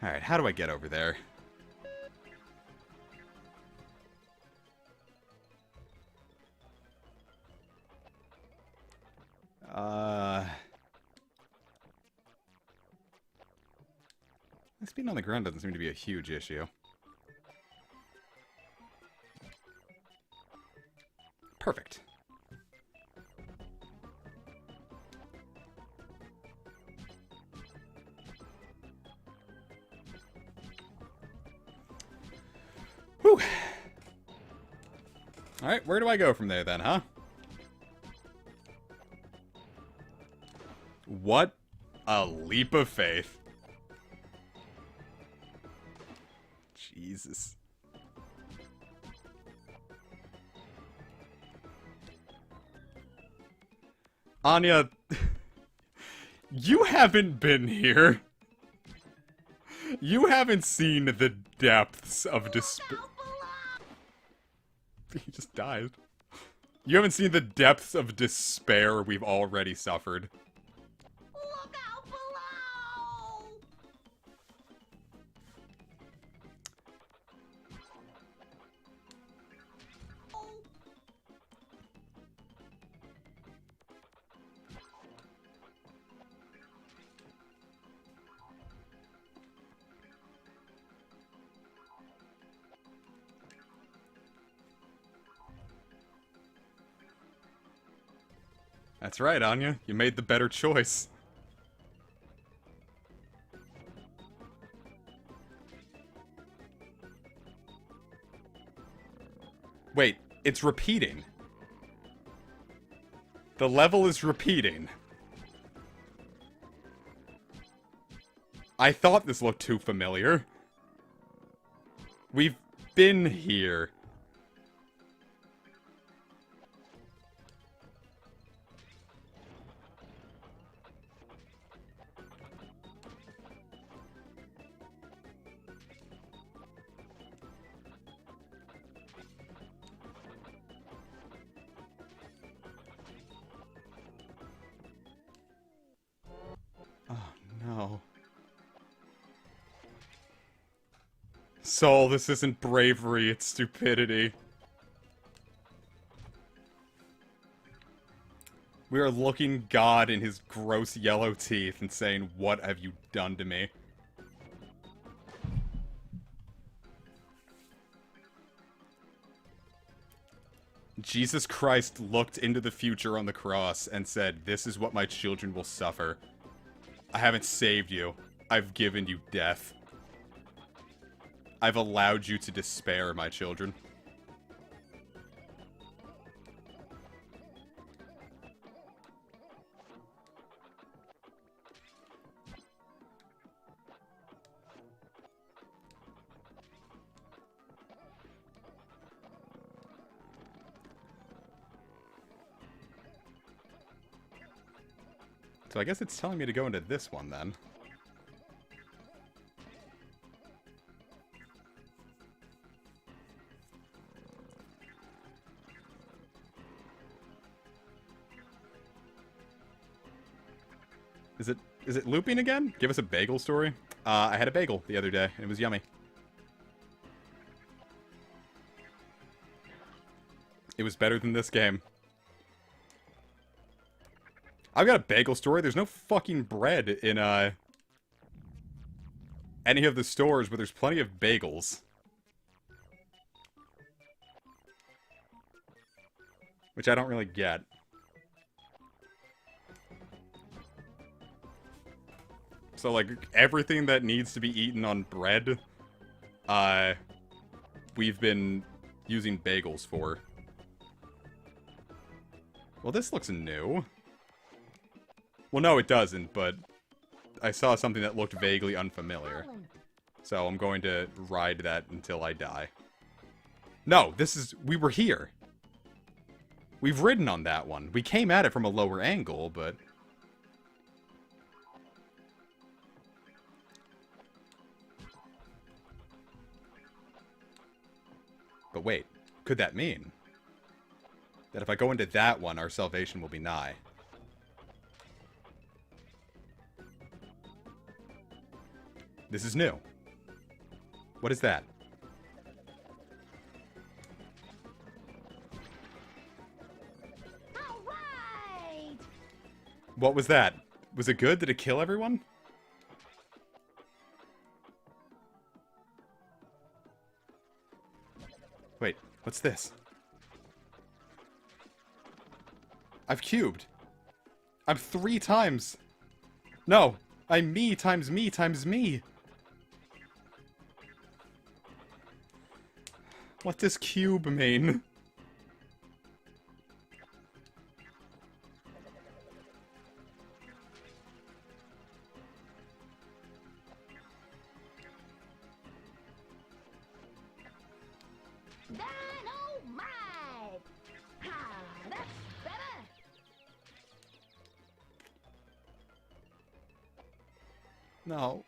Alright, how do I get over there? Speeding on the ground doesn't seem to be a huge issue. Perfect. Whew. Alright, where do I go from there then, huh? What a leap of faith. Jesus. Anya, you haven't been here. You haven't seen the depths of despair. He just died. You haven't seen the depths of despair we've already suffered. Look out below! That's right, Anya. You made the better choice. Wait, It's repeating. The level is repeating. I thought this looked too familiar. We've been here. Oh, no. Soul, this isn't bravery, it's stupidity. We are looking God in his gross yellow teeth and saying, "What have you done to me?" Jesus Christ looked into the future on the cross and said, "This is what my children will suffer. I haven't saved you. I've given you death. I've allowed you to despair, my children." So I guess it's telling me to go into this one, then. Is it looping again? Give us a bagel story? I had a bagel the other day, and it was yummy. It was better than this game. I've got a bagel story. There's no fucking bread in, any of the stores, but there's plenty of bagels. Which I don't really get. So, like, everything that needs to be eaten on bread, we've been using bagels for. Well, this looks new. Well, no, it doesn't, but I saw something that looked vaguely unfamiliar. So I'm going to ride that until I die. No, we were here. We've ridden on that one. We came at it from a lower angle, but... But wait, could that mean that if I go into that one, our salvation will be nigh? This is new. What is that? All right! What was that? Was it good? Did it kill everyone? Wait, what's this? I've cubed. I'm 3 times. No, I'm me times me times me. What does cube mean? Dynamite! Ha! That's better! No.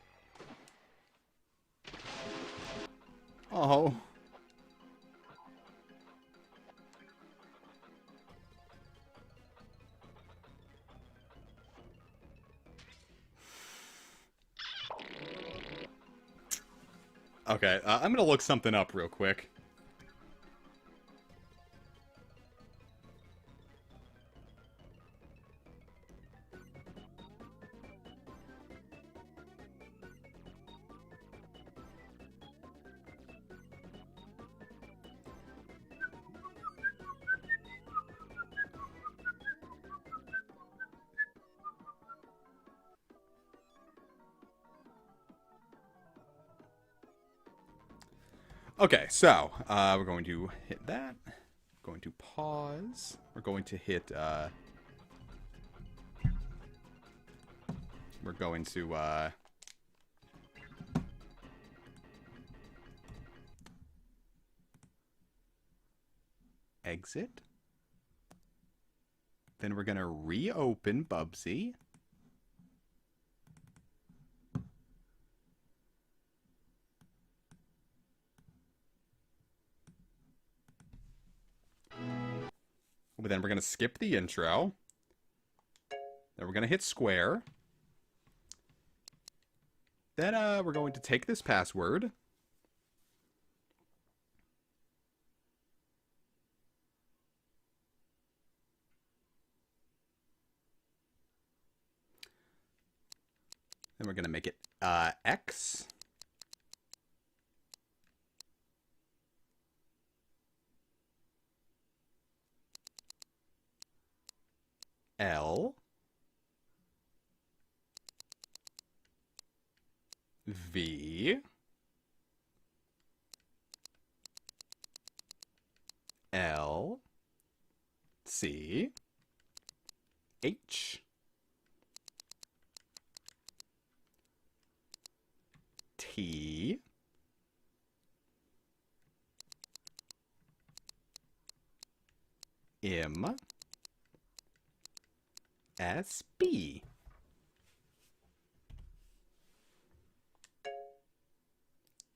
Oh. Okay, I'm gonna look something up real quick. Okay, so, we're going to hit that. going to pause. We're going to hit, we're going to, exit. Then we're going to reopen Bubsy. But then we're going to skip the intro. Then we're going to hit square. Then we're going to take this password. Then we're going to make it X. L. V. L. C. H. T. M. S. B.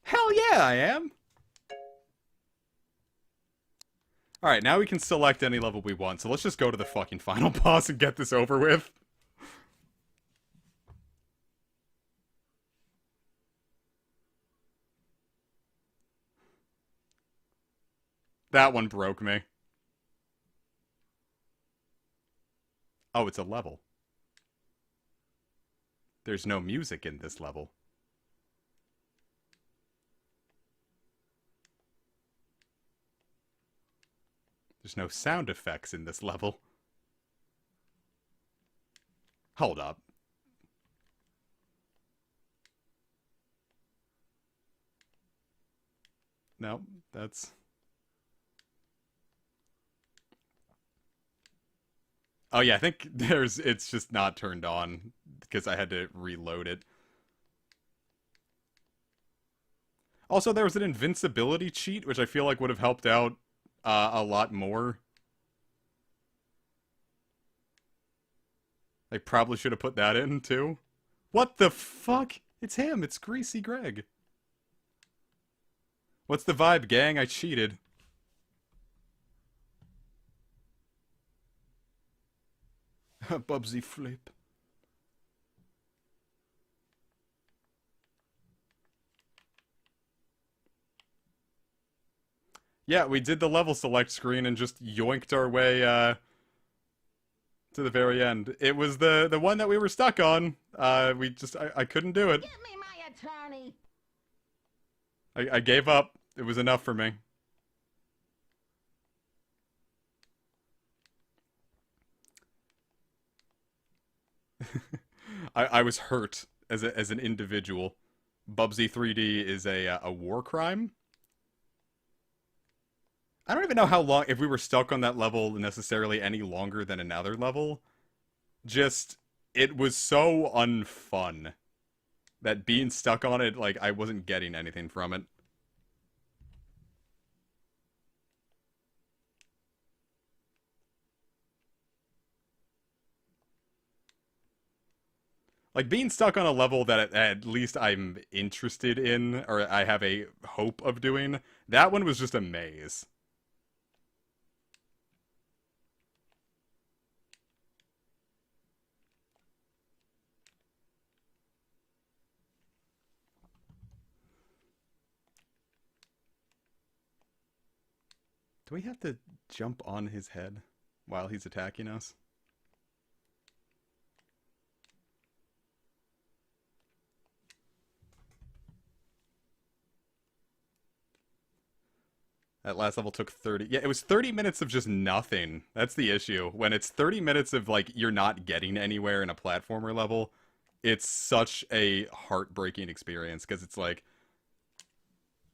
Hell yeah, I am! Alright, now we can select any level we want, so let's just go to the fucking final boss and get this over with. That one broke me. Oh, it's a level. There's no music in this level. There's no sound effects in this level. Hold up. No, that's... Oh yeah, I think it's just not turned on because I had to reload it. Also, there was an invincibility cheat, which I feel like would have helped out a lot more. I probably should have put that in, too. What the fuck? It's him. It's Greasy Greg. What's the vibe, gang? I cheated. Bubsy flip. Yeah, we did the level select screen and just yoinked our way to the very end. It was the one that we were stuck on. I couldn't do it. Get me my attorney. I gave up. It was enough for me. I was hurt as an individual. Bubsy 3D is a war crime. I don't even know how long, if we were stuck on that level necessarily any longer than another level. Just, it was so unfun that being stuck on it, like, I wasn't getting anything from it. Like, being stuck on a level that at least I'm interested in, or I have a hope of doing, that one was just a maze. Do we have to jump on his head while he's attacking us? That last level took 30... Yeah, it was 30 minutes of just nothing. That's the issue. When it's 30 minutes of, like, you're not getting anywhere in a platformer level, it's such a heartbreaking experience, because it's like,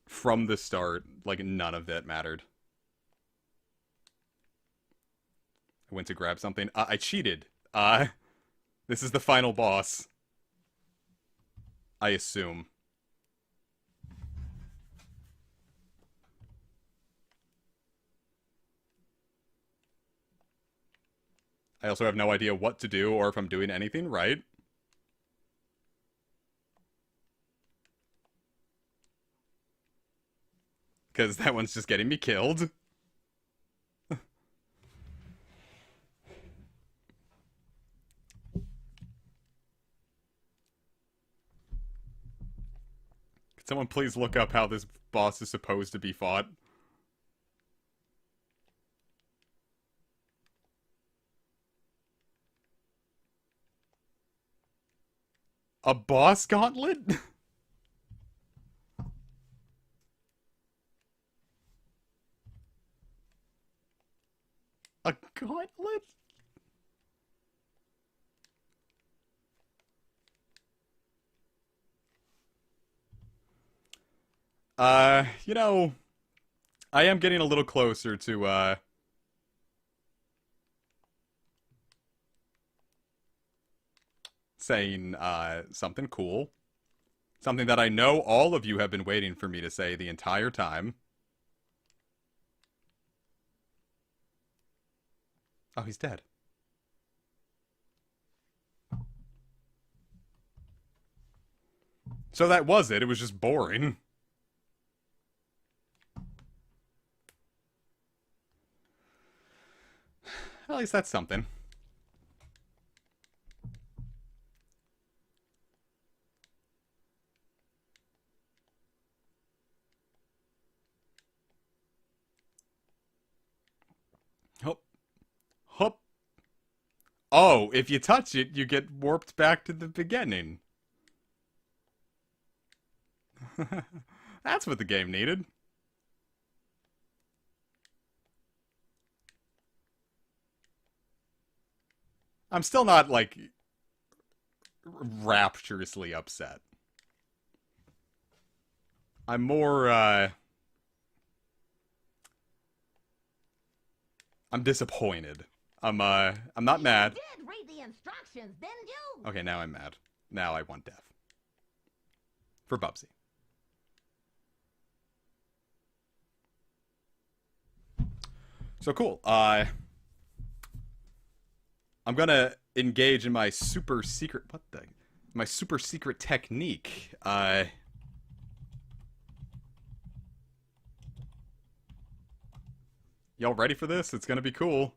from the start, like, none of that mattered. I went to grab something. I cheated. This is the final boss. I assume. I also have no idea what to do or if I'm doing anything right. Because that one's just getting me killed. Could someone please look up how this boss is supposed to be fought? A boss gauntlet? A gauntlet? You know, I am getting a little closer to, saying, something cool. Something that I know all of you have been waiting for me to say the entire time. Oh, he's dead. So that was it. It was just boring. At least that's something. Hop. Hop. Oh, if you touch it, you get warped back to the beginning. That's what the game needed. I'm still not, like, rapturously upset. I'm more, I'm disappointed. I'm not mad. You did read the instructions, didn't you? Okay, now I'm mad. Now I want death. For Bubsy. So cool. I'm gonna engage in my super secret... What the... My super secret technique. Y'all ready for this? It's gonna be cool.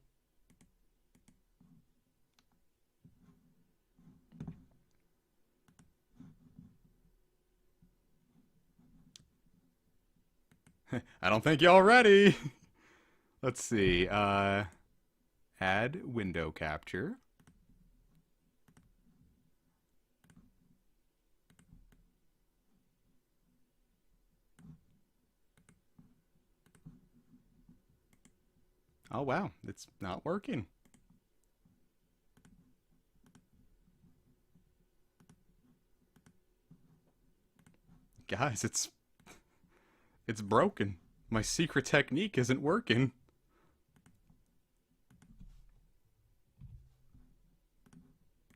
I don't think y'all ready. Let's see. Add window capture. Oh wow, it's not working. Guys, it's broken. My secret technique isn't working.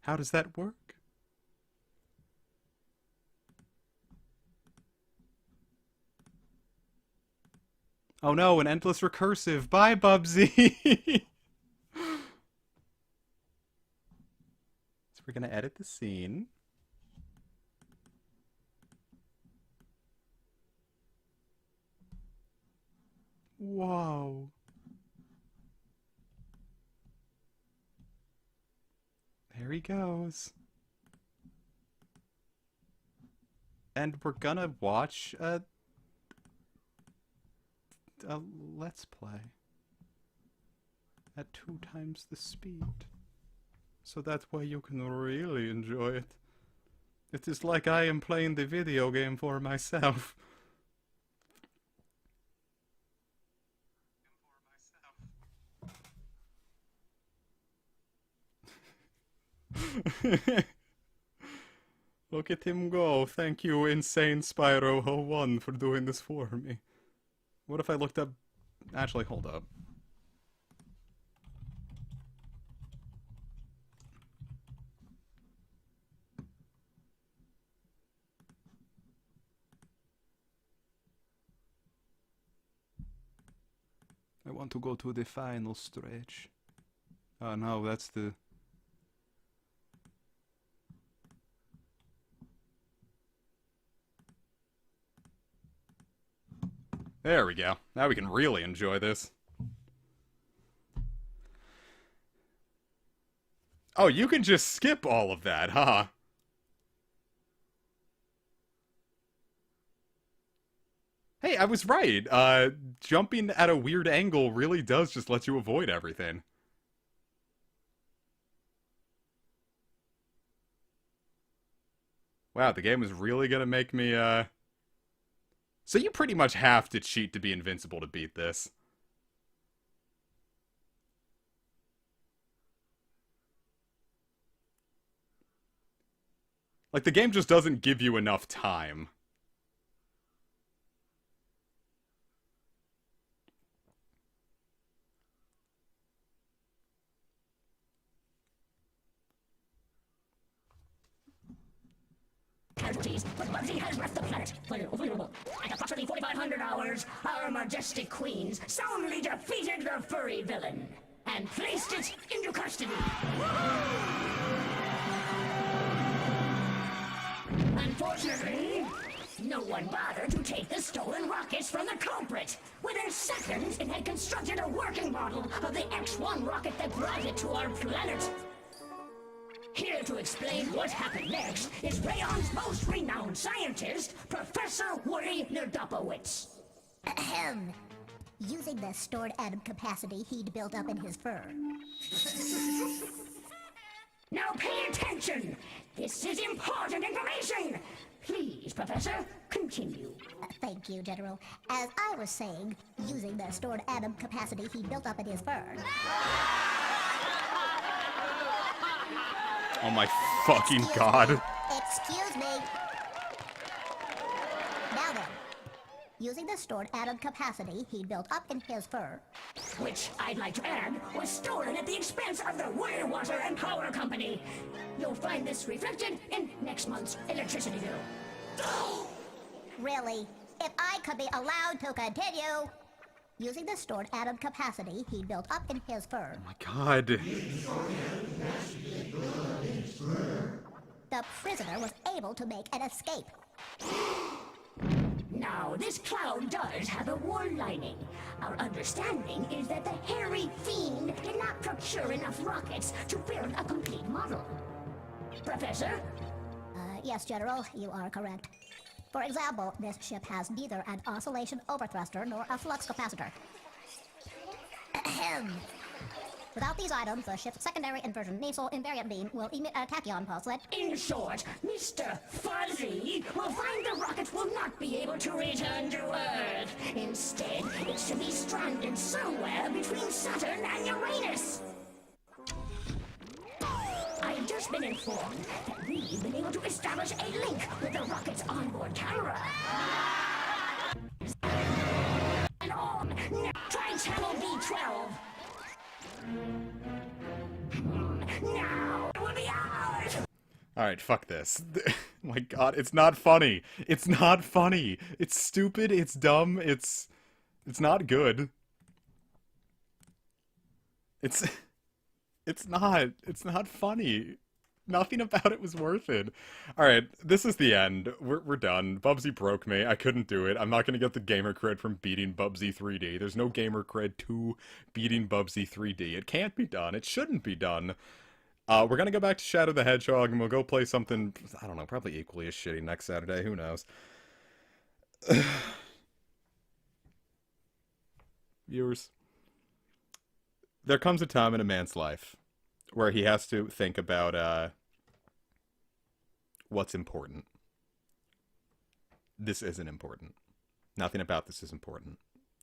How does that work? Oh no, an endless recursive. Bye, Bubsy. So we're gonna edit the scene. Whoa. There he goes. And we're gonna watch a let's play at 2 times the speed. So that way you can really enjoy it. It is like I am playing the video game for myself. Look at him go. Thank you, Insane Spyro 01, for doing this for me. What if I looked up... Actually, hold up. want to go to the final stretch. Oh no, that's the... There we go. Now we can really enjoy this. Oh, you can just skip all of that, huh? Hey, I was right. Jumping at a weird angle really does just let you avoid everything. Wow, the game is really gonna make me, So you pretty much have to cheat to be invincible to beat this. Like, the game just doesn't give you enough time. Casualties, but Bubsy has left the planet. Vulnerable. At approximately 4,500 hours, our majestic queens soundly defeated the furry villain and placed it into custody. Unfortunately, no one bothered to take the stolen rockets from the culprit. Within seconds, it had constructed a working model of the X-1 rocket that brought it to our planet. Here to explain what happened next is Rayon's most renowned scientist, Professor Woody Nerdopowitz. Ahem. Using the stored atom capacity he'd built up in his fur. Now pay attention! This is important information! Please, Professor, continue. Thank you, General. As I was saying, using the stored atom capacity he built up in his fur. Oh my fucking god. Excuse me. Now then, using the stored atom capacity he built up in his fur. Which, I'd like to add, was stolen at the expense of the Woody Water and Power Company. You'll find this reflected in next month's electricity bill. Really, if I could be allowed to continue. Using the stored atom capacity he built up in his fur. Oh my god. The prisoner was able to make an escape. Now, this cloud does have a war lining. Our understanding is that the hairy fiend did not procure enough rockets to build a complete model. Professor? Yes, General, you are correct. For example, this ship has neither an oscillation overthruster nor a flux capacitor. Ahem. Without these items, the ship's secondary inversion nasal invariant beam will emit a tachyon pulse that... In short, Mr. Fuzzy will find the rocket will not be able to return to Earth. Instead, it should be stranded somewhere between Saturn and Uranus. I've just been informed that we've been able to establish a link with the rocket's onboard camera. And on, now try channel B12. Now it will be ours. Alright, fuck this. My god, it's not funny. It's not funny. It's stupid, it's dumb, it's not good. It's not funny. Nothing about it was worth it. Alright, this is the end. We're done. Bubsy broke me. I couldn't do it. I'm not gonna get the gamer cred from beating Bubsy 3D. There's no gamer cred to beating Bubsy 3D. It can't be done. It shouldn't be done. We're gonna go back to Shadow the Hedgehog, and we'll go play something, I don't know, probably equally as shitty next Saturday. Who knows? Viewers, there comes a time in a man's life where he has to think about what's important. This isn't important. Nothing about this is important.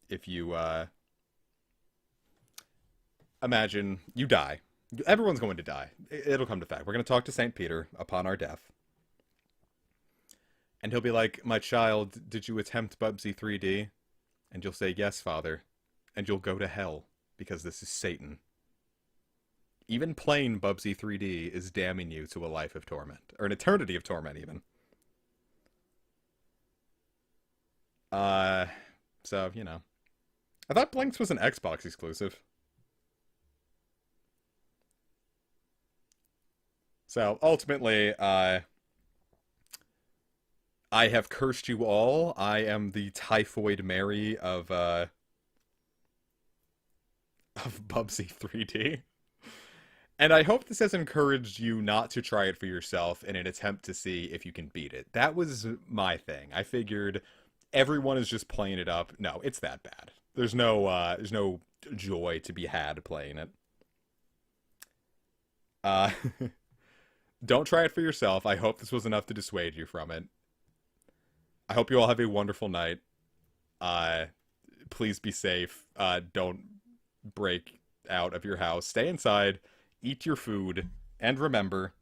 If you imagine you die. Everyone's going to die. It'll come to fact. We're going to talk to St. Peter upon our death. And he'll be like, "My child, did you attempt Bubsy 3D?" And you'll say, "Yes, Father." And you'll go to hell, because this is Satan. Even playing Bubsy 3D is damning you to a life of torment. Or an eternity of torment, even. So, you know. I thought Blinks was an Xbox exclusive. So, ultimately, I have cursed you all. I am the Typhoid Mary of Bubsy 3D. And I hope this has encouraged you not to try it for yourself in an attempt to see if you can beat it. That was my thing. I figured everyone is just playing it up. No, it's that bad. There's no joy to be had playing it. Uh, don't try it for yourself. I hope this was enough to dissuade you from it. I hope you all have a wonderful night. Please be safe. Don't break out of your house. Stay inside. Eat your food. And remember,